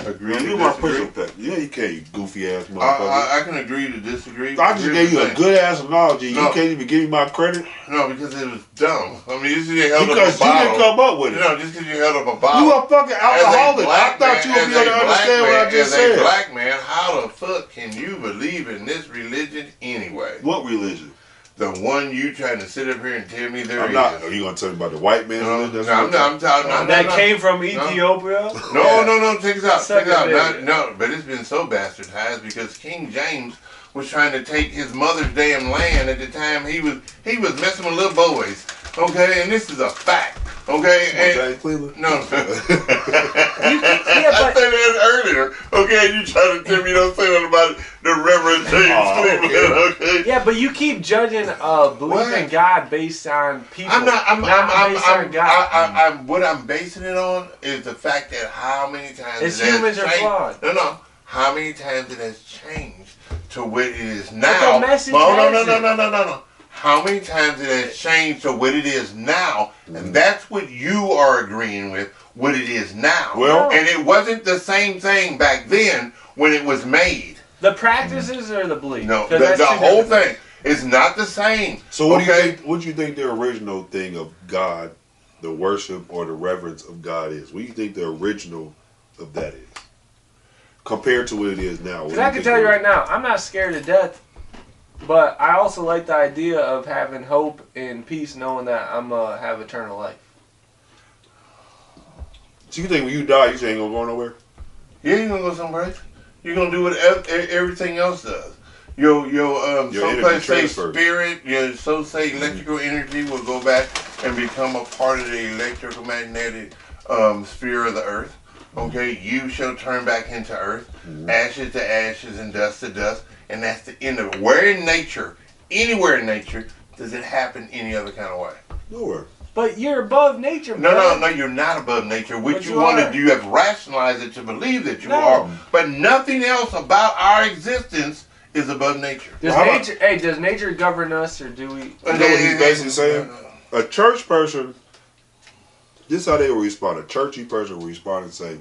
Speaker 3: agree to disagree.
Speaker 1: Yeah, you can, you goofy ass motherfucker.
Speaker 3: I can agree to disagree.
Speaker 1: I just gave you a good ass analogy. No. You can't even give me my credit?
Speaker 3: No, because it was dumb. I mean, just because you held up a bottle.
Speaker 1: Because you didn't come up with it.
Speaker 3: No, just because you held up a bottle.
Speaker 1: You a fucking alcoholic. I thought you would be able to understand what I just said.
Speaker 3: As a black man, how the fuck can you believe in this religion anyway?
Speaker 1: What religion?
Speaker 3: The one you trying to sit up here and tell me there
Speaker 1: I'm
Speaker 3: is.
Speaker 1: not. Are you going to tell me about the white man?
Speaker 3: I'm talking.
Speaker 2: That came from Ethiopia?
Speaker 3: No. Check this out. Check it out. But it's been so bastardized because King James was trying to take his mother's damn land at the time he was messing with little boys. Okay, and this is a fact. Okay,
Speaker 1: James Cleveland?
Speaker 3: No. I said that earlier. Okay, you trying to tell me you don't say nothing about the Reverend James Cleveland? Okay.
Speaker 2: Yeah, but you keep judging belief in God based on people.
Speaker 3: I'm not.
Speaker 2: based on God.
Speaker 3: What I'm basing it on is the fact that how many times
Speaker 2: it's humans are flawed.
Speaker 3: No. How many times it has changed to what it is now?
Speaker 2: But the message
Speaker 3: no. How many times it has changed to what it is now, and that's what you are agreeing with, what it is now.
Speaker 1: Well,
Speaker 3: and it wasn't the same thing back then when it was made.
Speaker 2: The practices or the belief?
Speaker 3: No, the whole thing is not the same.
Speaker 1: So what do you think? What do you think the original thing of God, the worship or the reverence of God is? What do you think the original of that is compared to what it is now?
Speaker 2: Because I can tell you right now, I'm not scared of death. But I also like the idea of having hope and peace, knowing that I'm gonna have eternal life.
Speaker 1: So you think when you die, you ain't gonna go nowhere?
Speaker 3: Yeah, you're gonna go somewhere. You're gonna do what everything else does. Your some place say spirit, your so say electrical energy will go back and become a part of the electromagnetic sphere of the earth. Okay, you shall turn back into earth, ashes to ashes and dust to dust. And that's the end of it. Where in nature, anywhere in nature, does it happen any other kind of way?
Speaker 1: Nowhere.
Speaker 2: But you're above nature,
Speaker 3: No, you're not above nature. What you want to do, you have rationalized it to believe that you are. But nothing else about our existence is above nature.
Speaker 2: Does nature govern us, or do we?
Speaker 1: You know what he's basically saying? A church person, this is how they will respond. A churchy person will respond and say,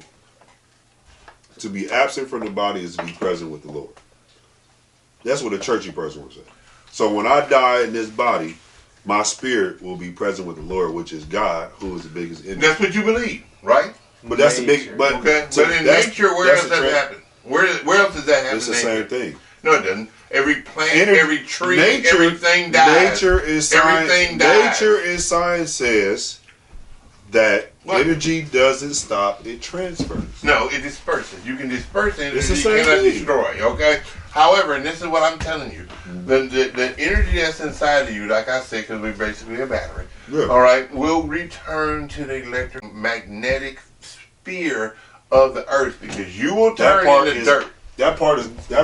Speaker 1: to be absent from the body is to be present with the Lord. That's what a churchy person would say. So when I die in this body, my spirit will be present with the Lord, which is God, who is the biggest enemy.
Speaker 3: That's what you believe, right?
Speaker 1: But that's the big. But
Speaker 3: in nature, where else does that happen? Where else does that happen?
Speaker 1: It's the same thing.
Speaker 3: No, it doesn't. every plant,
Speaker 1: Ener-
Speaker 3: every tree,
Speaker 1: nature-
Speaker 3: everything dies.
Speaker 1: Nature is science.
Speaker 3: Everything dies.
Speaker 1: Nature is science says that
Speaker 3: What?
Speaker 1: energy doesn't stop; it transfers.
Speaker 3: No, it disperses. You can disperse energy,
Speaker 1: It's the
Speaker 3: you
Speaker 1: same
Speaker 3: cannot
Speaker 1: thing.
Speaker 3: destroy, okay? However, and this is what I'm telling you, the energy that's inside of you, like I said, because we're basically a battery,
Speaker 1: Yeah.
Speaker 3: all right, will return to the electromagnetic sphere of the earth because you will
Speaker 1: That
Speaker 3: turn
Speaker 1: part
Speaker 3: into
Speaker 1: is
Speaker 3: dirt.
Speaker 1: that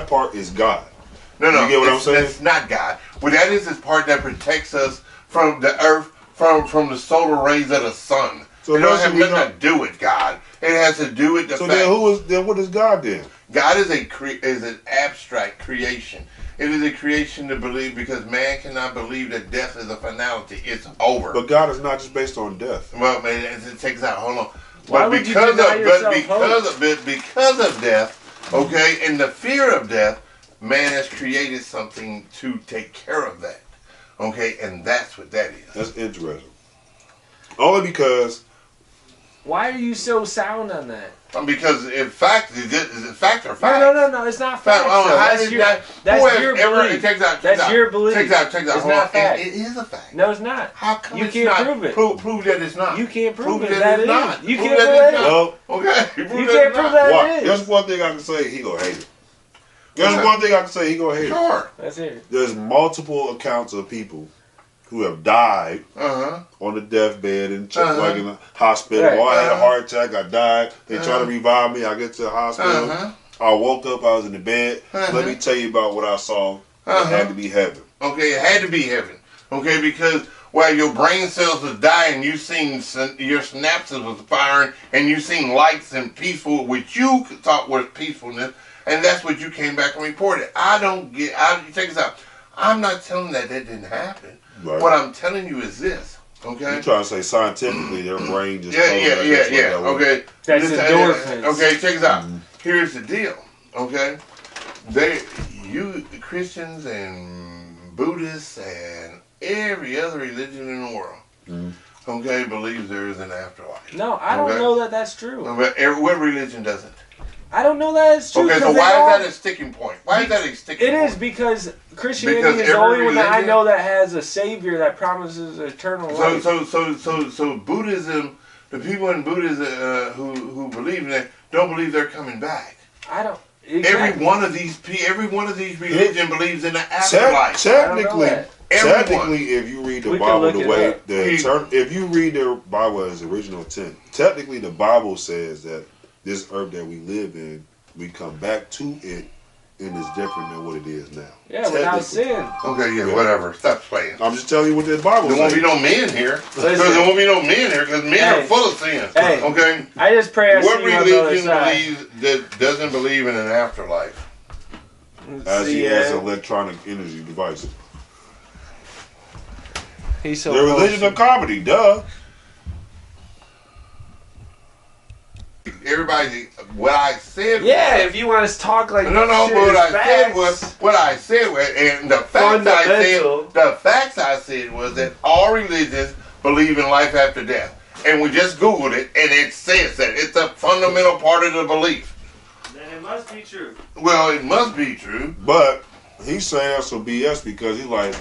Speaker 1: part is God.
Speaker 3: No,
Speaker 1: You get what I'm
Speaker 3: it's-
Speaker 1: saying?
Speaker 3: That's not God. What that is part that protects us from the earth, from the solar rays of the sun.
Speaker 1: So
Speaker 3: it don't
Speaker 1: basically
Speaker 3: have
Speaker 1: we
Speaker 3: nothing to do with God. It has to do with the
Speaker 1: So
Speaker 3: fact.
Speaker 1: then what is God then?
Speaker 3: God is is an abstract creation. It is a creation to believe because man cannot believe that death is a finality. It's over.
Speaker 1: But God is not just based on death.
Speaker 3: Well, man, it takes out. Hold on.
Speaker 2: Why
Speaker 3: But
Speaker 2: would you
Speaker 3: because
Speaker 2: deny
Speaker 3: of
Speaker 2: yourself
Speaker 3: because of death, okay, and the fear of death, man has created something to take care of that. Okay, and that's what that is.
Speaker 1: That's interesting. Only because
Speaker 2: Why are you so sound on that?
Speaker 3: Because in fact, is it fact or fact?
Speaker 2: No, it's not fact.
Speaker 3: Oh,
Speaker 2: though.
Speaker 3: how
Speaker 2: That's
Speaker 3: is
Speaker 2: your,
Speaker 3: that?
Speaker 2: that's
Speaker 3: Who has
Speaker 2: your
Speaker 3: ever-
Speaker 2: belief.
Speaker 3: Check out.
Speaker 2: That's your belief.
Speaker 3: Check out.
Speaker 2: It's
Speaker 3: Hold
Speaker 2: not
Speaker 3: on.
Speaker 2: fact.
Speaker 3: It is a fact.
Speaker 2: No, it's not.
Speaker 3: How come
Speaker 2: You
Speaker 3: it's
Speaker 2: can't
Speaker 3: not?
Speaker 2: prove it.
Speaker 3: Prove that it's not.
Speaker 2: You can't prove it.
Speaker 3: that
Speaker 2: That
Speaker 3: it's
Speaker 2: is.
Speaker 3: not.
Speaker 2: You
Speaker 3: Prove
Speaker 2: can't
Speaker 3: that
Speaker 2: prove
Speaker 3: it's
Speaker 2: that.
Speaker 3: not.
Speaker 1: well,
Speaker 3: Okay.
Speaker 2: You can't prove that
Speaker 1: what?
Speaker 2: it is.
Speaker 1: There's one thing I can say. He gonna hate it. There's
Speaker 3: Okay.
Speaker 1: one thing I can say. He gonna hate it.
Speaker 3: Sure.
Speaker 2: That's it.
Speaker 1: There's multiple accounts of people who have died
Speaker 3: Uh-huh.
Speaker 1: on the deathbed and
Speaker 3: Uh-huh.
Speaker 1: like in the hospital.
Speaker 2: Right.
Speaker 1: Oh, I had a
Speaker 3: Uh-huh.
Speaker 1: heart attack. I died. They try to
Speaker 3: Uh-huh.
Speaker 1: revive me. I get to the hospital.
Speaker 3: Uh-huh.
Speaker 1: I woke up. I was in the bed.
Speaker 3: Uh-huh.
Speaker 1: Let me tell you about what I saw. It
Speaker 3: Uh-huh.
Speaker 1: had to be heaven.
Speaker 3: Okay, it had to be heaven. Okay, because while your brain cells was dying, you seen your synapses was firing, and you seen lights and peaceful, which you thought was peacefulness, and that's what you came back and reported. Check this out. I'm not telling that didn't happen.
Speaker 1: Right.
Speaker 3: What I'm telling you is this. Okay.
Speaker 1: You trying to say scientifically their brain just
Speaker 3: Yeah.
Speaker 1: told them that's what that was.
Speaker 3: Okay.
Speaker 2: That's
Speaker 3: This-
Speaker 2: endorphins.
Speaker 3: Okay, check this out.
Speaker 1: Mhm.
Speaker 3: Here's the deal. Okay, you Christians and Buddhists and every other religion in the world,
Speaker 1: Mhm.
Speaker 3: okay, believes there is an afterlife.
Speaker 2: No, I don't
Speaker 3: Okay.
Speaker 2: know that that's true.
Speaker 3: But what religion doesn't?
Speaker 2: I don't know that it's true.
Speaker 3: Okay, so
Speaker 2: 'cause
Speaker 3: why
Speaker 2: they all-
Speaker 3: is that a sticking point? Why is that a sticking
Speaker 2: It
Speaker 3: point?
Speaker 2: is because Christianity
Speaker 3: Because
Speaker 2: is the
Speaker 3: every
Speaker 2: only one that I
Speaker 3: religion-
Speaker 2: know that has a savior that promises eternal life.
Speaker 3: So Buddhism, the people in Buddhism who believe in that don't believe they're coming back.
Speaker 2: I don't.
Speaker 3: Every
Speaker 2: Exactly.
Speaker 3: one of these religion believes in the afterlife.
Speaker 1: Technically,
Speaker 2: that.
Speaker 3: Everyone.
Speaker 1: technically, if you read the
Speaker 2: We can
Speaker 1: Bible
Speaker 2: look
Speaker 1: the
Speaker 2: it
Speaker 1: way
Speaker 2: up.
Speaker 1: if you read the Bible as original intent, technically the Bible says that this earth that we live in, we come back to it, and it's different than what it is now.
Speaker 2: Yeah, without
Speaker 1: Technically.
Speaker 2: sin.
Speaker 3: Okay, yeah,
Speaker 1: Yeah.
Speaker 3: whatever. Stop playing.
Speaker 1: I'm just telling you what the Bible
Speaker 3: There won't
Speaker 1: says.
Speaker 3: be no men here. Because
Speaker 2: Listen.
Speaker 3: there won't be no men here because men
Speaker 2: Hey.
Speaker 3: are full of sin.
Speaker 2: Hey.
Speaker 3: Okay?
Speaker 2: I just pray I see
Speaker 3: What
Speaker 2: you on the other
Speaker 3: religion
Speaker 2: side.
Speaker 3: believes that doesn't believe in an afterlife?
Speaker 1: As he
Speaker 2: See,
Speaker 1: has
Speaker 2: yeah.
Speaker 1: electronic energy devices.
Speaker 2: He's so
Speaker 1: The religion
Speaker 2: close.
Speaker 1: of comedy, duh.
Speaker 3: Everybody, what I said
Speaker 2: Yeah,
Speaker 3: was,
Speaker 2: if you want to talk like
Speaker 3: no,
Speaker 2: shit
Speaker 3: but
Speaker 2: is
Speaker 3: what I said was, and the
Speaker 2: Fundamental.
Speaker 3: facts I said was that all religions believe in life after death. And we just Googled it, and it says that. It's a fundamental part of the belief.
Speaker 2: Then it must be true.
Speaker 3: Well, it must be true.
Speaker 1: But he's saying that's some BS because he's like,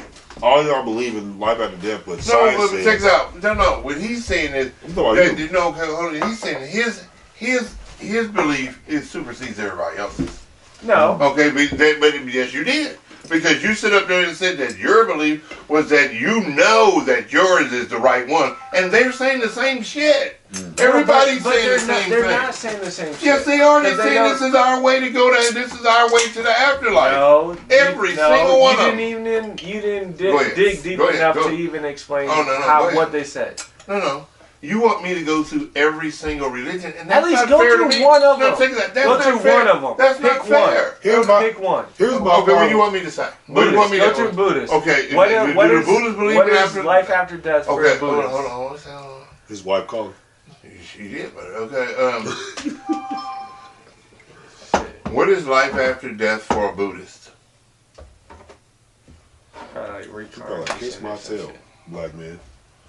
Speaker 1: all y'all believe in life after death, but
Speaker 3: No,
Speaker 1: science
Speaker 3: but
Speaker 1: says.
Speaker 3: check this out. No. What he's saying is,
Speaker 1: I'm talking about
Speaker 3: that,
Speaker 1: you.
Speaker 3: you know, okay, hold on. He's saying his belief is supersedes everybody else's.
Speaker 2: No.
Speaker 3: Okay, but yes, you did. Because you stood up there and said that your belief was that you know that yours is the right one. And they're saying the same shit. Everybody's
Speaker 2: But
Speaker 3: saying the
Speaker 2: they're not,
Speaker 3: same
Speaker 2: they're
Speaker 3: thing.
Speaker 2: not saying the same shit.
Speaker 3: Yes, they are. They're
Speaker 2: 'Cause they
Speaker 3: saying
Speaker 2: don't-
Speaker 3: this is our way to go to, this is our way to the afterlife.
Speaker 2: No,
Speaker 3: Every
Speaker 2: you,
Speaker 3: single one
Speaker 2: you
Speaker 3: of
Speaker 2: didn't you didn't
Speaker 3: Go ahead.
Speaker 2: dig deep
Speaker 3: Go ahead.
Speaker 2: enough
Speaker 3: Go.
Speaker 2: to even explain
Speaker 3: Oh, no, go
Speaker 2: how
Speaker 3: ahead.
Speaker 2: what they said.
Speaker 3: No. You want me to go through every single religion, and that's
Speaker 2: At least
Speaker 3: not
Speaker 2: go
Speaker 3: fair
Speaker 2: through
Speaker 3: to me.
Speaker 2: one of
Speaker 3: No,
Speaker 2: them.
Speaker 3: take that. That's
Speaker 2: Go
Speaker 3: not
Speaker 2: through
Speaker 3: fair.
Speaker 2: one of them.
Speaker 3: That's
Speaker 2: Pick
Speaker 3: not fair.
Speaker 2: one.
Speaker 1: Here's my
Speaker 2: Pick one.
Speaker 1: here's my
Speaker 3: Okay, what do
Speaker 1: problem.
Speaker 3: you want me to say? What do you want me
Speaker 2: Go
Speaker 3: to
Speaker 2: through Buddhist.
Speaker 3: Okay,
Speaker 2: What
Speaker 3: do
Speaker 2: is,
Speaker 3: the
Speaker 2: what is,
Speaker 3: Buddhists believe
Speaker 2: what
Speaker 3: in
Speaker 2: is
Speaker 3: after
Speaker 2: life after death for
Speaker 3: Okay,
Speaker 2: a Buddhist?
Speaker 3: hold on. What's that?
Speaker 1: His wife calling.
Speaker 3: She did, but okay. What is life after death for a Buddhist?
Speaker 1: She probably like, kiss my tail, black man.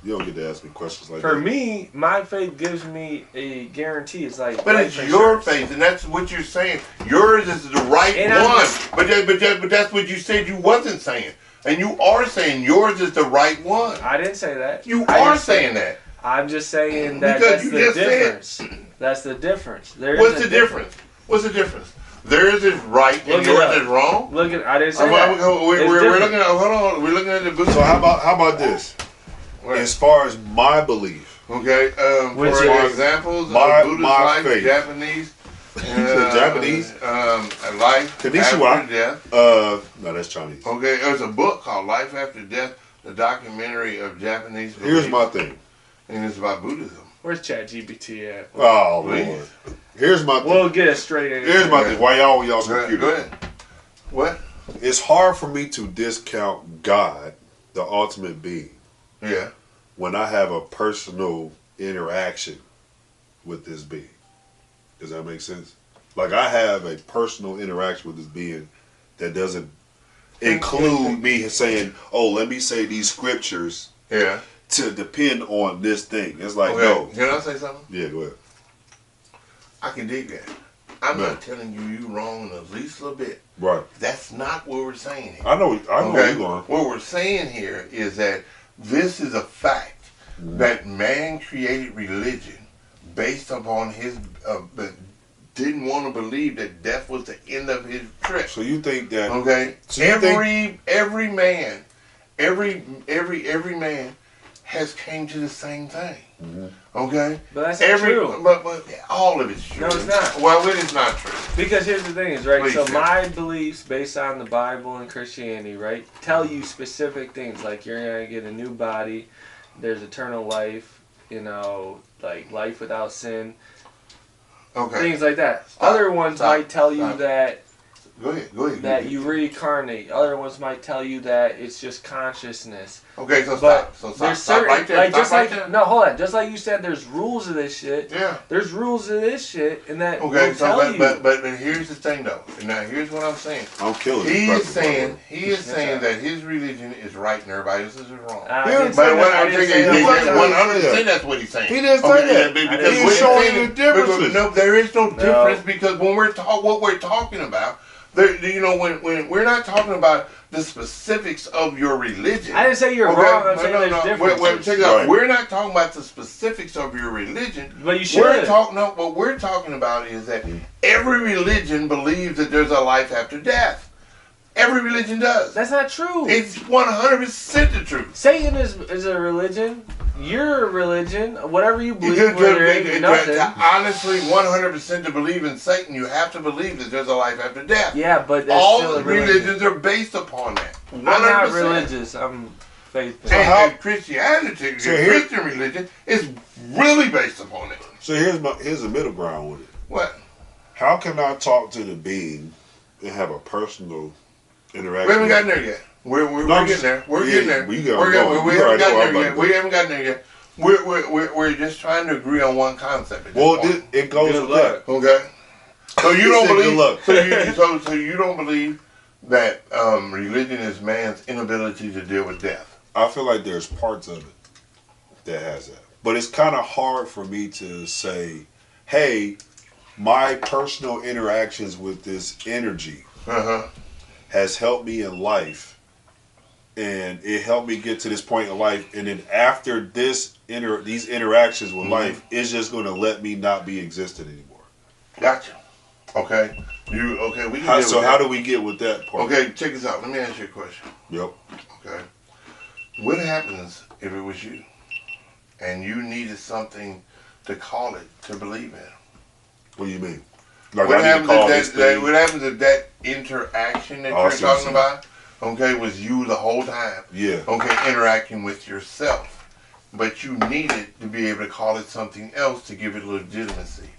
Speaker 1: You don't get to ask me questions like
Speaker 2: For
Speaker 1: that.
Speaker 2: me, my faith gives me a guarantee. It's like,
Speaker 3: But
Speaker 2: life
Speaker 3: it's your
Speaker 2: insurance.
Speaker 3: faith, and that's what you're saying. Yours is the right
Speaker 2: And
Speaker 3: one. But that's what you said you wasn't saying. And you are saying yours is the right one.
Speaker 2: I didn't say that.
Speaker 3: You
Speaker 2: I
Speaker 3: are
Speaker 2: just said-
Speaker 3: saying that.
Speaker 2: I'm just saying that
Speaker 3: Because
Speaker 2: that's
Speaker 3: you
Speaker 2: the
Speaker 3: just said-
Speaker 2: difference. That's the difference. There is
Speaker 3: What's
Speaker 2: a
Speaker 3: the difference? What's the difference? Theirs is right
Speaker 2: Look
Speaker 3: and
Speaker 2: it
Speaker 3: yours
Speaker 2: up.
Speaker 3: is wrong.
Speaker 2: Look at, I didn't say
Speaker 3: We're
Speaker 2: that. It's different.
Speaker 3: looking at, hold on, we're looking at the book.
Speaker 1: So how about this?
Speaker 3: Right.
Speaker 1: As far as my belief,
Speaker 3: Okay,
Speaker 2: Which
Speaker 3: for
Speaker 2: is
Speaker 3: examples
Speaker 1: my-
Speaker 3: of Buddhist
Speaker 1: my
Speaker 3: life,
Speaker 1: faith.
Speaker 3: Japanese,
Speaker 1: Japanese?
Speaker 3: life
Speaker 1: Konnichiwa.
Speaker 3: after death.
Speaker 1: No, that's Chinese.
Speaker 3: Okay, there's a book called Life After Death, the documentary of Japanese
Speaker 1: Here's
Speaker 3: beliefs,
Speaker 1: my thing.
Speaker 3: and it's about Buddhism.
Speaker 2: Where's ChatGPT at?
Speaker 1: Oh
Speaker 3: Please.
Speaker 1: Lord. Here's my thing.
Speaker 2: We'll get it straight in.
Speaker 1: Here's my thing. Why y'all on y'all's
Speaker 3: Go ahead.
Speaker 1: computer?
Speaker 3: Go ahead. What?
Speaker 1: It's hard for me to discount God, the ultimate being,
Speaker 3: Yeah.
Speaker 1: when I have a personal interaction with this being. Does that make sense? Like I have a personal interaction with this being that doesn't include me saying, "Oh, let me say these scriptures
Speaker 3: Yeah.
Speaker 1: to depend on this thing." It's like,
Speaker 3: Okay.
Speaker 1: no.
Speaker 3: Can I say something?
Speaker 1: Yeah, go ahead.
Speaker 3: I can dig that. I'm
Speaker 1: No.
Speaker 3: not telling you wrong in the least little bit.
Speaker 1: Right.
Speaker 3: That's not what we're saying here.
Speaker 1: I know where you're going.
Speaker 3: What we're saying here is that this is a fact that man created religion based upon his, but didn't want to believe that death was the end of his trip.
Speaker 1: So you think that
Speaker 3: Okay,
Speaker 1: So you
Speaker 3: every man, every man has came to the same thing.
Speaker 1: Mhm.
Speaker 3: Okay,
Speaker 2: But that's not true.
Speaker 3: but all of it's true.
Speaker 2: No, it's not.
Speaker 3: Well, it is not true.
Speaker 2: Because here's the thing is, right,
Speaker 3: Please,
Speaker 2: so
Speaker 3: sir.
Speaker 2: my beliefs based on the Bible and Christianity, right, tell you specific things, like you're going to get a new body, there's eternal life, you know, like life without sin,
Speaker 3: Okay,
Speaker 2: things like that.
Speaker 3: Stop.
Speaker 2: Other ones
Speaker 3: Stop.
Speaker 2: might tell you
Speaker 3: Stop.
Speaker 2: that
Speaker 3: go ahead.
Speaker 2: that you reincarnate. Other ones might tell you that it's just consciousness.
Speaker 3: Okay, so
Speaker 2: But
Speaker 3: stop. So stop.
Speaker 2: there's
Speaker 3: Stop
Speaker 2: certain,
Speaker 3: right there.
Speaker 2: like
Speaker 3: Stop
Speaker 2: just
Speaker 3: right
Speaker 2: like
Speaker 3: there.
Speaker 2: no, hold on, just like you said, there's rules of this shit.
Speaker 3: Yeah.
Speaker 2: There's rules of this shit, and that
Speaker 3: Okay,
Speaker 2: will
Speaker 3: so
Speaker 2: tell you.
Speaker 3: but here's the thing though. Now here's what I'm saying.
Speaker 1: I'm killing
Speaker 3: He
Speaker 1: this
Speaker 3: is
Speaker 1: person, by the
Speaker 3: saying
Speaker 1: way.
Speaker 3: that his religion is right and everybody else's is wrong.
Speaker 2: I
Speaker 1: Yeah,
Speaker 2: didn't say
Speaker 3: But what
Speaker 2: that. I
Speaker 3: I'm
Speaker 2: didn't
Speaker 3: thinking
Speaker 2: say
Speaker 3: is
Speaker 2: that.
Speaker 1: that.
Speaker 3: 100% that's what he's saying.
Speaker 1: He didn't say that.
Speaker 3: Because
Speaker 2: He's
Speaker 3: what
Speaker 1: showing
Speaker 3: saying
Speaker 1: you
Speaker 3: is-
Speaker 1: the differences.
Speaker 3: No, there is no
Speaker 2: No.
Speaker 3: difference because when what we're talking about, there, you know, when we're not talking about the specifics of your religion.
Speaker 2: I didn't say you're
Speaker 3: Okay,
Speaker 2: wrong. I'm
Speaker 3: no,
Speaker 2: saying
Speaker 3: no,
Speaker 2: there's
Speaker 3: no.
Speaker 2: differences.
Speaker 3: Check it out.
Speaker 1: Right.
Speaker 3: We're not talking about the specifics of your religion.
Speaker 2: But you should.
Speaker 3: What we're talking about is that every religion believes that there's a life after death. Every religion does.
Speaker 2: That's not true.
Speaker 3: It's 100% the truth.
Speaker 2: Satan is a religion. You're a religion. Whatever you believe, where there ain't nothing.
Speaker 3: Honestly, 100% to believe in Satan, you have to believe that there's a life after death.
Speaker 2: Yeah, but that's
Speaker 3: All
Speaker 2: still a religion.
Speaker 3: religions are based upon that. 100%.
Speaker 2: I'm not religious. I'm faithful.
Speaker 3: And,
Speaker 1: how-
Speaker 3: and Christianity,
Speaker 1: So
Speaker 3: the
Speaker 1: here-
Speaker 3: Christian religion, is really based upon it.
Speaker 1: So here's the middle ground with it.
Speaker 3: What?
Speaker 1: How can I talk to the being and have a personal interaction?
Speaker 3: We haven't gotten there yet. We're
Speaker 1: No, I'm
Speaker 3: getting there. We're
Speaker 1: yeah,
Speaker 3: getting there.
Speaker 1: we got-
Speaker 3: We're getting, we
Speaker 1: you
Speaker 3: haven't
Speaker 1: already know
Speaker 3: gotten
Speaker 1: I'm
Speaker 3: there
Speaker 1: about
Speaker 3: yet.
Speaker 1: to
Speaker 3: We
Speaker 1: go.
Speaker 3: haven't gotten there yet. We're just trying to agree on one concept. At this
Speaker 1: Well,
Speaker 3: point.
Speaker 1: it goes
Speaker 2: Good
Speaker 1: with that.
Speaker 3: Okay. So you
Speaker 1: He
Speaker 3: don't
Speaker 1: said good
Speaker 3: believe.
Speaker 1: luck.
Speaker 3: So you don't believe that religion is man's inability to deal with death.
Speaker 1: I feel like there's parts of it that has that. But it's kind of hard for me to say, hey, my personal interactions with this energy has helped me in life. And it helped me get to this point in life. And then after these interactions with life, it's just going to let me not be existent anymore.
Speaker 3: Gotcha. Okay. We can deal with
Speaker 1: So
Speaker 3: that.
Speaker 1: how do we get with that part?
Speaker 3: Okay, check this out. Let me ask you a question.
Speaker 1: Yep.
Speaker 3: Okay. What happens if it was you and you needed something to call it to believe in?
Speaker 1: What do you mean? Like
Speaker 3: What
Speaker 1: I need to
Speaker 3: happens
Speaker 1: call
Speaker 3: if
Speaker 1: this thing?
Speaker 3: what happens if that interaction that
Speaker 1: Oh, I
Speaker 3: you're
Speaker 1: see what
Speaker 3: talking
Speaker 1: you're
Speaker 3: about, okay, was you the whole time?
Speaker 1: Yeah.
Speaker 3: Okay, interacting with yourself. But you needed to be able to call it something else to give it legitimacy.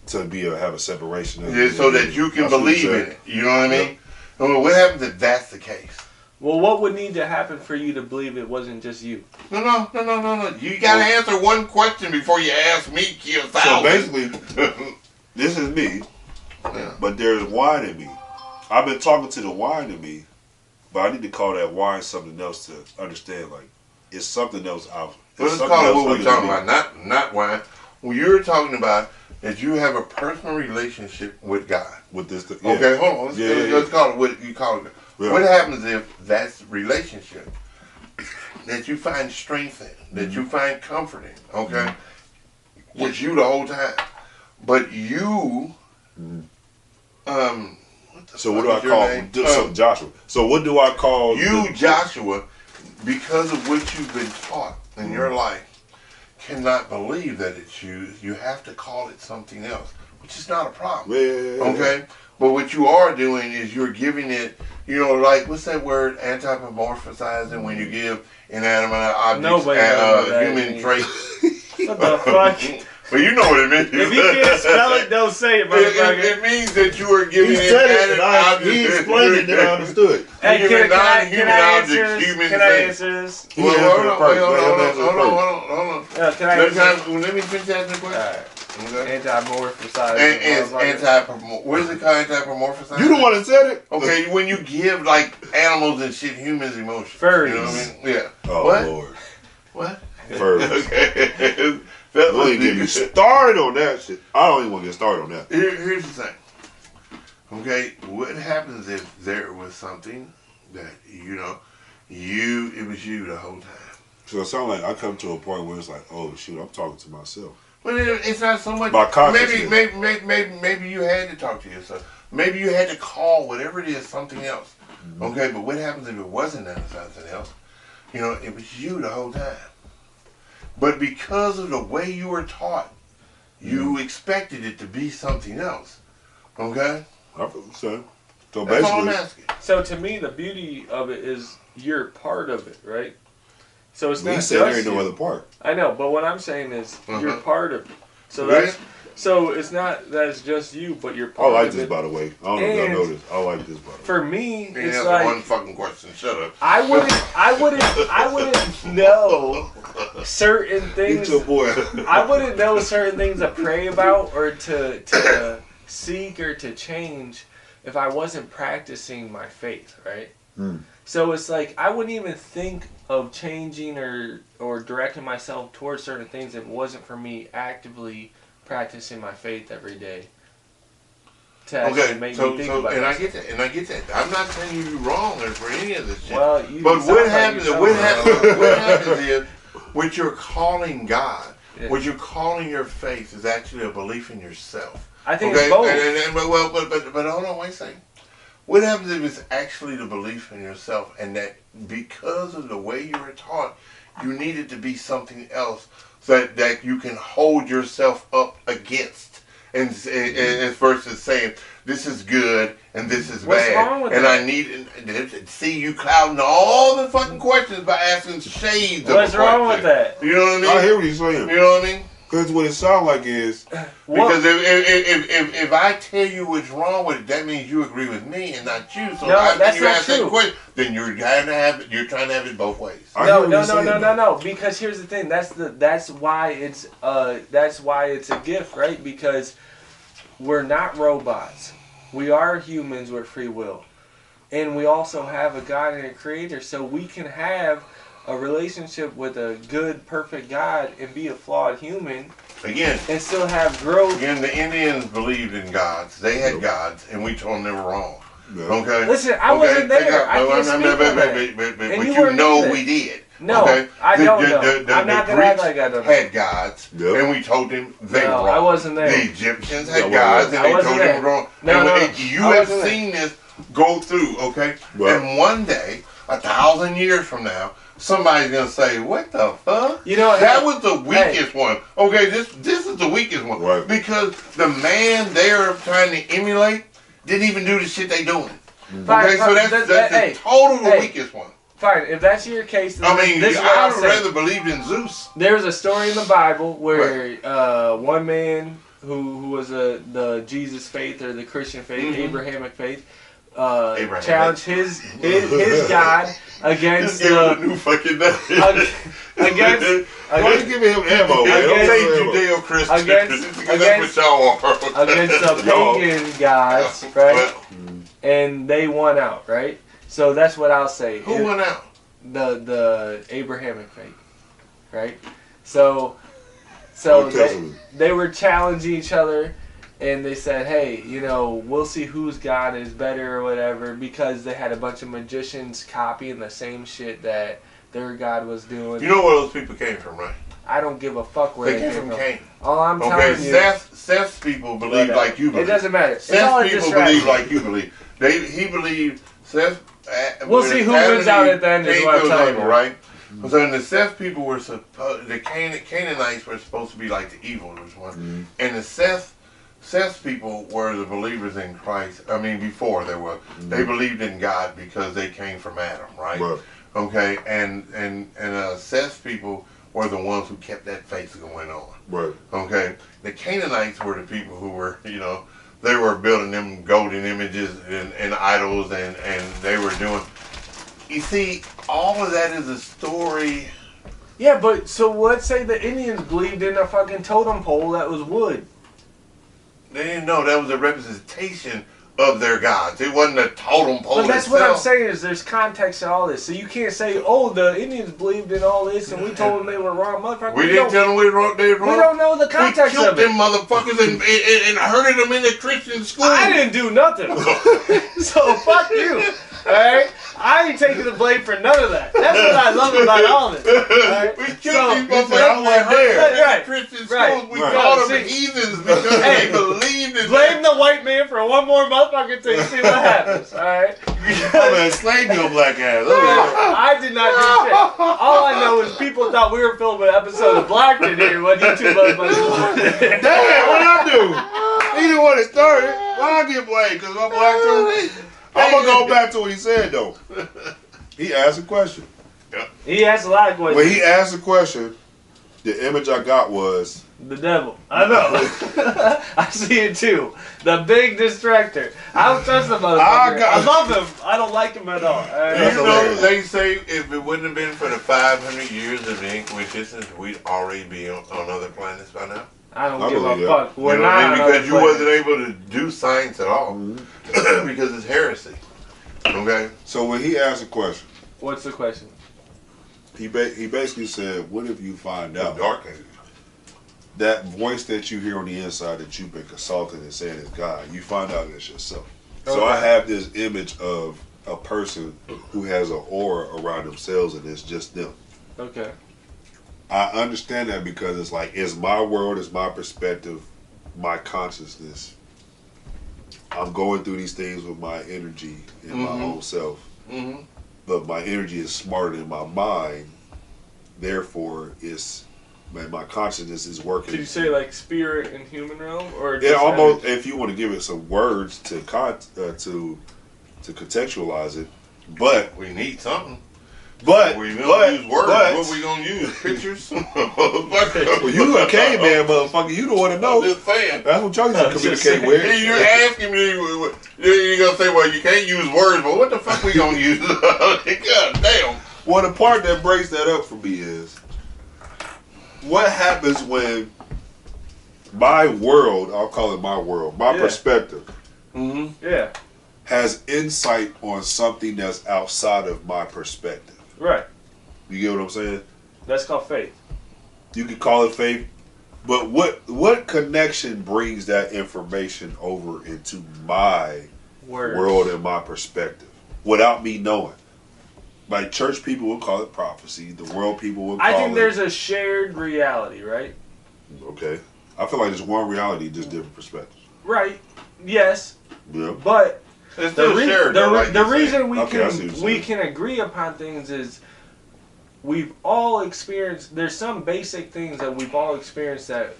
Speaker 1: To have a separation of
Speaker 3: Yeah, so that you can
Speaker 1: That's what
Speaker 3: believe
Speaker 1: you
Speaker 3: in
Speaker 1: said.
Speaker 3: it. You know what I mean? Well, what happens if that's the case?
Speaker 2: Well, what would need to happen for you to believe it wasn't just you?
Speaker 3: No. You gotta answer one question before you ask me, Kill
Speaker 1: So basically, this is me,
Speaker 3: Yeah.
Speaker 1: but there's wine in me. I've been talking to the wine in me, but I need to call that wine something else to understand. Like, it's something else out
Speaker 3: Let's call it what we're talking about, not wine. Well, you're talking about that you have a personal relationship with God.
Speaker 1: With this,
Speaker 3: Okay, hold on. Let's call it what you call it. Yeah. What happens if that's relationship that you find strength in, that you find comfort in, okay, with you the whole time, but you,
Speaker 1: so what do I call so Joshua? So what do I call
Speaker 3: you, Joshua? Because of what you've been taught in your life, cannot believe that it's you. You have to call it something else, which is not a problem.
Speaker 1: Yeah.
Speaker 3: Okay? But what you are doing is you're giving it, you know, like, what's that word? Anthropomorphizing, when you give inanimate objects human traits.
Speaker 2: What the fuck?
Speaker 3: Well, you know what it means.
Speaker 2: If you can't spell it, don't say it, motherfucker.
Speaker 3: It means that you are giving
Speaker 1: He explained it, then I understood.
Speaker 2: Hey, can I answer this?
Speaker 3: Well, hold on. Let me finish asking the question.
Speaker 2: All right. Okay. Anthropomorphize.
Speaker 3: What is it called? Anthropomorphize?
Speaker 1: You the one that said it.
Speaker 3: Okay, when you give like animals and shit humans emotions.
Speaker 2: Furries.
Speaker 3: You know what I mean? Yeah.
Speaker 1: Oh
Speaker 3: what?
Speaker 1: Lord.
Speaker 3: What?
Speaker 1: Furries.
Speaker 3: Okay.
Speaker 1: Don't even get me started on that shit. I don't even want to get started on that.
Speaker 3: Here's the thing. Okay, what happens if there was something that it was you the whole time?
Speaker 1: So it sounds like I come to a point where it's like, oh shoot, I'm talking to myself.
Speaker 3: But it's not so much. Maybe you had to talk to yourself. Maybe you had to call whatever it is something else. Mm-hmm. Okay, but what happens if it wasn't something else? It was you the whole time. But because of the way you were taught, you expected it to be something else. Okay?
Speaker 1: So
Speaker 3: that's
Speaker 1: basically,
Speaker 3: all I'm asking.
Speaker 2: So to me, the beauty of it is you're part of it, right? So it's not just
Speaker 1: there ain't no other part.
Speaker 2: I know, but what I'm saying is you're part of it. So
Speaker 3: really?
Speaker 2: So it's not that it's just you, but you're part
Speaker 1: of it. I like
Speaker 2: of
Speaker 1: this,
Speaker 2: it.
Speaker 1: by the way. I don't know if y'all know this. I like this, by the way.
Speaker 2: For me, it's
Speaker 3: like one fucking question. Shut up.
Speaker 2: I wouldn't know certain things.
Speaker 1: You too, boy.
Speaker 2: I wouldn't know certain things to pray about or to seek or to change if I wasn't practicing my faith, right? So it's like I wouldn't even think of changing or directing myself towards certain things if it wasn't for me actively practicing my faith every day. To actually make me think about
Speaker 3: and myself. I get that. I'm not saying you're wrong for any of this shit.
Speaker 2: Well,
Speaker 3: but what happens is what you're calling God, what you're calling your faith is actually a belief in yourself.
Speaker 2: I think it's both.
Speaker 3: But hold on, wait a second. What happens if it's actually the belief in yourself, and that because of the way you were taught, you need it to be something else that you can hold yourself up against, and versus saying this is good and this is
Speaker 2: What's
Speaker 3: bad,
Speaker 2: wrong with
Speaker 3: and
Speaker 2: that?
Speaker 3: I need to see you clouding all the fucking questions by asking shades of
Speaker 2: What's wrong with that?
Speaker 3: You know what I mean?
Speaker 1: I hear what you're saying.
Speaker 3: You know what I mean?
Speaker 1: Because what it sounds like is
Speaker 3: because if I tell you what's wrong with it, that means you agree with me and not you. So
Speaker 2: no, that's not true.
Speaker 3: That question, then you're trying to have it both ways.
Speaker 2: No. Because here's the thing. That's why it's a gift, right? Because we're not robots. We are humans with free will, and we also have a God and a Creator, so we can have a relationship with a good, perfect God and be a flawed human.
Speaker 3: Again.
Speaker 2: And still have growth.
Speaker 3: Again, the Indians believed in gods. They had gods, and we told them they were wrong.
Speaker 1: No.
Speaker 3: Okay?
Speaker 2: Listen, I wasn't there. I can't speak on that.
Speaker 3: But you know we did.
Speaker 2: No,
Speaker 3: okay?
Speaker 2: I don't know. I'm not going to act like I don't know.
Speaker 3: Had gods, and we told them they were wrong.
Speaker 2: I wasn't there.
Speaker 3: The Egyptians had gods, and they told them they were wrong. You have seen this go through, okay? Well, and one day, 1,000 years from now, somebody's gonna say, "What the fuck?" That was the weakest one. Okay, this is the weakest one, right? Because the man they're trying to emulate didn't even do the shit they doing. Okay, so that's the total weakest one.
Speaker 2: Fine, if that's your case, then
Speaker 3: I would rather believe in Zeus.
Speaker 2: There's a story in the Bible where one man who was the Jesus faith or the Christian faith, Abrahamic faith, challenged his God against
Speaker 3: new fucking
Speaker 2: against
Speaker 1: why you giving him ammo, man?
Speaker 3: Don't say Judeo-Christian. That's what y'all want.
Speaker 2: Against the pagan gods, right? And they won out, right? So that's what I'll say.
Speaker 3: Who won out?
Speaker 2: The Abrahamic faith. right? So
Speaker 1: Old Testament.
Speaker 2: they were challenging each other, and they said, hey, you know, we'll see whose God is better or whatever, because they had a bunch of magicians copying the same shit that their God was doing.
Speaker 3: You know where those people came from, right?
Speaker 2: I don't give a fuck where
Speaker 3: They came from Cain.
Speaker 2: All I'm telling
Speaker 3: Okay,
Speaker 2: you,
Speaker 3: Seth's people believe like you believe.
Speaker 2: it doesn't matter. It's all a
Speaker 3: Seth's people
Speaker 2: distraction.
Speaker 3: believe like you believe. He believed Seth.
Speaker 2: We'll see who wins out at the end. Is what I'm telling you,
Speaker 3: right? So then the Seth people were supposed. The Canaanites were supposed to be like the evil one, and the Seth's people were the believers in Christ. I mean, before they were, they believed in God because they came from Adam, right? Okay, and Seth's people were the ones who kept that faith going on.
Speaker 1: Right.
Speaker 3: Okay. The Canaanites were the people who were, you know, they were building them golden images and idols, and they were doing. You see, all of that is a story.
Speaker 2: Yeah, but so let's say the Indians believed in a fucking totem pole that was wood.
Speaker 3: They didn't know that was a representation of their gods. It wasn't a totem pole.
Speaker 2: But that's
Speaker 3: itself.
Speaker 2: what I'm saying is there's context to all this. So you can't say, oh, the Indians believed in all this and we told them they were wrong. Motherfucker,
Speaker 3: We didn't tell them they were wrong.
Speaker 2: We don't know the context
Speaker 3: we killed
Speaker 2: of it.
Speaker 3: them motherfuckers and herded them in the Christian school.
Speaker 2: I didn't do nothing. So fuck you. Alright? I ain't taking the blame for none of that. That's what I love about all this. Right?
Speaker 3: We killed these motherfuckers
Speaker 1: right there.
Speaker 2: Right.
Speaker 3: Christian schools.
Speaker 2: Right.
Speaker 3: We
Speaker 1: Right.
Speaker 3: called them heathens because
Speaker 2: Hey,
Speaker 3: they believed in
Speaker 2: blame the white man for one more motherfucker till you see what happens. Alright?
Speaker 1: I'm gonna enslave your black ass.
Speaker 2: I did not do shit. All I know is people thought we were filming an episode of Blackton here when you two motherfuckers.
Speaker 1: Damn, what I do? He the one that started. Why I get blamed? Because I'm black too? I'm gonna go back to what he said though. He asked a question.
Speaker 2: He asked a lot of questions.
Speaker 1: When he asked the question, the image I got was
Speaker 2: The devil. I know. I see it too. The big distractor. I don't trust the motherfucker. I love him. I don't like him at all.
Speaker 1: That's
Speaker 3: You know,
Speaker 1: hilarious.
Speaker 3: they say if it wouldn't have been for the 500 years of the Inquisition, we'd already be on other planets by now.
Speaker 2: I don't
Speaker 1: I
Speaker 2: give
Speaker 1: believe
Speaker 2: a
Speaker 1: that.
Speaker 2: fuck. We're
Speaker 3: You know what
Speaker 2: not
Speaker 3: I mean?
Speaker 2: on
Speaker 3: Because you
Speaker 2: other
Speaker 3: wasn't
Speaker 2: planets.
Speaker 3: able to do science at all. Because it's heresy. Okay?
Speaker 1: so when he asked a question,
Speaker 2: What's the question?
Speaker 1: he basically said, "What if you find
Speaker 3: The
Speaker 1: out
Speaker 3: Dark Ages.
Speaker 1: that voice that you hear on the inside that you've been consulting and saying is God? You find out it's yourself." So I
Speaker 2: Okay.
Speaker 1: have this image of a person who has an aura around themselves, and it's just them.
Speaker 2: Okay.
Speaker 1: I understand that because it's like, it's my world, it's my perspective, my consciousness. I'm going through these things with my energy and my own self.
Speaker 3: Mm-hmm.
Speaker 1: But my energy is smarter than my mind. Therefore, my consciousness is working.
Speaker 2: Did you say like spirit and human realm, or
Speaker 1: Yeah,
Speaker 2: just
Speaker 1: almost.
Speaker 2: energy?
Speaker 1: If you want to give it some words to contextualize it, but
Speaker 3: We need something.
Speaker 1: but
Speaker 3: We don't use words.
Speaker 1: but
Speaker 3: What we gonna use? Pictures?
Speaker 1: well, you a caveman, motherfucker. You the one to know.
Speaker 3: I'm just saying.
Speaker 1: That's what y'all used to
Speaker 2: just
Speaker 1: communicate
Speaker 2: saying.
Speaker 1: with.
Speaker 3: You're asking me, you're gonna say, well, you can't use words, but what the fuck we gonna use? God damn.
Speaker 1: Well, the part that breaks that up for me is what happens when my world, I'll call it my world, my perspective,
Speaker 2: Yeah.
Speaker 1: has insight on something that's outside of my perspective.
Speaker 2: Right.
Speaker 1: You get what I'm saying?
Speaker 2: That's called faith.
Speaker 1: You could call it faith, but what connection brings that information over into my
Speaker 2: Words.
Speaker 1: world and my perspective without me knowing? Like church people will call it prophecy. The world people will call it.
Speaker 2: I think there's a shared reality, right?
Speaker 1: Okay. I feel like there's one reality, just different perspectives.
Speaker 2: Right. Yes.
Speaker 1: Yeah.
Speaker 2: But
Speaker 3: It's
Speaker 2: the,
Speaker 3: still shared, though, like
Speaker 2: the
Speaker 3: you said.
Speaker 2: reason we
Speaker 1: Okay, I see what you're
Speaker 2: we
Speaker 1: saying.
Speaker 2: can agree upon things is we've all experienced. There's some basic things that we've all experienced that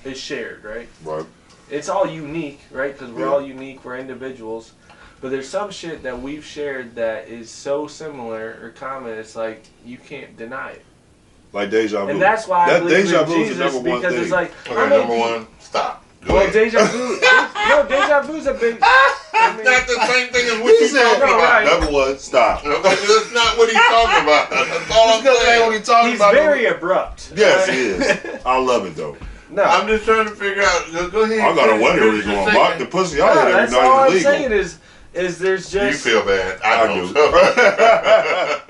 Speaker 2: is shared, right?
Speaker 1: Right.
Speaker 2: It's all unique, right? Because we're
Speaker 1: Yeah.
Speaker 2: all unique. We're individuals. But there's some shit that we've shared that is so similar or common. It's like you can't deny it.
Speaker 1: Like deja vu.
Speaker 2: And that's why I
Speaker 1: That
Speaker 2: believe
Speaker 1: deja
Speaker 2: in
Speaker 1: vu is the
Speaker 2: Jesus,
Speaker 1: number one
Speaker 2: because
Speaker 1: thing.
Speaker 2: it's like
Speaker 3: Okay,
Speaker 2: how many
Speaker 3: number
Speaker 2: people-
Speaker 3: one, stop. Go
Speaker 2: Well,
Speaker 3: ahead.
Speaker 2: deja vu. No, deja vu's a big. I mean,
Speaker 3: That's not the same thing as what
Speaker 1: He
Speaker 3: you're
Speaker 1: said,
Speaker 3: talking
Speaker 2: no,
Speaker 3: about.
Speaker 2: right.
Speaker 1: Number one, stop.
Speaker 3: Okay, that's not what he's talking about. That's all I'm
Speaker 1: Because that ain't
Speaker 3: saying.
Speaker 1: what he talking
Speaker 2: he's
Speaker 1: about.
Speaker 2: very abrupt.
Speaker 1: Yes, he is. I love it though.
Speaker 2: No,
Speaker 3: I'm just trying to figure out. Go ahead.
Speaker 1: I gotta
Speaker 3: finish
Speaker 1: wonder where he's
Speaker 3: your
Speaker 1: going.
Speaker 3: statement.
Speaker 1: Mark the pussy y'all
Speaker 2: no,
Speaker 1: hit every
Speaker 2: that's all
Speaker 1: night
Speaker 2: I'm
Speaker 1: is
Speaker 2: saying
Speaker 1: legal.
Speaker 2: is there's
Speaker 3: You
Speaker 2: just
Speaker 3: feel bad.
Speaker 1: I
Speaker 3: I
Speaker 1: do.
Speaker 3: don't.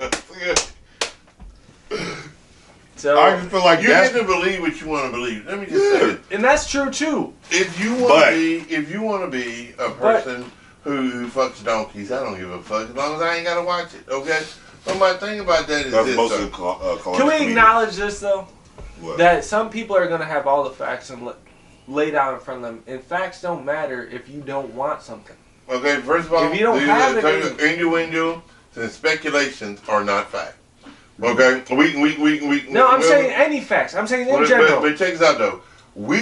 Speaker 2: So
Speaker 1: I just feel like
Speaker 3: You
Speaker 1: that's
Speaker 3: get to believe what you want to believe. Let me just say it.
Speaker 2: and that's true too.
Speaker 3: If you want to be a person who fucks donkeys, I don't give a fuck as long as I ain't gotta watch it. Okay. But my thing about that is
Speaker 1: that's
Speaker 3: this.
Speaker 1: most
Speaker 3: Though.
Speaker 1: of the
Speaker 2: Can we acknowledge this though?
Speaker 1: What?
Speaker 2: That some people are gonna have all the facts and laid out in front of them, and facts don't matter if you don't want something.
Speaker 3: Okay. First of all,
Speaker 2: If you don't have it,
Speaker 3: innuendo and speculations are not fact. Okay.
Speaker 2: No, I'm saying any facts. I'm saying in general.
Speaker 3: But check this out though. You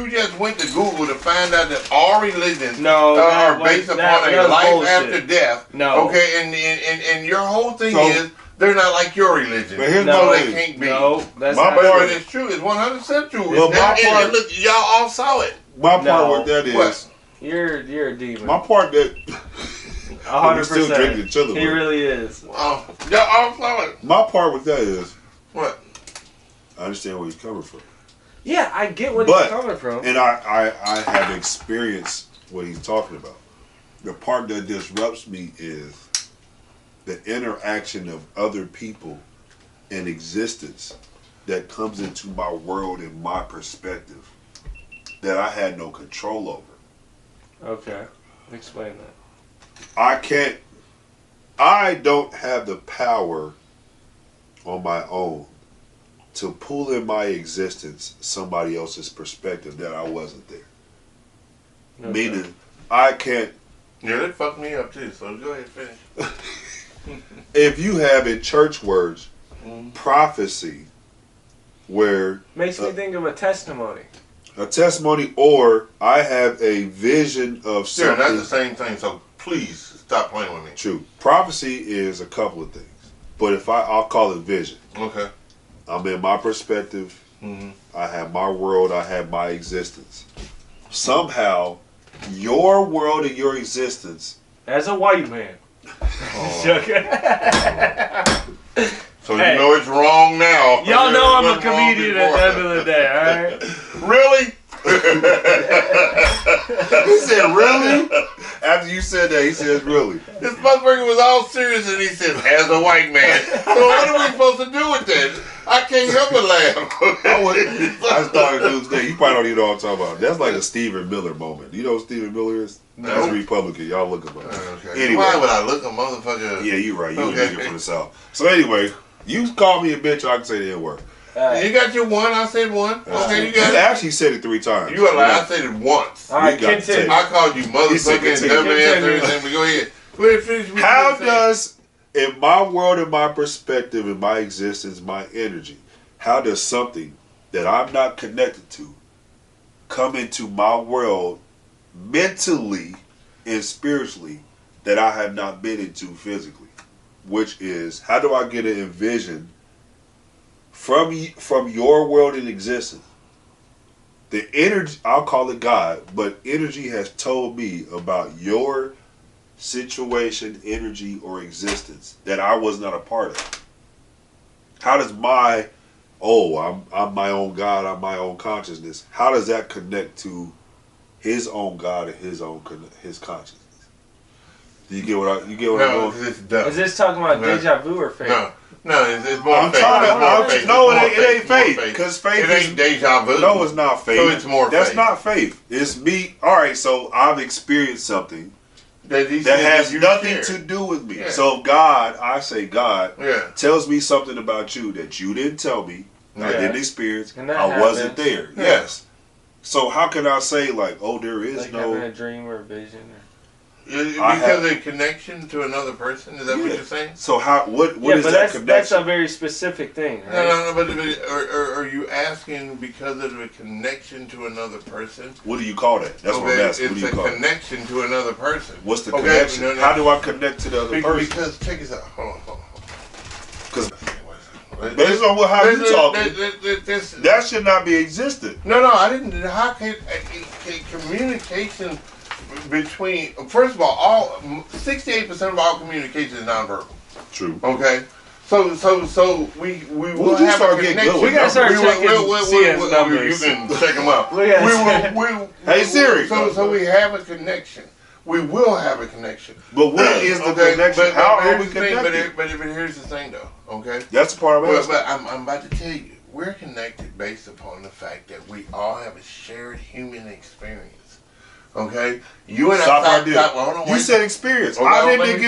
Speaker 3: just went to Google to find out that all religions are based upon a life
Speaker 2: bullshit.
Speaker 3: after death.
Speaker 2: No.
Speaker 3: Okay, and your whole thing is they're not like your religion.
Speaker 1: But here's
Speaker 3: no,
Speaker 1: my
Speaker 3: they
Speaker 1: thing.
Speaker 3: can't be.
Speaker 2: No, that's
Speaker 1: My
Speaker 2: not
Speaker 1: part
Speaker 2: true.
Speaker 3: It's true. It's 100% true.
Speaker 1: Well, my part-
Speaker 3: Look, y'all all saw it.
Speaker 1: My part
Speaker 2: No.
Speaker 1: with that is
Speaker 3: What?
Speaker 2: You're a demon.
Speaker 1: my part that
Speaker 2: 100%.
Speaker 1: still drinking each other.
Speaker 2: He really is.
Speaker 3: Oh, y'all all saw it.
Speaker 1: My part with that is
Speaker 3: What?
Speaker 1: I understand where he's coming from,
Speaker 2: Yeah, I get where
Speaker 1: But-
Speaker 2: he's coming from.
Speaker 1: and I have experienced what he's talking about. The part that disrupts me is the interaction of other people in existence that comes into my world and my perspective that I had no control over.
Speaker 2: Okay, explain that.
Speaker 1: I don't have the power on my own to pull in my existence somebody else's perspective that I wasn't there.
Speaker 2: Okay.
Speaker 1: Meaning, I can't.
Speaker 3: Yeah, that fucked me up too. So go ahead, finish.
Speaker 1: If you have in church words prophecy, where
Speaker 2: Makes me think of a testimony.
Speaker 1: a testimony, or I have a vision of
Speaker 3: Sure,
Speaker 1: something.
Speaker 3: that's the same thing. So please stop playing with me.
Speaker 1: True. Prophecy is a couple of things, but I'll call it vision.
Speaker 3: Okay.
Speaker 1: I'm in my perspective.
Speaker 3: Mm-hmm.
Speaker 1: I have my world. I have my existence. Somehow, your world and your existence.
Speaker 2: As a white man.
Speaker 3: So you know it's wrong now.
Speaker 2: Y'all know I'm a
Speaker 3: It was wrong
Speaker 2: comedian at the
Speaker 3: before.
Speaker 2: end of the day, alright?
Speaker 3: Really?
Speaker 1: He said, "Really?" After you said that, he says, "Really?"
Speaker 3: This motherfucker was all serious and he said, as a white man. So what are we supposed to do with that? I can't help but laugh.
Speaker 1: I started dude's day. You probably don't even know what I'm talking about. That's like a Stephen Miller moment. You know what Stephen Miller is? That's a Republican. Y'all look him up.
Speaker 3: Okay.
Speaker 1: Anyway.
Speaker 3: Why would I look a motherfucker?
Speaker 1: Yeah, you're right. You
Speaker 3: Okay.
Speaker 1: a nigga from the South. So anyway, you call me a bitch, I can say the N word.
Speaker 3: You got your one, I said one. Okay, you
Speaker 1: You
Speaker 3: got it.
Speaker 1: actually said it 3 times.
Speaker 3: You a lie, I said it once.
Speaker 2: Alright,
Speaker 1: You got to
Speaker 2: continue.
Speaker 3: I called you
Speaker 1: said
Speaker 3: motherfucking
Speaker 1: continue.
Speaker 3: dumbass and everything, but go ahead. Go ahead, finish what you
Speaker 1: How
Speaker 3: were saying.
Speaker 1: does, in my world, in my perspective, in my existence, my energy, how does something that I'm not connected to come into my world mentally and spiritually that I have not been into physically? Which is, how do I get an envision from your world in existence? The energy, I'll call it God, but energy has told me about your situation, energy, or existence that I was not a part of. How does I'm my own God, I'm my own consciousness. How does that connect to his own God and his consciousness? Do you get what I'm
Speaker 3: No,
Speaker 1: going?
Speaker 3: it's dumb.
Speaker 2: Is this talking about
Speaker 3: No.
Speaker 2: deja vu or fake?
Speaker 3: No, it's more
Speaker 1: I'm
Speaker 3: fake.
Speaker 1: trying
Speaker 3: It's more
Speaker 1: to.
Speaker 3: fake.
Speaker 1: No,
Speaker 3: It's more
Speaker 1: it ain't
Speaker 3: It's more
Speaker 1: faith. Because faith
Speaker 3: It ain't
Speaker 1: is.
Speaker 3: deja vu.
Speaker 1: No, it's not faith.
Speaker 3: So it's more
Speaker 1: That's
Speaker 3: faith.
Speaker 1: not faith. It's me. All right, so I've experienced something
Speaker 3: that
Speaker 1: has nothing to do with me.
Speaker 3: Yeah.
Speaker 1: So God, I say God,
Speaker 3: Yeah.
Speaker 1: tells me something about you that you didn't tell me. I
Speaker 2: Yeah.
Speaker 1: didn't experience.
Speaker 2: And that
Speaker 1: I wasn't
Speaker 2: happens.
Speaker 1: there.
Speaker 3: Yeah.
Speaker 1: Yes. So how can I say like, oh, there is
Speaker 2: Like
Speaker 1: no?
Speaker 2: having a dream or a vision.
Speaker 3: Because of connection to another person? Is that what
Speaker 1: Yeah.
Speaker 3: you're saying?
Speaker 1: So how? What
Speaker 2: Yeah,
Speaker 1: is
Speaker 2: but
Speaker 1: that
Speaker 2: that's
Speaker 1: connection?
Speaker 2: a very specific thing, right?
Speaker 3: No, but are you asking because of a connection to another person?
Speaker 1: What do you call that? That's what I'm asking. What
Speaker 3: It's
Speaker 1: do
Speaker 3: a
Speaker 1: you call it?
Speaker 3: connection to another person.
Speaker 1: What's the
Speaker 3: Okay,
Speaker 1: connection?
Speaker 3: no, no.
Speaker 1: How do I connect to the other person?
Speaker 3: Because check this out. Hold on.
Speaker 1: Because based on how you talking, that should not be existent.
Speaker 3: No, I didn't. How can communication between? First of all 68% of all communication is nonverbal.
Speaker 1: True.
Speaker 3: Okay. So we will
Speaker 1: you
Speaker 3: have
Speaker 1: start
Speaker 3: a
Speaker 1: getting
Speaker 3: connection.
Speaker 1: good
Speaker 2: We gotta start checking CN's
Speaker 3: You
Speaker 2: numbers.
Speaker 3: can check them up.
Speaker 2: We gotta
Speaker 1: Hey, Siri.
Speaker 3: So we have a connection. We will have a connection.
Speaker 1: But what is the connection? How are we
Speaker 3: But
Speaker 1: connected?
Speaker 3: here's the thing, though. Okay?
Speaker 1: That's the part I'm
Speaker 3: Well,
Speaker 1: asking.
Speaker 3: but I'm about to tell you, we're connected based upon the fact that we all have a shared human experience. Okay? You and
Speaker 1: Stop
Speaker 3: I.
Speaker 1: right there.
Speaker 3: Stop, hold on,
Speaker 1: You
Speaker 3: wait.
Speaker 1: said experience.
Speaker 3: Okay,
Speaker 1: I didn't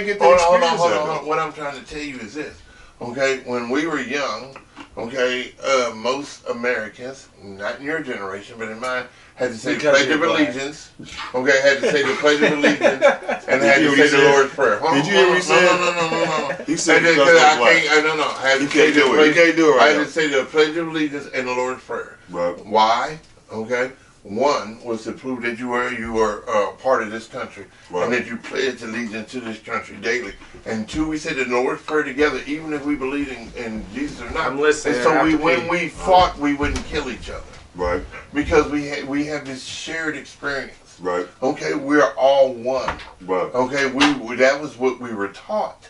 Speaker 1: get the experience of it.
Speaker 3: What I'm trying to tell you is this. Okay? When we were young, okay, most Americans, not in your generation, but in mine, had to say the Pledge of Allegiance. Okay, had to say the Pledge of Allegiance, and had to say the Lord's Prayer.
Speaker 1: Did you hear what he said?
Speaker 3: No.
Speaker 1: He said
Speaker 3: I can't. I had to say the
Speaker 1: You can't do it right
Speaker 3: I had
Speaker 1: now.
Speaker 3: to say the Pledge of Allegiance and the Lord's Prayer.
Speaker 1: Right.
Speaker 3: Why? Okay. One was to prove that you were part of this country,
Speaker 1: Right.
Speaker 3: and that you pledged allegiance to this country daily. And two, we said the Lord's Prayer together, even if we believe in Jesus or not.
Speaker 2: I'm listening.
Speaker 3: And so when we fought, we wouldn't kill each other.
Speaker 1: Right.
Speaker 3: Because we have this shared experience.
Speaker 1: Right.
Speaker 3: Okay, we're all one.
Speaker 1: Right.
Speaker 3: Okay, we that was what we were taught.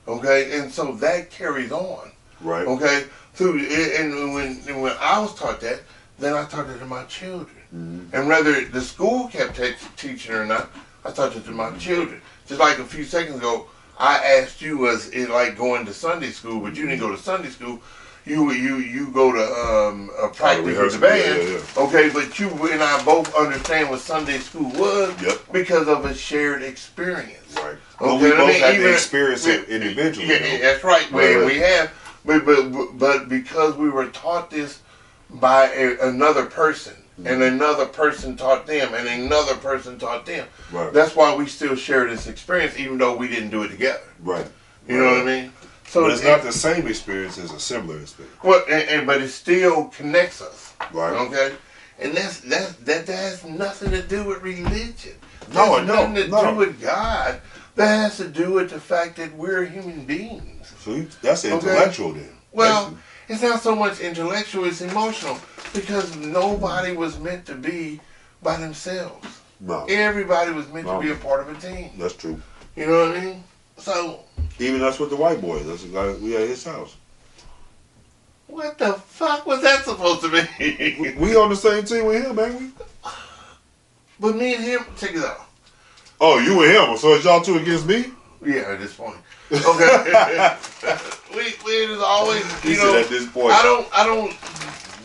Speaker 3: Okay, and so that carries on.
Speaker 1: Right.
Speaker 3: Okay, and when I was taught that, then I taught it to my children.
Speaker 1: Mm-hmm.
Speaker 3: And whether the school kept teaching or not, I taught it to my children. Just like a few seconds ago, I asked you, was it like going to Sunday school? But you didn't go to Sunday school. You go to practice with the band.
Speaker 1: Yeah.
Speaker 3: Okay, but you and I both understand what Sunday school was because of a shared experience.
Speaker 1: Right.
Speaker 3: Okay,
Speaker 1: Well, we both have to experience it individually.
Speaker 3: Yeah, that's right. We have, but because we were taught this by another person, and another person taught them, and another person taught them.
Speaker 1: Right.
Speaker 3: That's why we still share this experience, even though we didn't do it together.
Speaker 1: Right.
Speaker 3: You know what I mean? So
Speaker 1: but it's not the same experience as a similar experience.
Speaker 3: Well, but it still connects us.
Speaker 1: Right.
Speaker 3: Okay. And that has nothing to do with religion.
Speaker 1: No,
Speaker 3: nothing to do with God. That has to do with the fact that we're human beings.
Speaker 1: So that's intellectual then.
Speaker 3: Well,
Speaker 1: basically.
Speaker 3: It's not so much intellectual, it's emotional. Because nobody was meant to be by themselves.
Speaker 1: No.
Speaker 3: Everybody was meant to be a part of a team.
Speaker 1: That's true.
Speaker 3: You know what I mean? So
Speaker 1: even that's what the white boy. That's the guy we at his house.
Speaker 3: what the fuck was that supposed to be?
Speaker 1: We on the same team with him, man. We.
Speaker 3: But me and him, check it out.
Speaker 1: Oh, you and him. So it's y'all two against me?
Speaker 3: Yeah, at this point. Okay. we just always,
Speaker 1: He said at this point.
Speaker 3: I don't.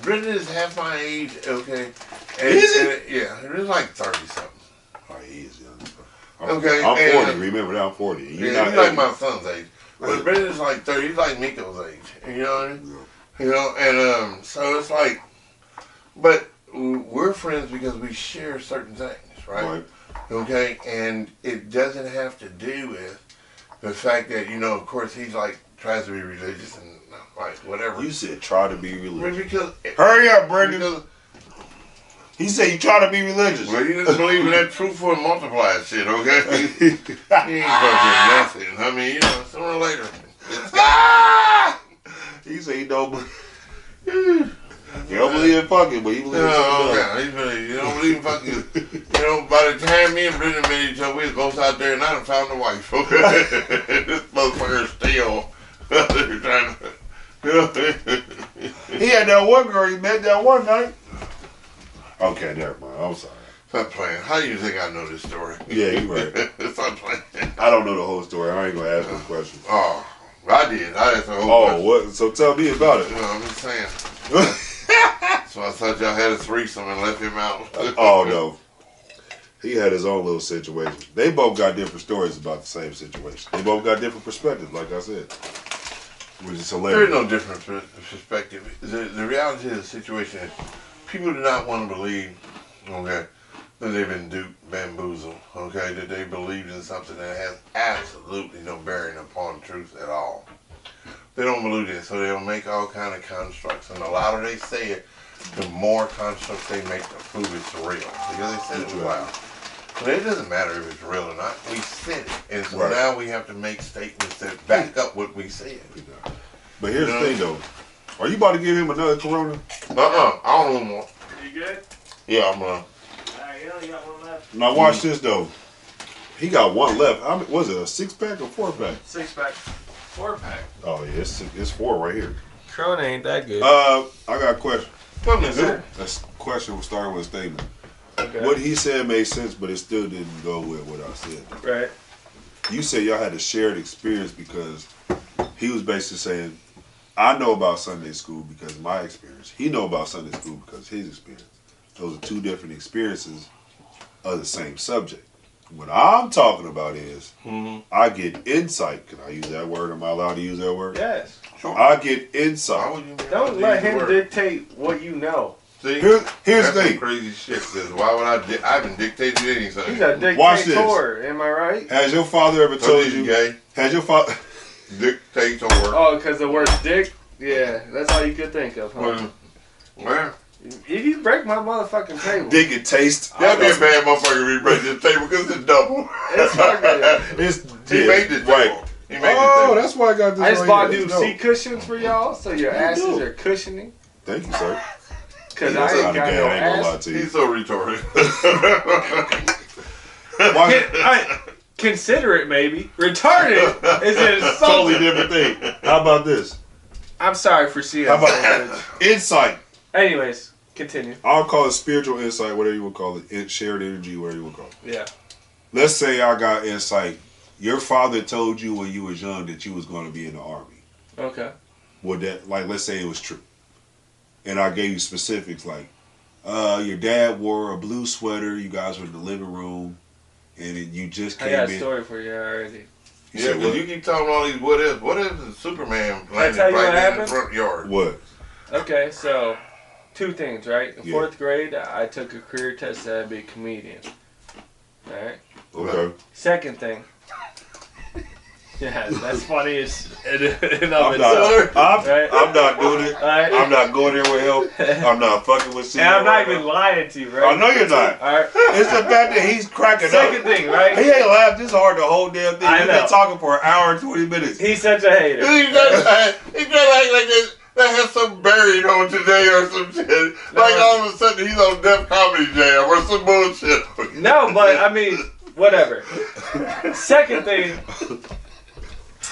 Speaker 3: Brendan is half my age. Okay.
Speaker 1: Is it?
Speaker 3: Yeah, it's like 30 something.
Speaker 1: Oh, he is young.
Speaker 3: Okay,
Speaker 1: I'm 40. Remember that I'm 40.
Speaker 3: He's like my son's age. But Brendan's like 30. He's like Nico's age. You know what I mean?
Speaker 1: Yeah.
Speaker 3: You know, and so it's like, but we're friends because we share certain things, right? Okay, and it doesn't have to do with the fact that, you know, of course he's like tries to be religious and like whatever.
Speaker 1: You said try to be religious.
Speaker 3: Because
Speaker 1: hurry up, Brendan. He said you try to be religious.
Speaker 3: Well, you just believe in that truthful and multiplied shit, okay? He ain't fucking nothing. I mean, you know, sooner or later.
Speaker 1: He said he don't believe. He don't believe in fucking, but he believes in something else.
Speaker 3: You don't believe in fucking. You know, by the time me and Brendan met each other, we was both out there, and I done found a wife. Okay, this motherfucker is still trying to. You know?
Speaker 1: He had that one girl he met that one night. Okay, never mind. I'm sorry.
Speaker 3: Stop playing. How do you think I know this story?
Speaker 1: Yeah, you right.
Speaker 3: Stop playing.
Speaker 1: I don't know the whole story. I ain't gonna ask no questions.
Speaker 3: Oh, I did. I asked the whole question.
Speaker 1: What? So tell me about it.
Speaker 3: You know, I'm just saying. So I thought y'all had a threesome and left him out.
Speaker 1: Oh no. He had his own little situation. They both got different stories about the same situation. They both got different perspectives, like I said. Which is hilarious.
Speaker 3: There's no different perspective. The reality of the situation is people do not want to believe, okay, that they've been duped, bamboozled, okay, that they believed in something that has absolutely no bearing upon truth at all. They don't believe it, so they'll make all kind of constructs. And the louder they say it, the more constructs they make to prove it's real. Because they said it loud. But it doesn't matter if it's real or not. We said it. And so now we have to make statements that back up what we said.
Speaker 1: But here's the thing, though. Are you about to give him another Corona?
Speaker 3: I don't know more.
Speaker 2: You good?
Speaker 3: Yeah, I'm
Speaker 2: Alright, you only got one left.
Speaker 1: Now watch this, though. He got one left. How many, was it a 6-pack or 4-pack?
Speaker 2: 6-pack. 4-pack.
Speaker 1: Oh, yeah, it's 4 right here.
Speaker 2: Corona ain't that good.
Speaker 1: I got a question.
Speaker 3: Come in, sir.
Speaker 1: That question was starting with a statement.
Speaker 2: Okay.
Speaker 1: What he said made sense, but it still didn't go with what I said.
Speaker 2: Right.
Speaker 1: You said y'all had a shared experience because he was basically saying, I know about Sunday school because of my experience. He know about Sunday school because of his experience. Those are two different experiences of the same subject. What I'm talking about is I get insight. Can I use that word? Am I allowed to use that word?
Speaker 2: Yes.
Speaker 1: Sure. I get insight.
Speaker 2: Don't let him dictate what you know.
Speaker 3: See,
Speaker 1: here's
Speaker 3: that's
Speaker 1: the thing.
Speaker 3: some crazy shit. Because why would I haven't dictated anything.
Speaker 2: He's a dictator.
Speaker 1: Watch this.
Speaker 2: Am I right?
Speaker 1: Has your father ever told you?
Speaker 3: Gay.
Speaker 1: Has your father?
Speaker 3: Dictator.
Speaker 2: Oh, because the word dick? Yeah, that's all you could think of, huh?
Speaker 3: Where?
Speaker 2: If you break my motherfucking table.
Speaker 1: Dick and taste.
Speaker 3: That'd be a bad motherfucker if we break this table because it's double.
Speaker 2: It's fucking.
Speaker 3: He made this table.
Speaker 1: Right.
Speaker 3: He made
Speaker 1: Oh,
Speaker 3: this table.
Speaker 1: that's why I got this.
Speaker 2: I just
Speaker 1: right
Speaker 2: bought
Speaker 1: here.
Speaker 2: new
Speaker 1: Let's go.
Speaker 2: seat cushions for y'all, so your asses are cushioning.
Speaker 1: Thank you, sir.
Speaker 2: Because
Speaker 1: That's
Speaker 2: I ain't
Speaker 1: not a
Speaker 2: got
Speaker 1: gay,
Speaker 2: no
Speaker 1: I ain't gonna lie
Speaker 2: ass.
Speaker 1: to you.
Speaker 3: He's so retarded.
Speaker 2: Consider it maybe. Retarded is an
Speaker 1: Totally
Speaker 2: insulting.
Speaker 1: different thing. How about this?
Speaker 2: I'm sorry for seeing
Speaker 1: How
Speaker 2: that.
Speaker 1: about insight?
Speaker 2: Anyways, continue.
Speaker 1: I'll call it spiritual insight, whatever you would call it. Shared energy, whatever you would call it.
Speaker 2: Yeah.
Speaker 1: Let's say I got insight. Your father told you when you was young that you was going to be in the army.
Speaker 2: Okay.
Speaker 1: Would that, like, let's say it was true. And I gave you specifics like, your dad wore a blue sweater, you guys were in the living room, and you just
Speaker 2: I
Speaker 1: came
Speaker 2: got
Speaker 1: in.
Speaker 2: a story for you already.
Speaker 3: Yeah, because you keep talking all these what ifs. What if the Superman
Speaker 2: I
Speaker 3: landed
Speaker 2: tell you
Speaker 3: right
Speaker 2: what
Speaker 3: there in the
Speaker 2: happened?
Speaker 3: front yard?
Speaker 1: What?
Speaker 2: Okay, so two things, right? In
Speaker 1: Yeah.
Speaker 2: 4th grade, I took a career test that I'd be a comedian. Alright?
Speaker 1: Okay.
Speaker 2: Second thing. Yeah, that's funny as in of
Speaker 1: I'm
Speaker 2: itself.
Speaker 1: not,
Speaker 2: Right?
Speaker 1: I'm not doing it.
Speaker 2: Alright?
Speaker 1: I'm not going there with him. I'm not fucking with
Speaker 2: And I'm not
Speaker 1: right
Speaker 2: even
Speaker 1: now.
Speaker 2: lying to you, right?
Speaker 1: I know you're not.
Speaker 2: Alright?
Speaker 1: It's the fact that he's cracking
Speaker 2: Second
Speaker 1: up.
Speaker 2: thing, right?
Speaker 1: He ain't laughed this hard the whole damn thing.
Speaker 2: I
Speaker 1: He's
Speaker 2: know.
Speaker 1: been talking for an hour and 20 minutes.
Speaker 2: He's such a hater.
Speaker 3: He just act like this. That has some buried on today or some shit. Like all of a sudden he's on Def Comedy Jam or some bullshit.
Speaker 2: No, but I mean, whatever. Second thing,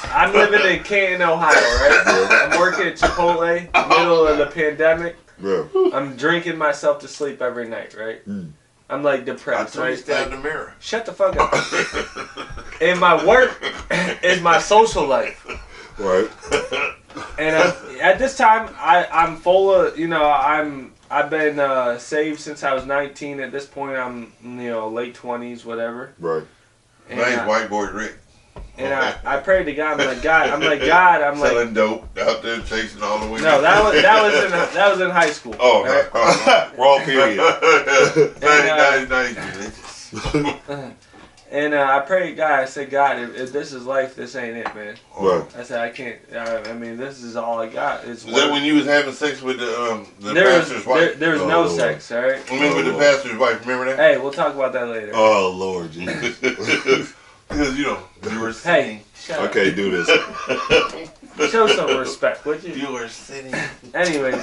Speaker 2: I'm living in Canton, Ohio, right? I'm working at Chipotle, middle of the pandemic.
Speaker 1: Bro.
Speaker 2: I'm drinking myself to sleep every night, right? I'm like
Speaker 3: I
Speaker 2: depressed,
Speaker 3: told you
Speaker 2: right?
Speaker 3: stand in the mirror.
Speaker 2: Shut the fuck up. And my work is my social life.
Speaker 1: Right.
Speaker 2: And at this time, I'm full of, I've been saved since I was 19. At this point, I'm, late 20s, whatever.
Speaker 1: Right.
Speaker 2: And
Speaker 3: Nice white boy Rick.
Speaker 2: And I prayed to God. I'm like, God,
Speaker 3: selling dope out there chasing all the women.
Speaker 2: no, that was in high school.
Speaker 3: Oh,
Speaker 2: right?
Speaker 1: Wrong period.
Speaker 3: Nice.
Speaker 2: And I prayed to God. I said, God, if this is life, this ain't it, man.
Speaker 1: Right.
Speaker 2: I said, I can't. I mean, this is all I got. It's
Speaker 3: Was that when you was having sex with the pastor's wife?
Speaker 2: There was no sex, all right?
Speaker 3: I mean, with the pastor's wife, remember that?
Speaker 2: Hey, we'll talk about that later.
Speaker 1: Oh, Lord Jesus.
Speaker 3: Because, you were
Speaker 2: Hey,
Speaker 3: sitting.
Speaker 2: shut
Speaker 1: I
Speaker 2: up.
Speaker 1: can't do this.
Speaker 2: Show some respect, would you?
Speaker 3: You were sitting.
Speaker 2: Anyways.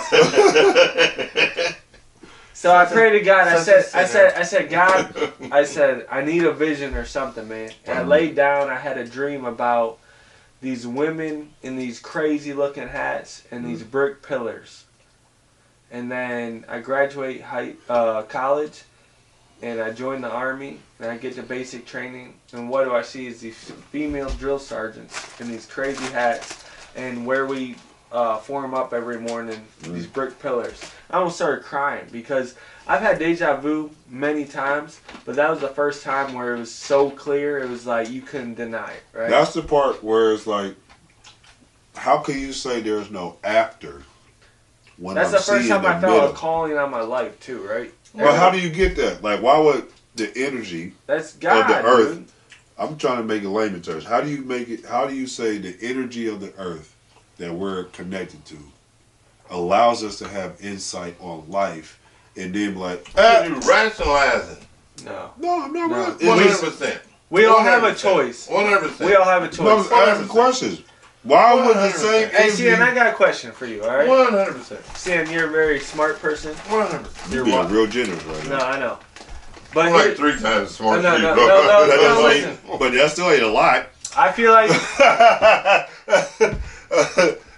Speaker 2: So I prayed to God. I said, God, I said, I need a vision or something, man. And I laid down. I had a dream about these women in these crazy looking hats and these brick pillars. And then I graduate college, and I join the Army, and I get the basic training. And what do I see is these female drill sergeants in these crazy hats, and where we form up every morning, these brick pillars. I almost started crying because I've had deja vu many times, but that was the first time where it was so clear. It was like you couldn't deny it, right?
Speaker 1: That's the part where it's like, how can you say there's no after when
Speaker 2: That's
Speaker 1: I'm
Speaker 2: the first
Speaker 1: seeing
Speaker 2: time I
Speaker 1: the
Speaker 2: felt
Speaker 1: middle?
Speaker 2: a calling on my life too, right?
Speaker 1: Well, how do you get that? Like, why would the energy
Speaker 2: That's God,
Speaker 1: of the earth?
Speaker 2: dude.
Speaker 1: I'm trying to make it layman terms. How do you make it? How do you say the energy of the earth that we're connected to allows us to have insight on life, and then be like,
Speaker 3: You rationalizing.
Speaker 2: No.
Speaker 1: no, I'm not right.
Speaker 3: 100%.
Speaker 2: We all have a choice.
Speaker 3: 100%.
Speaker 2: We all have a
Speaker 1: No, I'm
Speaker 2: choice.
Speaker 1: asking questions. Why would the
Speaker 3: 100%.
Speaker 1: same
Speaker 2: Hey,
Speaker 1: energy?
Speaker 2: Cian, I got a question for you, alright?
Speaker 3: 100%.
Speaker 2: Cian, you're a very smart person.
Speaker 3: 100%.
Speaker 1: You're being real generous right
Speaker 2: No,
Speaker 1: now.
Speaker 2: I know. But
Speaker 3: I'm like 3 times smart
Speaker 2: No,
Speaker 3: as
Speaker 2: no,
Speaker 3: you.
Speaker 2: no, no,
Speaker 1: That
Speaker 2: no,
Speaker 1: doesn't
Speaker 2: listen.
Speaker 1: but that still ain't a lot.
Speaker 2: I feel like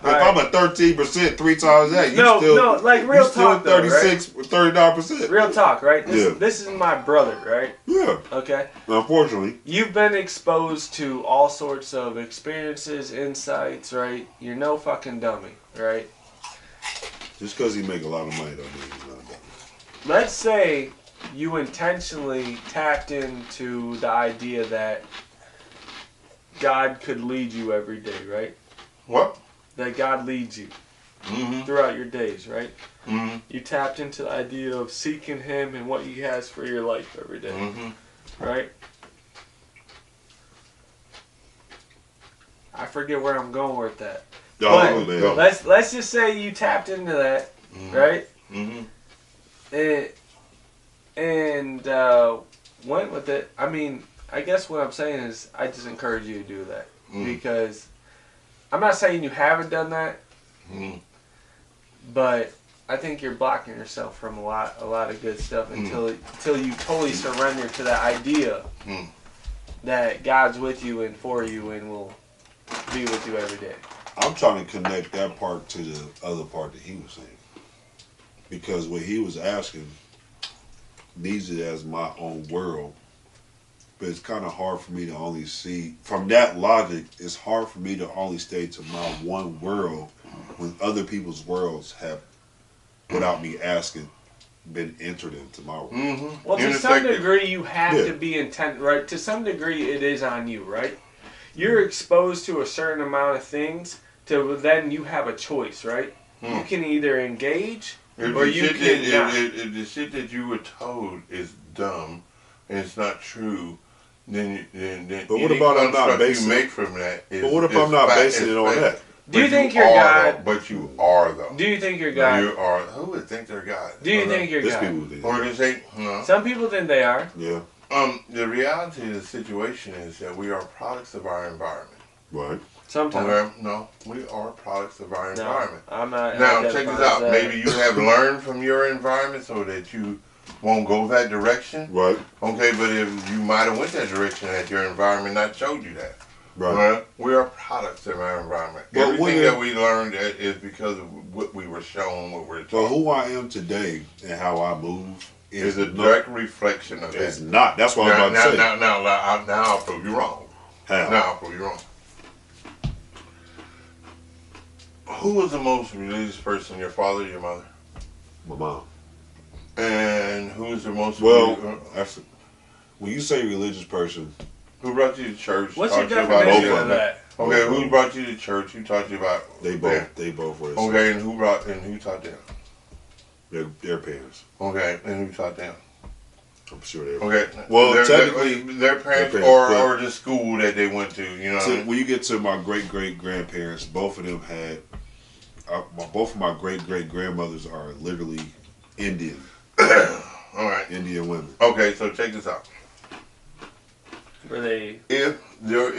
Speaker 1: If I'm at 13% 3 times that,
Speaker 2: like real talk though,
Speaker 1: 36,
Speaker 2: right?
Speaker 1: 39%.
Speaker 2: Real talk, right? This is my brother, right?
Speaker 1: Yeah.
Speaker 2: Okay.
Speaker 1: Unfortunately.
Speaker 2: You've been exposed to all sorts of experiences, insights, right? You're no fucking dummy, right?
Speaker 1: Just because he make a lot of money don't mean he's not dummy.
Speaker 2: Let's say you intentionally tapped into the idea that God could lead you every day, right?
Speaker 3: What?
Speaker 2: That God leads you throughout your days, right?
Speaker 3: Mm-hmm.
Speaker 2: You tapped into the idea of seeking Him and what He has for your life every day, right? I forget where I'm going with that.
Speaker 1: Oh,
Speaker 2: but let's just say you tapped into that, right?
Speaker 3: Mm-hmm.
Speaker 2: And went with it. I mean, I guess what I'm saying is I just encourage you to do that because I'm not saying you haven't done that, but I think you're blocking yourself from a lot of good stuff until you totally surrender to that idea that God's with you and for you and will be with you every day.
Speaker 1: I'm trying to connect that part to the other part that he was saying. Because what he was asking needs it as my own world. But it's kind of hard for me to only see, from that logic, it's hard for me to only stay to my one world when other people's worlds have, without me asking, been entered into my world.
Speaker 2: Well, to some degree, you have to be intent, right? To some degree, it is on you, right? You're exposed to a certain amount of things, then you have a choice, right? You can either engage or you can not.
Speaker 3: If the shit that you were told is dumb and it's not true, then
Speaker 1: but what about I'm not basing
Speaker 3: you make from that?
Speaker 1: But what if I'm not basing it on that?
Speaker 2: Do you think you're God?
Speaker 3: But you are though.
Speaker 2: Do you think you're God?
Speaker 3: You are. Who would think they're God?
Speaker 2: Do you think you're God?
Speaker 3: Or they say no.
Speaker 2: Some people think they are.
Speaker 1: Yeah.
Speaker 3: The reality of the situation is that we are products of our environment.
Speaker 1: Right.
Speaker 2: Sometimes.
Speaker 3: Okay? No, we are products of our environment.
Speaker 2: I'm not.
Speaker 3: Now, check this out. Maybe you have learned from your environment so that you won't go that direction.
Speaker 1: Right.
Speaker 3: Okay, but if you might have went that direction had your environment not showed you that.
Speaker 1: Right.
Speaker 3: We are products of our environment.
Speaker 1: But
Speaker 3: everything that we learned is because of what we were shown, what we're taught.
Speaker 1: But who I am today and how I move
Speaker 3: is a direct reflection of that.
Speaker 1: It's not. That's what I was about to say.
Speaker 3: Now I'll prove you wrong.
Speaker 1: How?
Speaker 3: Now I'll prove you wrong. Who was the most religious person? Your father or your mother?
Speaker 1: My mom.
Speaker 3: And who's the most
Speaker 1: that's when you say religious person,
Speaker 3: who brought you to church?
Speaker 2: What's your definition of that?
Speaker 3: Okay, who brought you to church? Who taught you about?
Speaker 1: They both were.
Speaker 3: Okay, and who taught them?
Speaker 1: Their parents.
Speaker 3: Okay, and who taught them?
Speaker 1: I'm sure they were.
Speaker 3: Okay.
Speaker 1: Well,
Speaker 3: technically, their parents or the school that they went to. You know.
Speaker 1: So when you get to my great grandparents, both of them had. Both of my great grandmothers are literally Indian.
Speaker 3: All right.
Speaker 1: Indian women.
Speaker 3: Okay, so check this out.
Speaker 2: Were they?
Speaker 3: If your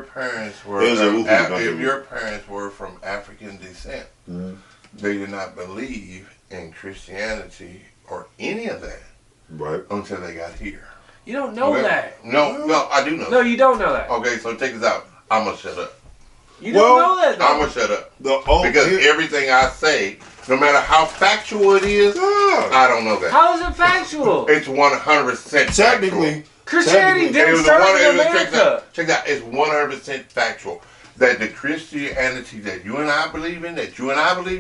Speaker 3: parents were if your parents were from African descent, they did not believe in Christianity or any of that,
Speaker 1: right?
Speaker 3: Until they got here.
Speaker 2: You don't know that.
Speaker 3: No, I do know.
Speaker 2: No, you don't know that.
Speaker 3: Okay, so check this out. I'm gonna shut up.
Speaker 2: You don't know that, though.
Speaker 3: I'm gonna shut up because everything I say, no matter how factual it is, I don't know that.
Speaker 2: How is it factual?
Speaker 3: It's 100%
Speaker 1: technically.
Speaker 2: Christianity didn't start in America.
Speaker 3: Check that. It's 100% factual that the Christianity that you and I believe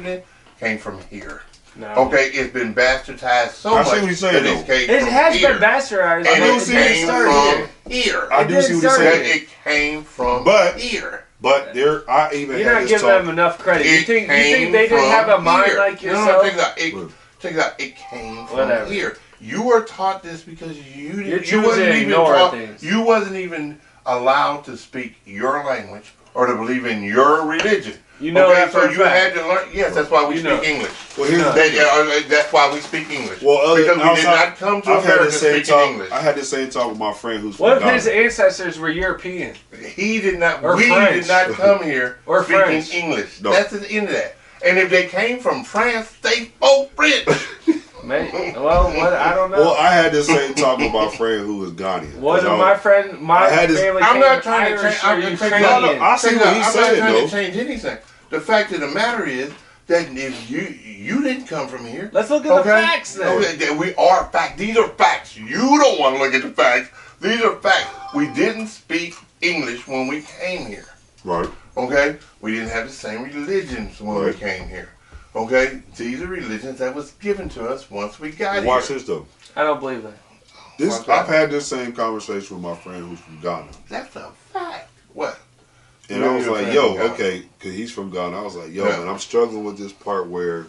Speaker 3: in, came from here.
Speaker 2: No.
Speaker 3: Okay, it's been bastardized so much.
Speaker 1: I see what he's saying.
Speaker 2: It has been bastardized.
Speaker 3: And it came from here.
Speaker 1: I do see what he's saying.
Speaker 3: It came from here.
Speaker 1: But you're not
Speaker 2: giving them enough credit. You think they didn't have a mind like yourself?
Speaker 3: No, check it out. It came from here. You were taught this because you wasn't even allowed to speak your language or to believe in your religion.
Speaker 2: You know that
Speaker 3: so you had to learn. Yes, that's why we speak English.
Speaker 1: Well,
Speaker 3: that's why we speak English.
Speaker 1: Well,
Speaker 3: because we did not come to America speaking English.
Speaker 1: I had the same talk with my friend who's from
Speaker 2: What if his ancestors were European?
Speaker 3: He did not.
Speaker 2: Or
Speaker 3: we
Speaker 2: French.
Speaker 3: did not come here
Speaker 2: or
Speaker 3: speaking
Speaker 2: French.
Speaker 3: English.
Speaker 1: No.
Speaker 3: That's the end of that. And if they came from France, they spoke French.
Speaker 2: Well, what I don't know.
Speaker 1: Well, I had the same talk with my friend who was Ghanaian.
Speaker 2: One of my friend,
Speaker 1: I had this-
Speaker 2: family.
Speaker 3: I'm not
Speaker 2: came
Speaker 3: trying to
Speaker 2: Irish
Speaker 3: change. I'm
Speaker 2: or
Speaker 3: just saying,
Speaker 2: Ukrainian.
Speaker 1: I see what he's
Speaker 3: I'm
Speaker 1: saying,
Speaker 3: not trying
Speaker 1: though.
Speaker 3: to change anything. The fact of the matter is that if you didn't come from here.
Speaker 2: Let's look at the facts then.
Speaker 3: Okay, we are facts. These are facts. You don't want to look at the facts. These are facts. We didn't speak English when we came here.
Speaker 1: Right.
Speaker 3: Okay? We didn't have the same religions when we came here. Okay? These are religions that was given to us once we got here.
Speaker 1: Watch this though.
Speaker 2: I don't believe that.
Speaker 1: I've had this same conversation with my friend who's from Ghana.
Speaker 3: That's a fact. What?
Speaker 1: And I was like, yo, okay, because he's from Ghana. I was like, yo, man, I'm struggling with this part where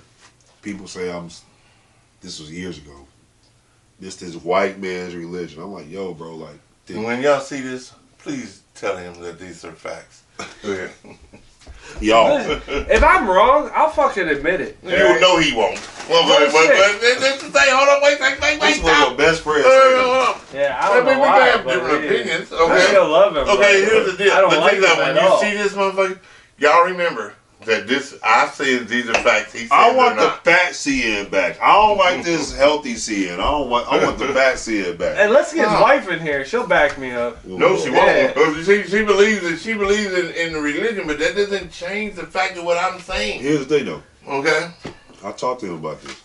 Speaker 1: people say this was years ago, this white man's religion. I'm like, yo, bro, like.
Speaker 3: When y'all see this, please tell him that these are facts. Go ahead.
Speaker 1: Y'all.
Speaker 2: If I'm wrong, I'll fucking admit it.
Speaker 3: You know he won't. Hold on, wait,
Speaker 1: This was your best friend.
Speaker 2: Yeah, I don't know
Speaker 3: we
Speaker 2: why,
Speaker 3: can have
Speaker 2: but
Speaker 3: different
Speaker 2: we-
Speaker 3: opinions.
Speaker 2: I
Speaker 3: Okay.
Speaker 2: still love him.
Speaker 3: Okay,
Speaker 2: but
Speaker 3: here's the deal.
Speaker 2: I don't
Speaker 3: But
Speaker 2: like
Speaker 3: check
Speaker 2: him
Speaker 3: it out. When
Speaker 2: at all.
Speaker 3: you see this motherfucker, y'all remember that I said these are facts. He said
Speaker 1: I want
Speaker 3: they're
Speaker 1: the
Speaker 3: not.
Speaker 1: fat CN back. I don't like this healthy CN. I want the fat CN back.
Speaker 2: Hey, let's get his wife in here. She'll back me up.
Speaker 3: No, she
Speaker 2: Yeah.
Speaker 3: won't. She believes in the religion, but that doesn't change the fact of what I'm saying.
Speaker 1: Here's the thing though.
Speaker 3: Okay.
Speaker 1: I talked to him about this.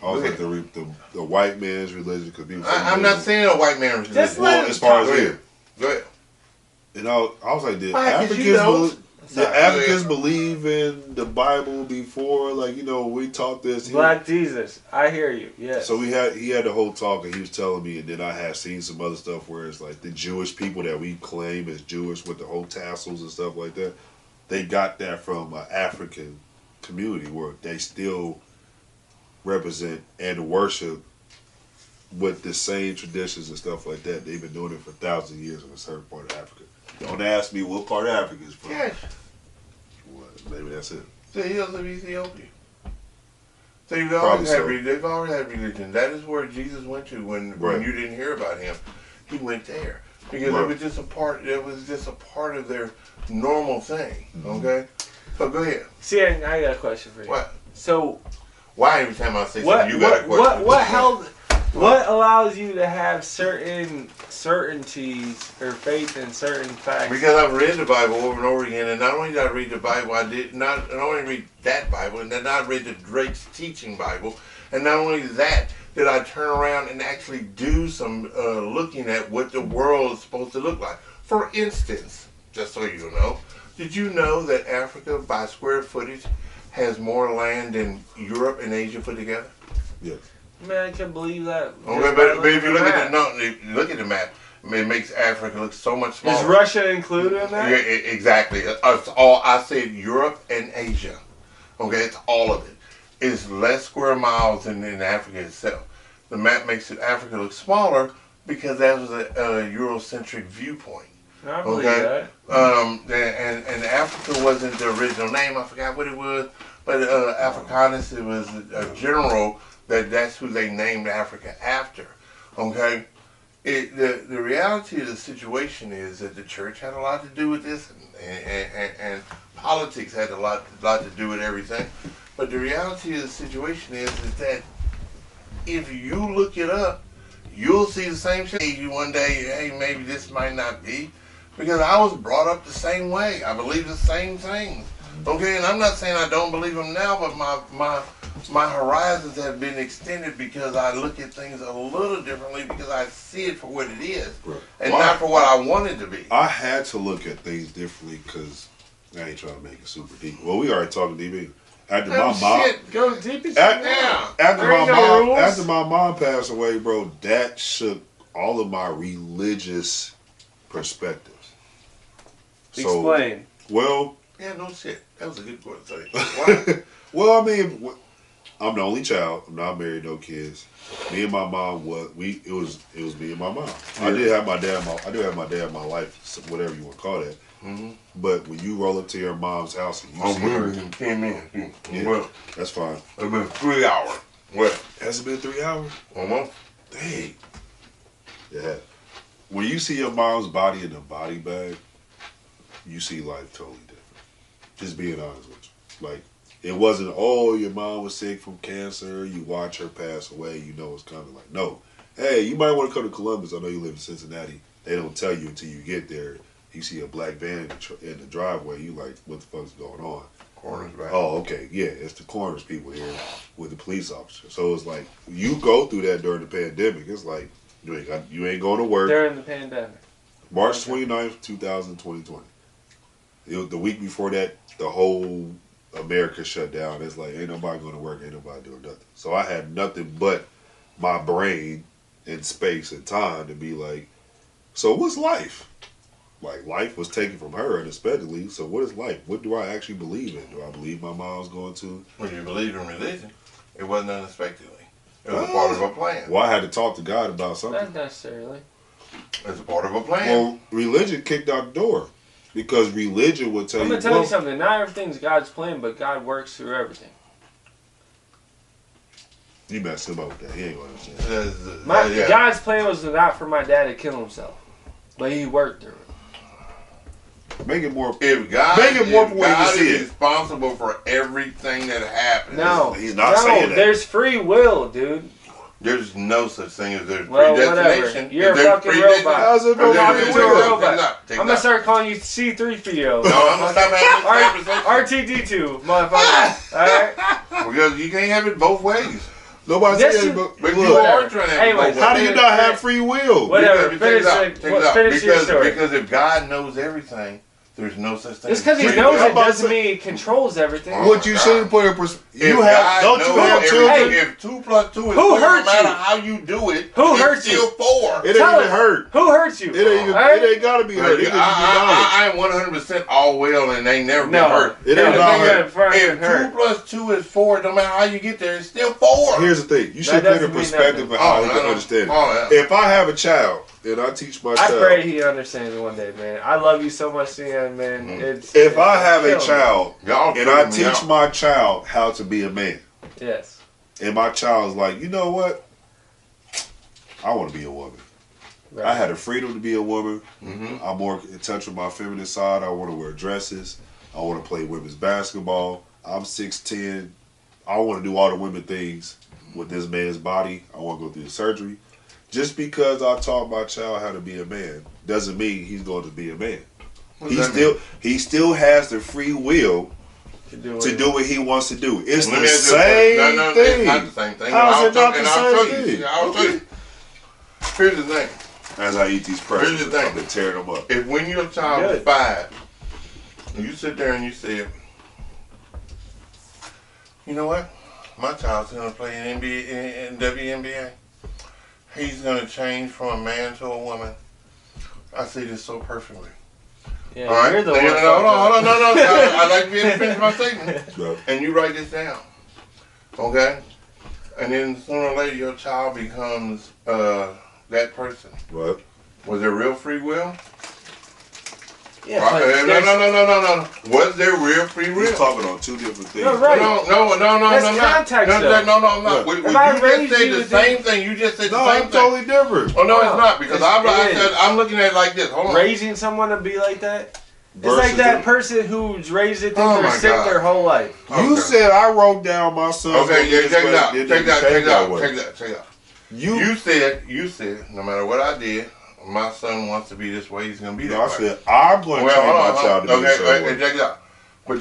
Speaker 1: I was like the white man's religion because people.
Speaker 3: I'm not saying a white man religion.
Speaker 2: Just
Speaker 1: Well,
Speaker 2: let
Speaker 1: as far as
Speaker 3: Go
Speaker 1: here,
Speaker 3: ahead. Go ahead.
Speaker 1: and I was like, did
Speaker 3: Why, 'cause
Speaker 1: Africans
Speaker 3: you know.
Speaker 1: believe? Did Africans believe in the Bible before? Like, we taught this.
Speaker 2: Black Jesus. I hear you. Yes.
Speaker 1: So he had the whole talk, and he was telling me, and then I had seen some other stuff where it's like the Jewish people that we claim as Jewish with the whole tassels and stuff like that. They got that from an African community where they still represent and worship with the same traditions and stuff like that. They've been doing it for thousands of years in a certain part of Africa. Don't ask me what part of Africa is from.
Speaker 3: Yes.
Speaker 1: Well, maybe that's it.
Speaker 3: The hills of Ethiopia. So they've
Speaker 1: Probably
Speaker 3: always had religion. That is where Jesus went to when you didn't hear about him. He went there because it was just a part. It was just a part of their normal thing. Okay. So go ahead.
Speaker 2: See, I got a question for you.
Speaker 3: What?
Speaker 2: So,
Speaker 3: Why every time I say something, you got a question?
Speaker 2: What allows you to have certain certainties or faith in certain facts?
Speaker 3: Because I've read the Bible over and over again, and not only did I read the Bible, I not only read that Bible, and then I read the Drake's Teaching Bible, and not only that, did I turn around and actually do some looking at what the world is supposed to look like. For instance, just so you know, did you know that Africa, by square footage, has more land than Europe and Asia put together?
Speaker 1: Yes.
Speaker 2: Man, I can believe that.
Speaker 3: Okay, but if you look at the map, it makes Africa look so much smaller.
Speaker 2: Is Russia included in that?
Speaker 3: Yeah, exactly. It's all I said Europe and Asia. Okay, it's all of it. It's less square miles than in Africa itself. The map makes Africa look smaller because that was a Eurocentric viewpoint.
Speaker 2: I believe that.
Speaker 3: And Africa wasn't the original name. I forgot what it was, but Africanus. It was a general that's who they named Africa after. Okay. The reality of the situation is that the church had a lot to do with this, and politics had a lot to do with everything. But the reality of the situation is that if you look it up, you'll see the same shit. One day, hey, maybe this might not be, because I was brought up the same way. I believe the same things. Okay, and I'm not saying I don't believe them now, but my horizons have been extended because I look at things a little differently because I see it for what it is, and not for what I want it to be.
Speaker 1: I had to look at things differently because I ain't trying to make it super deep. Well, we already talking DB. After my mom,
Speaker 2: Go deep as
Speaker 1: after my mom passed away, bro, that shook all of my religious perspectives.
Speaker 2: Explain.
Speaker 1: Well,
Speaker 3: Yeah, no shit. That was a good one to say. Why?
Speaker 1: well, I mean, I'm the only child. I'm not married, no kids. Me and my mom it was me and my mom. I did have my dad. I do have my dad in my life, whatever you want to call that.
Speaker 3: Mm-hmm.
Speaker 1: But when you roll up to your mom's house and you see her,
Speaker 3: came in.
Speaker 1: yeah,
Speaker 3: Well,
Speaker 1: that's fine.
Speaker 3: it's been 3 hours. Well,
Speaker 1: Has it been 3 hours?
Speaker 3: almost.
Speaker 1: Dang. Yeah. When you see your mom's body in a body bag, you see life totally different. Just being honest with you. Like, It wasn't, oh, your mom was sick from cancer. You watch her pass away. You know it's coming. Like, no. Hey, you might want to come to Columbus. I know you live in Cincinnati. They don't tell you until you get there. You see a black van in the driveway. You like, what the fuck's going on?
Speaker 3: Coroner's back.
Speaker 1: Oh, okay. Yeah, it's the coroner's people here with the police officer. So it's like, you go through that during the pandemic. It's like, you ain't going to work.
Speaker 2: During the pandemic.
Speaker 1: March 29th, 2020. The week before that, the whole America shut down. It's like, ain't nobody going to work, ain't nobody doing nothing. So I had nothing but my brain and space and time to be like, so what's life? Like, life was taken from her unexpectedly, so what is life? What do I actually believe in? Do I believe my mom's going to?
Speaker 3: When you believe in religion, it wasn't unexpectedly. It was a part of a plan.
Speaker 1: Well, I had to talk to God about something.
Speaker 2: Not necessarily.
Speaker 3: It's a part of a plan.
Speaker 1: Well, religion kicked out the door. Because religion would tell
Speaker 2: I'm
Speaker 1: you...
Speaker 2: going to tell you something. Not everything's God's plan, but God works through everything.
Speaker 1: You messed him up with that. He ain't going to understand.
Speaker 2: God's plan was not for my dad to kill himself. But he worked through it.
Speaker 1: Make it more...
Speaker 3: If God,
Speaker 1: make it more
Speaker 3: if
Speaker 1: for what
Speaker 3: God
Speaker 1: you see
Speaker 3: is
Speaker 1: it.
Speaker 3: responsible for everything that happens.
Speaker 2: No.
Speaker 1: He's not saying that.
Speaker 2: There's free will, dude.
Speaker 3: There's no such thing as there's
Speaker 2: Whatever.
Speaker 3: predestination.
Speaker 2: You're a fucking robot.
Speaker 1: How's it
Speaker 2: I'm
Speaker 1: no
Speaker 2: talking to a robot.
Speaker 3: Take
Speaker 2: I'm going to start calling you C3PO.
Speaker 3: No, I'm going to stop having this conversation.
Speaker 2: R2D2, motherfucker. Alright?
Speaker 3: Because you can't have it both ways.
Speaker 1: Nobody
Speaker 2: Yes,
Speaker 1: said
Speaker 2: you-
Speaker 1: it, but
Speaker 3: But you
Speaker 1: look,
Speaker 3: are trying to have
Speaker 2: Anyways,
Speaker 3: it both
Speaker 1: how
Speaker 3: ways.
Speaker 1: do you not have free will?
Speaker 2: Whatever.
Speaker 3: Because-
Speaker 2: Finish your story.
Speaker 3: Because if God knows everything, there's no such thing.
Speaker 2: Just because he
Speaker 3: as
Speaker 2: knows
Speaker 3: free
Speaker 2: it
Speaker 3: will.
Speaker 2: doesn't mean he controls everything.
Speaker 1: What you should put in perspective. You have, don't you have children?
Speaker 3: If 2 plus 2 is
Speaker 2: Who
Speaker 3: 4, no
Speaker 2: hurt
Speaker 3: matter
Speaker 2: you?
Speaker 3: how you do it,
Speaker 2: Who
Speaker 3: it's
Speaker 2: hurt
Speaker 3: still
Speaker 2: you?
Speaker 3: 4.
Speaker 1: It ain't
Speaker 2: Tell
Speaker 1: even
Speaker 2: us.
Speaker 1: hurt.
Speaker 2: Who hurt you?
Speaker 1: It ain't
Speaker 2: Alright?
Speaker 1: it ain't gotta be hurt. It just be knowledge.
Speaker 3: I am 100% all well and ain't never been
Speaker 2: No.
Speaker 3: hurt.
Speaker 1: It ain't
Speaker 3: The
Speaker 1: not
Speaker 3: thing
Speaker 1: hurt.
Speaker 3: is,
Speaker 2: Fucking
Speaker 3: If 2
Speaker 2: hurt.
Speaker 3: plus 2 is 4, no matter how you get there, it's still 4.
Speaker 1: Here's the thing. You should
Speaker 2: That
Speaker 1: put in
Speaker 2: doesn't mean
Speaker 1: perspective
Speaker 2: nothing.
Speaker 1: of how
Speaker 3: Oh,
Speaker 1: you
Speaker 3: no,
Speaker 1: can
Speaker 3: no.
Speaker 1: understand
Speaker 3: Oh,
Speaker 1: it.
Speaker 3: yeah.
Speaker 1: If I have a child and I teach my
Speaker 2: I
Speaker 1: child,
Speaker 2: pray he understands it one day, man. I love you so much, Sian, man.
Speaker 1: if I have a
Speaker 2: killing me.
Speaker 1: child
Speaker 3: Y'all
Speaker 1: and I
Speaker 3: tripping me
Speaker 1: teach
Speaker 3: out.
Speaker 1: my child how to be a man,
Speaker 2: Yes.
Speaker 1: and my child's like, you know what? I want to be a woman.
Speaker 2: Right.
Speaker 1: I had the freedom to be a woman.
Speaker 3: Mhm.
Speaker 1: I'm more in touch with my feminine side. I want to wear dresses. I want to play women's basketball. I'm 6'10". I want to do all the women things with this man's body. I want to go through the surgery. Just because I taught my child how to be a man doesn't mean he's going to be a man.
Speaker 3: What does that mean?
Speaker 1: He still has the free will
Speaker 2: To do
Speaker 1: to do what he wants to do. It's
Speaker 3: Let
Speaker 1: the
Speaker 3: me ask you
Speaker 1: same
Speaker 3: a question. No,
Speaker 1: thing.
Speaker 3: it's not the same thing.
Speaker 1: How is it not the
Speaker 3: And I'll
Speaker 1: same
Speaker 3: tell
Speaker 1: thing?
Speaker 3: you. I'll tell you. Here's the thing.
Speaker 1: As I eat these pretzels,
Speaker 3: Here's the thing.
Speaker 1: I've been tearing them up.
Speaker 3: If when your child is
Speaker 2: Good.
Speaker 3: 5, and you sit there and you say, you know what? My child's going to play in NBA, in WNBA. He's going to change from a man to a woman. I see this so perfectly.
Speaker 2: Yeah,
Speaker 3: All right?
Speaker 2: you're the
Speaker 3: No,
Speaker 2: one.
Speaker 3: hold on. I like to be able to finish my statement.
Speaker 1: No.
Speaker 3: And you write this down. Okay? And then sooner or later your child becomes that person.
Speaker 1: What?
Speaker 3: Was there real free will?
Speaker 2: Yeah,
Speaker 3: Right?
Speaker 2: but
Speaker 3: No. Was there real free will?
Speaker 1: We're talking on two different things.
Speaker 2: No, right.
Speaker 3: No,
Speaker 2: That's
Speaker 3: I'm
Speaker 2: context,
Speaker 3: not.
Speaker 2: though.
Speaker 3: No, I'm not.
Speaker 1: Look,
Speaker 3: You
Speaker 2: if I
Speaker 3: just
Speaker 2: raised
Speaker 3: said
Speaker 2: you
Speaker 3: the
Speaker 2: to
Speaker 3: same
Speaker 2: do-
Speaker 3: thing. You just said
Speaker 1: No,
Speaker 3: the same
Speaker 1: I'm
Speaker 3: thing.
Speaker 1: totally different.
Speaker 3: Oh, no,
Speaker 2: No,
Speaker 3: it's not. Because
Speaker 2: it is.
Speaker 3: I'm looking at it like this. Hold on.
Speaker 2: Raising someone to be like that? It's
Speaker 1: Versus
Speaker 2: like that
Speaker 1: the-
Speaker 2: person who's raised it, think
Speaker 3: Oh,
Speaker 2: they're
Speaker 3: my
Speaker 2: sick
Speaker 3: God.
Speaker 2: their whole life.
Speaker 1: You
Speaker 3: Okay.
Speaker 1: said I wrote down my son.
Speaker 3: Okay, yeah, check it out.
Speaker 1: It
Speaker 3: Check
Speaker 1: didn't
Speaker 3: it
Speaker 1: change that
Speaker 3: out.
Speaker 1: way.
Speaker 3: Check it out.
Speaker 1: You
Speaker 3: You said, no matter what I did, my son wants to be this way, he's going to be
Speaker 1: No, I
Speaker 3: that way.
Speaker 1: said I'm going to train my child to be
Speaker 3: Okay,
Speaker 1: a certain way.
Speaker 3: check it out. But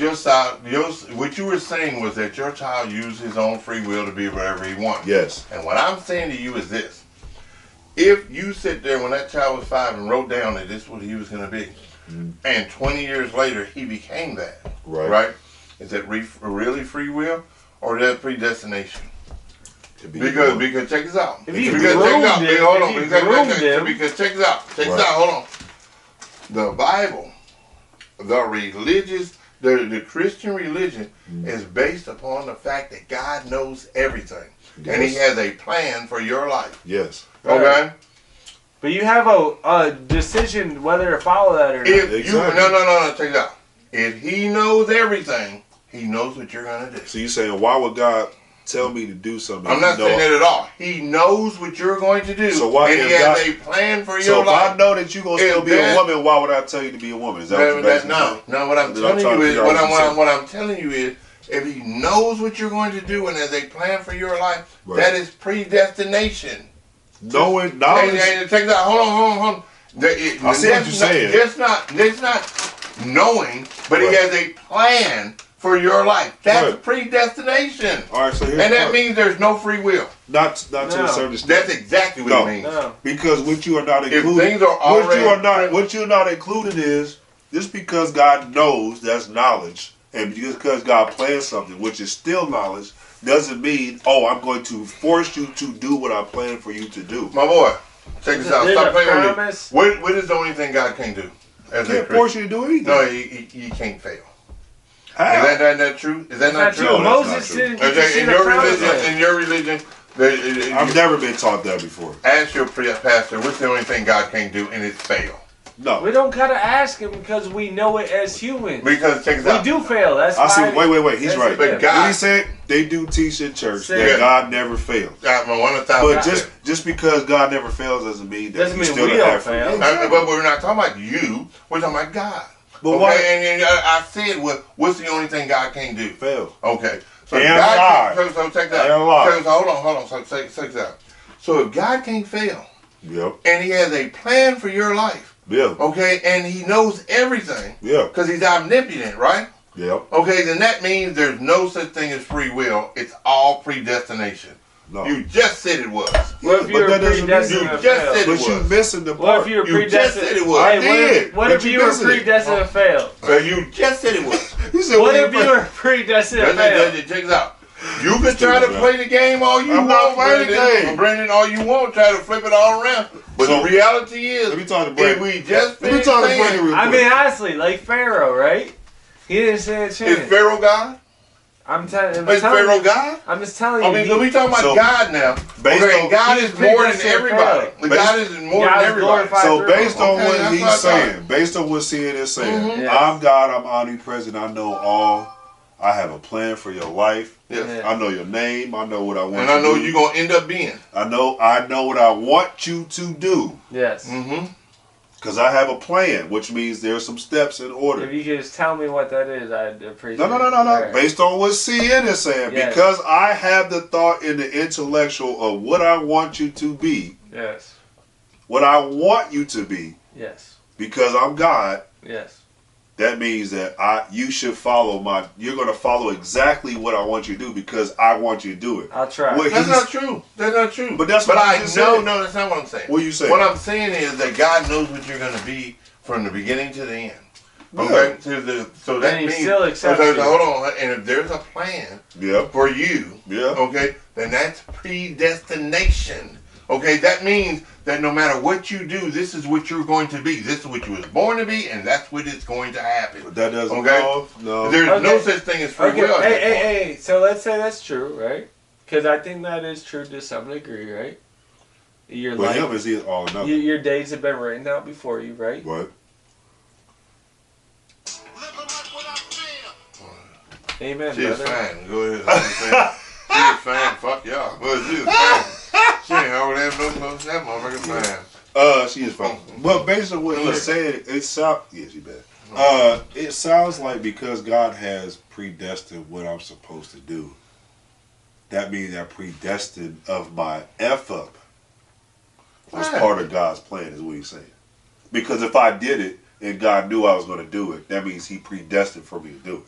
Speaker 3: what you were saying was that your child used his own free will to be whatever he wants.
Speaker 1: Yes.
Speaker 3: And what I'm saying to you is this. If you sit there when that child was 5 and wrote down that this is what he was going to be, and 20 years later he became that,
Speaker 1: Right.
Speaker 3: Is that really free will or is that predestination?
Speaker 1: To be
Speaker 3: Because
Speaker 1: one.
Speaker 3: check this out.
Speaker 2: If you
Speaker 3: Because check
Speaker 2: groomed
Speaker 3: this out.
Speaker 2: him,
Speaker 3: Hold on.
Speaker 2: if you
Speaker 3: Because
Speaker 2: groomed him.
Speaker 3: check this out. Check this out. Hold on. The Bible, the Christian religion is based upon the fact that God knows everything. And he
Speaker 1: Yes.
Speaker 3: has a plan for your life.
Speaker 1: Yes.
Speaker 3: Okay?
Speaker 2: Right. But you have a decision whether to follow that or not.
Speaker 3: If you
Speaker 1: Exactly.
Speaker 3: no, check it out. If he knows everything, he knows what you're gonna do.
Speaker 1: So you saying why would God tell me to do something?
Speaker 3: I'm
Speaker 1: if
Speaker 3: not
Speaker 1: you know-
Speaker 3: saying that at all. He knows what you're going to do.
Speaker 1: So why
Speaker 3: and
Speaker 1: if
Speaker 3: he has
Speaker 1: God-
Speaker 3: a plan for
Speaker 1: So
Speaker 3: your
Speaker 1: if
Speaker 3: life.
Speaker 1: I know that you're gonna still
Speaker 3: If
Speaker 1: be a
Speaker 3: that-
Speaker 1: woman, why would I tell you to be a woman? Is that what you're basically saying?
Speaker 3: No. What I'm
Speaker 1: Then I'm
Speaker 3: telling
Speaker 1: trying
Speaker 3: you
Speaker 1: to
Speaker 3: is
Speaker 1: figure out what you're saying.
Speaker 3: what I'm telling you is if he knows what you're going to do and has a plan for your life,
Speaker 1: Right.
Speaker 3: that is predestination.
Speaker 1: Knowing, knowledge.
Speaker 3: And take that. Hold on.
Speaker 1: I see what you're saying.
Speaker 3: It's not knowing, but he
Speaker 1: Right.
Speaker 3: has a plan for your life. That's
Speaker 1: Right.
Speaker 3: predestination.
Speaker 1: All right, so here's
Speaker 3: And
Speaker 1: the
Speaker 3: that
Speaker 1: part.
Speaker 3: means there's no free will.
Speaker 1: not to a
Speaker 2: No.
Speaker 1: certain extent.
Speaker 3: That's exactly what
Speaker 1: No.
Speaker 3: it means.
Speaker 2: No.
Speaker 1: Because what you are not
Speaker 3: If
Speaker 1: including,
Speaker 3: things are already
Speaker 1: what you're not including is just because God knows, that's knowledge, and just because God plans something, which is still knowledge, doesn't mean I'm going to force you to do what I planned for you to do.
Speaker 3: My boy, check this out.
Speaker 2: There's
Speaker 3: Stop
Speaker 2: a
Speaker 3: playing with me.
Speaker 2: promise.
Speaker 3: What is the only thing God can't do?
Speaker 1: I
Speaker 3: As a
Speaker 1: can't
Speaker 3: Christian?
Speaker 1: force you to do anything.
Speaker 3: No, he can't fail.
Speaker 1: How?
Speaker 3: Is that true? Is that not true?
Speaker 1: No, that's
Speaker 2: Moses
Speaker 1: not true.
Speaker 2: didn't get to see
Speaker 3: In
Speaker 2: the
Speaker 3: your
Speaker 2: promised
Speaker 3: religion,
Speaker 2: land.
Speaker 3: in your religion,
Speaker 1: I've never been taught that before.
Speaker 3: ask your pastor, what's the only thing God can't do, and it's fail.
Speaker 1: No.
Speaker 2: We don't gotta ask him because we know it as humans.
Speaker 3: Because check this
Speaker 2: We
Speaker 3: out.
Speaker 2: do fail. That's
Speaker 1: I see.
Speaker 2: why.
Speaker 1: Wait. He's
Speaker 2: that's
Speaker 1: right.
Speaker 2: it.
Speaker 3: But God-
Speaker 1: What he said, they do teach in church
Speaker 2: Say
Speaker 1: that
Speaker 2: it.
Speaker 1: God never fails.
Speaker 3: I'm 1,000%.
Speaker 1: But just because God never fails doesn't mean that
Speaker 2: Doesn't
Speaker 1: He
Speaker 2: mean
Speaker 1: still
Speaker 2: we
Speaker 1: don't
Speaker 2: don't
Speaker 1: have free
Speaker 2: fail.
Speaker 1: will.
Speaker 3: But we're not talking about you. We're talking about God.
Speaker 1: But
Speaker 3: okay?
Speaker 1: why
Speaker 3: And I said, what's the only thing God can't do?
Speaker 1: fail?
Speaker 3: Okay. So
Speaker 1: And
Speaker 3: if God
Speaker 1: lie.
Speaker 3: so check that.
Speaker 1: And lie.
Speaker 3: So hold on. So check this out. So if God can't fail,
Speaker 1: Yep.
Speaker 3: and He has a plan for your life,
Speaker 1: Yeah.
Speaker 3: okay, and He knows everything,
Speaker 1: Yeah.
Speaker 3: because He's omnipotent, right?
Speaker 1: Yep.
Speaker 3: Okay, then that means there's no such thing as free will. It's all predestination.
Speaker 1: No.
Speaker 3: You just said it was.
Speaker 2: What if
Speaker 1: but
Speaker 2: you're
Speaker 1: that doesn't mean
Speaker 2: predestined
Speaker 3: you
Speaker 2: to
Speaker 3: just
Speaker 2: fail?
Speaker 3: said-
Speaker 1: But you missing the
Speaker 2: What
Speaker 1: part.
Speaker 2: if you were
Speaker 3: You just
Speaker 2: predestined?
Speaker 3: said it was.
Speaker 2: Hey,
Speaker 1: I did,
Speaker 2: what
Speaker 1: but
Speaker 2: if
Speaker 1: you
Speaker 2: you were
Speaker 1: missing it.
Speaker 2: predestined to fail?
Speaker 3: You just said it was.
Speaker 1: He said,
Speaker 2: What
Speaker 1: "Well,
Speaker 2: if you were predestined to fail?
Speaker 3: Check this out. You can try to play the game all you
Speaker 1: I'm not
Speaker 3: want,
Speaker 1: playing the
Speaker 3: Brandon.
Speaker 1: game.
Speaker 3: Brandon, all you want, try to flip it all around. But
Speaker 1: So,
Speaker 3: the reality is,
Speaker 1: Let me talk to
Speaker 3: if
Speaker 1: Brandon.
Speaker 3: we just
Speaker 1: Let me
Speaker 3: finished
Speaker 1: talk to
Speaker 3: saying,
Speaker 1: Brandon real
Speaker 2: I
Speaker 1: quick.
Speaker 2: mean, honestly, like Pharaoh, right? He didn't stand a
Speaker 3: is
Speaker 2: chance.
Speaker 3: Pharaoh God?
Speaker 2: I'm telling
Speaker 3: Is Pharaoh
Speaker 2: you.
Speaker 3: God?
Speaker 2: I'm just telling
Speaker 3: I
Speaker 2: you.
Speaker 3: mean, we talking about
Speaker 1: So,
Speaker 3: God now.
Speaker 1: based
Speaker 3: Okay,
Speaker 1: on-
Speaker 3: God
Speaker 2: He
Speaker 3: is
Speaker 2: was
Speaker 3: more than
Speaker 2: predestined to
Speaker 3: everybody.
Speaker 2: fail.
Speaker 3: God is more
Speaker 2: God
Speaker 3: than
Speaker 2: is
Speaker 3: everybody.
Speaker 2: glorified.
Speaker 1: So
Speaker 2: through
Speaker 1: based
Speaker 2: him.
Speaker 1: on
Speaker 3: Okay,
Speaker 1: what
Speaker 3: that's
Speaker 1: he's
Speaker 3: what I thought.
Speaker 1: saying, based on what CN is saying,
Speaker 3: Mhm.
Speaker 2: Yes.
Speaker 1: I'm God, I'm omnipresent, I know all. I have a plan for your life.
Speaker 3: Yes.
Speaker 2: Yeah.
Speaker 1: I know your name. I know what I want
Speaker 3: And
Speaker 1: you
Speaker 3: I know
Speaker 1: to do.
Speaker 3: you're going to end up being.
Speaker 1: I know what I want you to do.
Speaker 2: Yes.
Speaker 3: Mm-hmm.
Speaker 1: Because I have a plan, which means there's some steps in order.
Speaker 2: If you could just tell me what that is, I'd appreciate it.
Speaker 1: No.
Speaker 2: All right.
Speaker 1: Based on what CN is saying,
Speaker 2: Yes.
Speaker 1: because I have the thought in the intellectual of what I want you to be,
Speaker 2: Yes.
Speaker 1: what I want you to be,
Speaker 2: Yes.
Speaker 1: because I'm God,
Speaker 2: Yes.
Speaker 1: that means that you should you're going to follow exactly what I want you to do because I want you to do it.
Speaker 2: I'll try.
Speaker 1: What
Speaker 3: That's
Speaker 1: he's-
Speaker 3: not true. That's not true.
Speaker 1: But that's what
Speaker 3: But
Speaker 1: you
Speaker 3: I
Speaker 1: just
Speaker 3: know.
Speaker 1: said.
Speaker 3: No, that's not what I'm saying.
Speaker 1: What you say?
Speaker 3: What I'm saying is that God knows what you're going to be from the beginning to the end.
Speaker 1: Yeah.
Speaker 3: Okay, so that
Speaker 2: And he
Speaker 3: means
Speaker 2: still accepts you.
Speaker 3: hold on. And if there's a plan
Speaker 1: Yep.
Speaker 3: for you,
Speaker 1: Yeah.
Speaker 3: okay, then that's predestination. Okay, that means that no matter what you do, this is what you're going to be. This is what you was born to be, and that's what is going to happen.
Speaker 1: But that doesn't
Speaker 3: Okay.
Speaker 1: no.
Speaker 3: There's no
Speaker 2: Okay.
Speaker 3: such thing as free
Speaker 2: Okay.
Speaker 3: will. at that point.
Speaker 2: Hey. So let's say that's true, right? Because I think that is true to some degree, right? Your
Speaker 1: With
Speaker 2: life,
Speaker 1: him, is he all or nothing?
Speaker 2: your days have been written out before you, right?
Speaker 1: What?
Speaker 2: Amen,
Speaker 3: She is
Speaker 2: brother.
Speaker 3: fine. Go ahead. She is fine. Fuck y'all. But she is fine. She ain't already have no that motherfucker fine.
Speaker 1: She is fine. But based on what he's saying, it sounds. Yeah, she bad. It sounds like because God has predestined what I'm supposed to do, that means that predestined of my F up was
Speaker 3: Right.
Speaker 1: part of God's plan, is what he's saying. Because if I did it and God knew I was going to do it, that means he predestined for me to do it.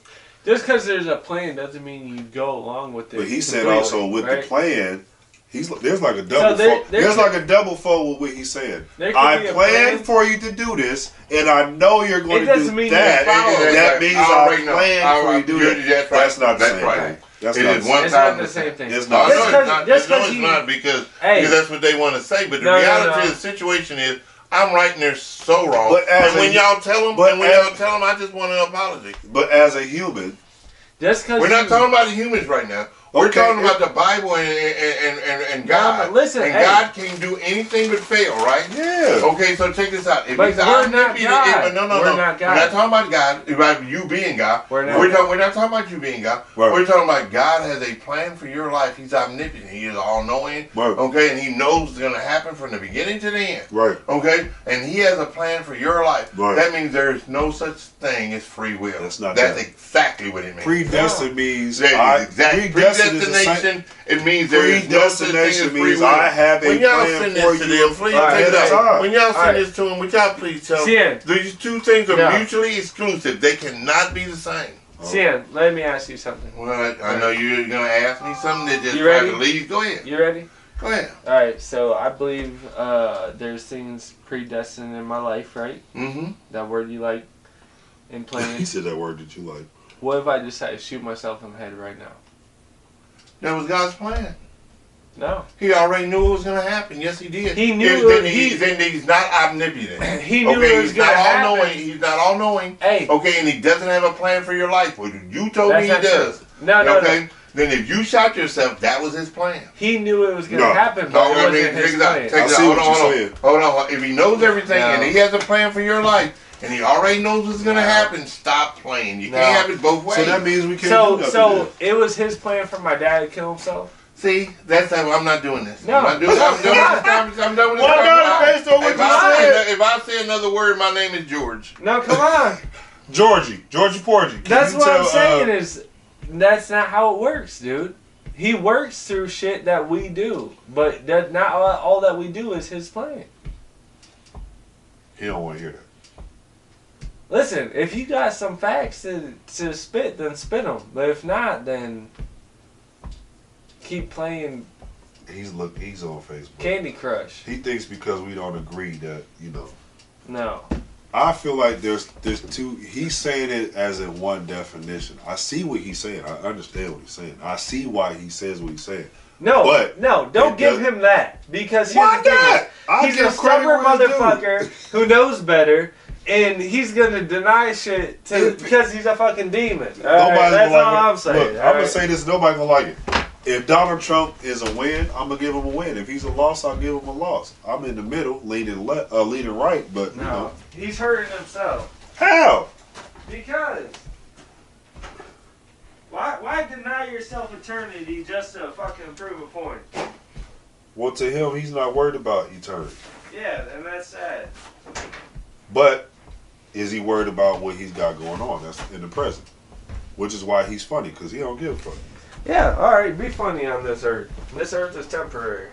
Speaker 2: Just because there's a plan doesn't mean you go along with it.
Speaker 1: But he said
Speaker 2: completely,
Speaker 1: also with
Speaker 2: right?
Speaker 1: the plan, there's like a double
Speaker 2: there-
Speaker 1: fold.
Speaker 2: there
Speaker 1: There's
Speaker 2: could-
Speaker 1: like a double fold with what he's saying.
Speaker 2: There could
Speaker 1: I
Speaker 2: be a
Speaker 1: planned
Speaker 2: plan.
Speaker 1: for you to do this, and I know you're going
Speaker 2: It
Speaker 1: to
Speaker 2: doesn't
Speaker 1: do
Speaker 2: mean
Speaker 1: that.
Speaker 2: you follow it.
Speaker 1: That means
Speaker 3: I
Speaker 1: I
Speaker 3: already know.
Speaker 1: planned for you to do
Speaker 3: You're-
Speaker 1: that.
Speaker 3: That's right.
Speaker 1: That's not the
Speaker 3: That's
Speaker 1: same
Speaker 3: right.
Speaker 1: thing. That's
Speaker 3: It
Speaker 1: not
Speaker 3: is
Speaker 1: the
Speaker 3: one
Speaker 2: It's not
Speaker 3: time
Speaker 2: the same thing.
Speaker 1: It's
Speaker 3: No,
Speaker 1: not.
Speaker 3: no,
Speaker 2: Just
Speaker 3: it's
Speaker 2: 'cause-
Speaker 3: not.
Speaker 2: just
Speaker 3: No,
Speaker 2: 'cause
Speaker 3: it's
Speaker 2: you-
Speaker 3: not because
Speaker 2: Hey.
Speaker 3: that's what they want to say. But the
Speaker 2: No, no,
Speaker 3: reality
Speaker 2: no.
Speaker 3: of the situation is, I'm right and they're so wrong.
Speaker 1: But as
Speaker 3: and when
Speaker 1: a-
Speaker 3: y'all tell them,
Speaker 1: but as-
Speaker 3: I just want an apology.
Speaker 1: But as a human,
Speaker 2: Just because
Speaker 3: We're not talking about the humans right now. We're talking about the Bible and God.
Speaker 2: Listen,
Speaker 3: and God can't do anything but fail, right?
Speaker 1: Yeah.
Speaker 3: Okay, so check this out. If
Speaker 2: But
Speaker 3: he's
Speaker 2: we're not
Speaker 3: omnipotent,
Speaker 2: God.
Speaker 3: no,
Speaker 2: We're not God.
Speaker 3: We're not talking about God. About you being God. We're not talking about you being God.
Speaker 1: Right.
Speaker 3: We're talking about God has a plan for your life. He's omnipotent. He is all-knowing.
Speaker 1: Right.
Speaker 3: Okay, and He knows what's going to happen from the beginning to the end.
Speaker 1: Right.
Speaker 3: Okay, and He has a plan for your life.
Speaker 1: Right.
Speaker 3: That means there is no such thing as free will.
Speaker 1: That's not
Speaker 3: That's
Speaker 1: that.
Speaker 3: exactly what it means.
Speaker 1: Predestined means
Speaker 3: Predestination. It means there is no such thing as
Speaker 1: predestination
Speaker 3: free
Speaker 1: means
Speaker 3: will.
Speaker 1: I have a
Speaker 3: When y'all
Speaker 1: plan
Speaker 3: send
Speaker 1: for
Speaker 3: this to
Speaker 1: you.
Speaker 3: them, please
Speaker 2: All right,
Speaker 3: take
Speaker 1: that's
Speaker 3: it out.
Speaker 1: all.
Speaker 3: When y'all send
Speaker 2: All right.
Speaker 3: this to them, would y'all please tell
Speaker 2: Cien.
Speaker 3: them these two things are
Speaker 2: Yeah.
Speaker 3: mutually exclusive. They cannot be the same.
Speaker 2: Cien, let me ask you something.
Speaker 3: Well, I know you're gonna ask me something that just
Speaker 2: You
Speaker 3: try
Speaker 2: ready?
Speaker 3: to leave. Go ahead.
Speaker 2: You ready?
Speaker 3: Go ahead.
Speaker 2: All right. So I believe there's things predestined in my life, right?
Speaker 3: Mm-hmm.
Speaker 2: That word you like in
Speaker 1: He
Speaker 2: playing.
Speaker 1: said that word that you like.
Speaker 2: What if I decide to shoot myself in the head right now?
Speaker 3: That was God's plan.
Speaker 2: No.
Speaker 3: He already knew it was gonna happen. Yes, He did.
Speaker 2: He knew
Speaker 3: Then
Speaker 2: it-
Speaker 3: then he's not omnipotent.
Speaker 2: He knew
Speaker 3: Okay,
Speaker 2: it was
Speaker 3: he's
Speaker 2: gonna
Speaker 3: not
Speaker 2: happen.
Speaker 3: all-knowing. He's not all-knowing.
Speaker 2: Hey.
Speaker 3: Okay, and He doesn't have a plan for your life. Well, you told me
Speaker 2: That's
Speaker 3: He
Speaker 2: not true.
Speaker 3: does.
Speaker 2: No.
Speaker 3: Okay, then if you shot yourself, that was His plan.
Speaker 2: He knew it was going to
Speaker 1: No.
Speaker 2: happen,
Speaker 3: No,
Speaker 2: but it wasn't his
Speaker 3: check it out.
Speaker 2: plan.
Speaker 3: Check it
Speaker 1: I
Speaker 3: out.
Speaker 1: see
Speaker 3: Hold
Speaker 1: what
Speaker 3: on,
Speaker 1: you're
Speaker 3: hold
Speaker 1: saying.
Speaker 3: on. Hold on. If He knows everything
Speaker 2: No.
Speaker 3: and He has a plan for your life, and He already knows what's gonna happen, stop playing. You
Speaker 2: No.
Speaker 3: can't have it both ways.
Speaker 1: So that means we can't do nothing.
Speaker 2: So
Speaker 1: then.
Speaker 2: it was his plan for my dad to kill himself?
Speaker 3: See, that's how I'm not doing this.
Speaker 2: No.
Speaker 3: I'm not doing this. I'm done with this conversation. I'm done with this
Speaker 1: Why not?
Speaker 3: conversation.
Speaker 1: Based on what
Speaker 3: If
Speaker 1: you
Speaker 3: I
Speaker 1: said.
Speaker 3: say- If I say another word, my name is George.
Speaker 2: No, come on.
Speaker 1: Georgie Porgy. Can
Speaker 2: That's
Speaker 1: you
Speaker 2: what I'm
Speaker 1: tell,
Speaker 2: saying is that's not how it works, dude. He works through shit that we do, but that not all that we do is his plan.
Speaker 1: He don't want to hear that.
Speaker 2: Listen, if you got some facts to spit, then spit them. But if not, then keep playing
Speaker 1: He's on Facebook.
Speaker 2: Candy Crush.
Speaker 1: He thinks because we don't agree that
Speaker 2: No.
Speaker 1: I feel like there's two. He's saying it as in one definition. I see what he's saying. I understand what he's saying. I see why he says what he's saying.
Speaker 2: No,
Speaker 1: But
Speaker 2: don't
Speaker 1: it
Speaker 2: give
Speaker 1: does-
Speaker 2: him that. Because
Speaker 1: Why
Speaker 2: here's the thing
Speaker 1: not?
Speaker 2: is,
Speaker 1: I
Speaker 2: he's
Speaker 1: give
Speaker 2: a
Speaker 1: credit
Speaker 2: stubborn
Speaker 1: where it's due.
Speaker 2: motherfucker who knows better, and he's gonna deny shit because he's a fucking demon. All right,
Speaker 1: Nobody's
Speaker 2: that's
Speaker 1: gonna
Speaker 2: all
Speaker 1: like it.
Speaker 2: I'm saying.
Speaker 1: Look,
Speaker 2: all
Speaker 1: I'm gonna
Speaker 2: right?
Speaker 1: say this. Nobody gonna like it. If Donald Trump is a win, I'm gonna give him a win. If he's a loss, I'll give him a loss. I'm in the middle, leaning right, but you
Speaker 2: No,
Speaker 1: know
Speaker 2: he's hurting himself.
Speaker 1: how?
Speaker 2: Because why deny yourself eternity just to fucking prove a point?
Speaker 1: Well, to him, he's not worried about eternity.
Speaker 2: Yeah, and that's sad.
Speaker 1: But is he worried about what he's got going on? That's in the present, which is why he's funny because he don't give a fuck.
Speaker 2: Yeah, all right, be funny on this earth. This earth is temporary.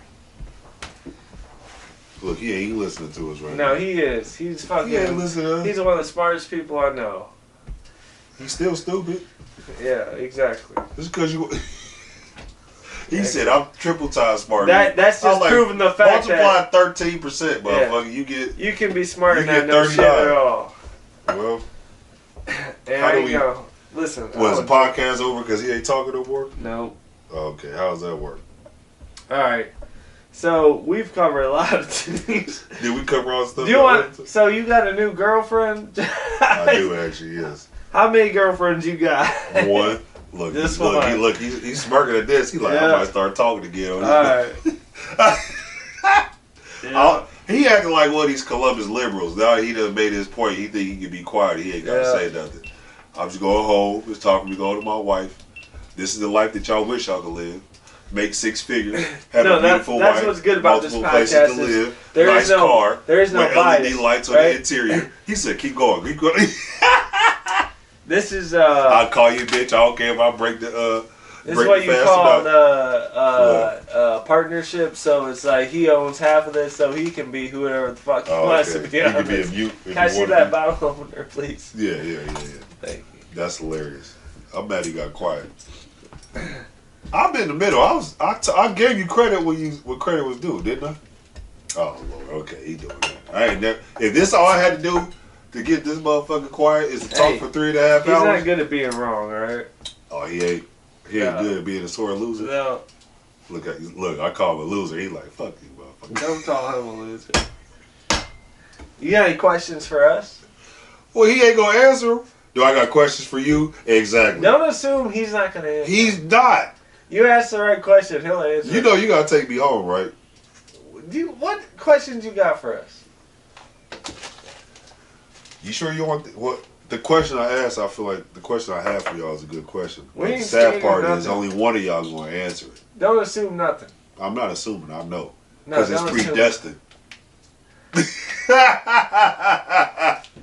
Speaker 1: Look, he ain't listening to us right
Speaker 2: No,
Speaker 1: now.
Speaker 2: he is. He's fucking.
Speaker 1: He ain't listening to us.
Speaker 2: He's one of the smartest people I know.
Speaker 1: He's still stupid.
Speaker 2: Yeah, exactly.
Speaker 1: Just because you. He said, "I'm triple time smarter."
Speaker 2: That's just
Speaker 1: I was like,
Speaker 2: proving the fact that
Speaker 1: multiply 13%, motherfucker. You get
Speaker 2: you can be smart and
Speaker 1: You
Speaker 2: not
Speaker 1: get
Speaker 2: know shit
Speaker 1: 39.
Speaker 2: at all.
Speaker 1: well.
Speaker 2: And
Speaker 1: How
Speaker 2: I
Speaker 1: do
Speaker 2: ain't
Speaker 1: we-
Speaker 2: gonna listen.
Speaker 1: Was the podcast over because he ain't talking no more?
Speaker 2: No.
Speaker 1: Okay, how does that work?
Speaker 2: All right. So we've covered a lot of things.
Speaker 1: Did we cover all the stuff?
Speaker 2: Do you
Speaker 1: that
Speaker 2: want?
Speaker 1: was?
Speaker 2: So you got a new girlfriend?
Speaker 1: I do actually. Yes.
Speaker 2: How many girlfriends you got?
Speaker 1: One. Look,
Speaker 2: This
Speaker 1: look,
Speaker 2: one.
Speaker 1: he's smirking at this. He like,
Speaker 2: Yeah.
Speaker 1: I might start talking again.
Speaker 2: All right. Yeah.
Speaker 1: He acting like one of these Columbus liberals. Now he done made his point. He think he can be quiet. He ain't got to
Speaker 2: Yeah.
Speaker 1: say nothing. I'm just going home. Just talking to go to my wife. This is the life that y'all wish y'all could live. Make 6 figures. Have
Speaker 2: No,
Speaker 1: a beautiful
Speaker 2: that's
Speaker 1: wife.
Speaker 2: what's good about this
Speaker 1: multiple places
Speaker 2: podcast
Speaker 1: to
Speaker 2: is
Speaker 1: live.
Speaker 2: there
Speaker 1: nice
Speaker 2: is no-
Speaker 1: car.
Speaker 2: there is no
Speaker 1: with
Speaker 2: bias,
Speaker 1: LED lights on
Speaker 2: right?
Speaker 1: the interior. He said, keep going. Keep going.
Speaker 2: This is
Speaker 1: I'll call you a bitch. I don't care if I break the
Speaker 2: this is
Speaker 1: break
Speaker 2: what
Speaker 1: the
Speaker 2: you
Speaker 1: fast
Speaker 2: call
Speaker 1: about-
Speaker 2: partnership. So it's like he owns half of this, so he can be whoever the fuck he
Speaker 1: Oh,
Speaker 2: wants
Speaker 1: okay.
Speaker 2: to be.
Speaker 1: You can be a
Speaker 2: honest.
Speaker 1: mute. if
Speaker 2: Can I
Speaker 1: you
Speaker 2: see
Speaker 1: wanna
Speaker 2: that
Speaker 1: be.
Speaker 2: bottle opener, please?
Speaker 1: Yeah.
Speaker 2: Thank you.
Speaker 1: That's hilarious. I'm mad he got quiet. I'm in the middle. I gave you credit when credit was due, didn't I? Oh Lord, okay, he doing that. I ain't never. If this all I had to do to get this motherfucker quiet is to talk
Speaker 2: Hey,
Speaker 1: for 3.5
Speaker 2: He's
Speaker 1: hours.
Speaker 2: not good at being wrong, all right?
Speaker 1: Oh, he ain't
Speaker 2: Yeah.
Speaker 1: good at being a sore loser.
Speaker 2: No,
Speaker 1: Look, I call him a loser. He like, fuck you, motherfucker.
Speaker 2: don't call him a loser. You got any questions for us?
Speaker 1: Well, he ain't gonna answer them. Do I got questions for you? Exactly.
Speaker 2: Don't assume he's not gonna answer.
Speaker 1: He's not.
Speaker 2: You ask the right question, he'll answer.
Speaker 1: You know you gotta take me home, right?
Speaker 2: What questions you got for us?
Speaker 1: You sure you want what? The question I asked, I feel like the question I have for y'all is a good question.
Speaker 2: We
Speaker 1: But
Speaker 2: ain't
Speaker 1: the sad
Speaker 2: stating
Speaker 1: part is
Speaker 2: nothing.
Speaker 1: only one of y'all going to answer it.
Speaker 2: Don't assume nothing.
Speaker 1: I'm not assuming. I know
Speaker 2: No,
Speaker 1: because it's
Speaker 2: don't assume.
Speaker 1: predestined.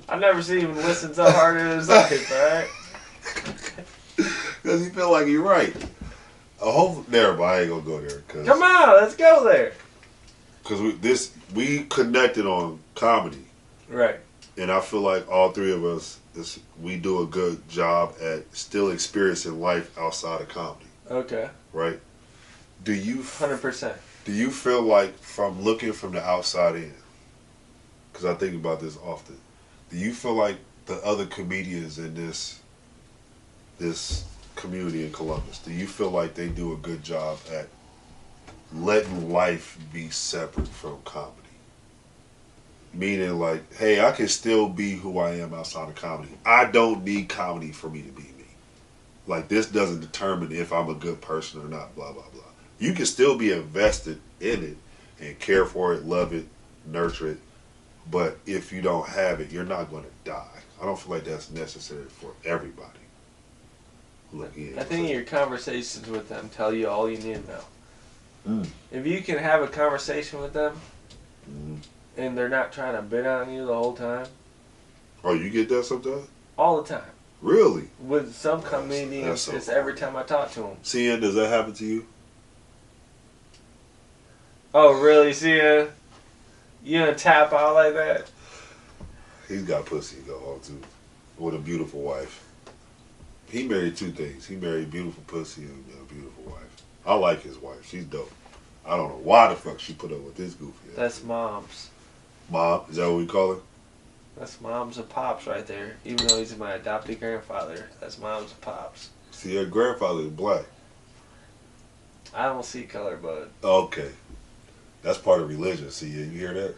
Speaker 2: I've never seen him listen so hard in his life, alright?
Speaker 1: Because he feel like you're right. I hope there, but I ain't gonna go there. Cause,
Speaker 2: Come on, let's go there.
Speaker 1: Because we connected on comedy,
Speaker 2: Right.
Speaker 1: and I feel like all three of us we do a good job at still experiencing life outside of comedy.
Speaker 2: Okay.
Speaker 1: Right? Do you
Speaker 2: 100%.
Speaker 1: Do you feel like from looking from the outside in? Because I think about this often. Do you feel like the other comedians in this community in Columbus, do you feel like they do a good job at letting life be separate from comedy? Meaning like, hey, I can still be who I am outside of comedy. I don't need comedy for me to be me. Like, this doesn't determine if I'm a good person or not, blah, blah, blah. You can still be invested in it and care for it, love it, nurture it. But if you don't have it, you're not going to die. I don't feel like that's necessary for everybody. Look, yeah,
Speaker 2: I think your conversations with them tell you all you need to know.
Speaker 1: Mm.
Speaker 2: If you can have a conversation with them
Speaker 1: Mm.
Speaker 2: and they're not trying to bid on you the whole time,
Speaker 1: Oh, you get that sometimes?
Speaker 2: all the time.
Speaker 1: Really?
Speaker 2: With some
Speaker 1: That's
Speaker 2: comedians,
Speaker 1: so
Speaker 2: it's
Speaker 1: funny.
Speaker 2: every time I talk to them.
Speaker 1: CN, does that happen to you?
Speaker 2: Oh, really, Sia? You gonna tap out like that?
Speaker 1: He's got pussy to go on too. With a beautiful wife. He married two things. He married beautiful pussy and a beautiful wife. I like his wife. She's dope. I don't know why the fuck she put up with this goofy ass.
Speaker 2: That's moms.
Speaker 1: Mom, is that what we call her?
Speaker 2: That's moms and pops right there. Even though he's my adopted grandfather, that's moms and pops.
Speaker 1: See, her grandfather is black.
Speaker 2: I don't see color, bud.
Speaker 1: Okay. That's part of religion. See, you hear that?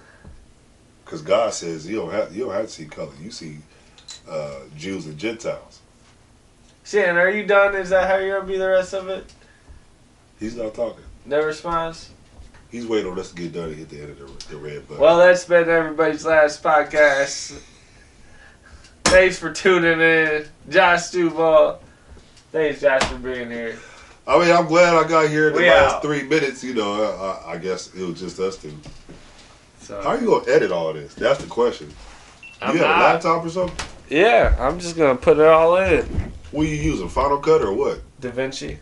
Speaker 1: Because God says you don't have to see color. You see Jews and Gentiles.
Speaker 2: Shan, are you done? Is that how you're gonna be the rest of it?
Speaker 1: He's not talking.
Speaker 2: No response?
Speaker 1: He's waiting on us to get done and hit the end of the red button.
Speaker 2: Well, that's been everybody's last podcast. Thanks for tuning in. Josh Stovall. Thanks, Josh, for being here.
Speaker 1: I mean, I'm glad I got here in the
Speaker 2: We
Speaker 1: last
Speaker 2: out.
Speaker 1: 3 minutes. You know, I guess it was just us two.
Speaker 2: So,
Speaker 1: How are you gonna edit all this? That's the question.
Speaker 2: I'm
Speaker 1: You have
Speaker 2: not.
Speaker 1: a laptop or something?
Speaker 2: Yeah, I'm just gonna put it all in.
Speaker 1: What are you using? Final Cut or what?
Speaker 2: Da Vinci.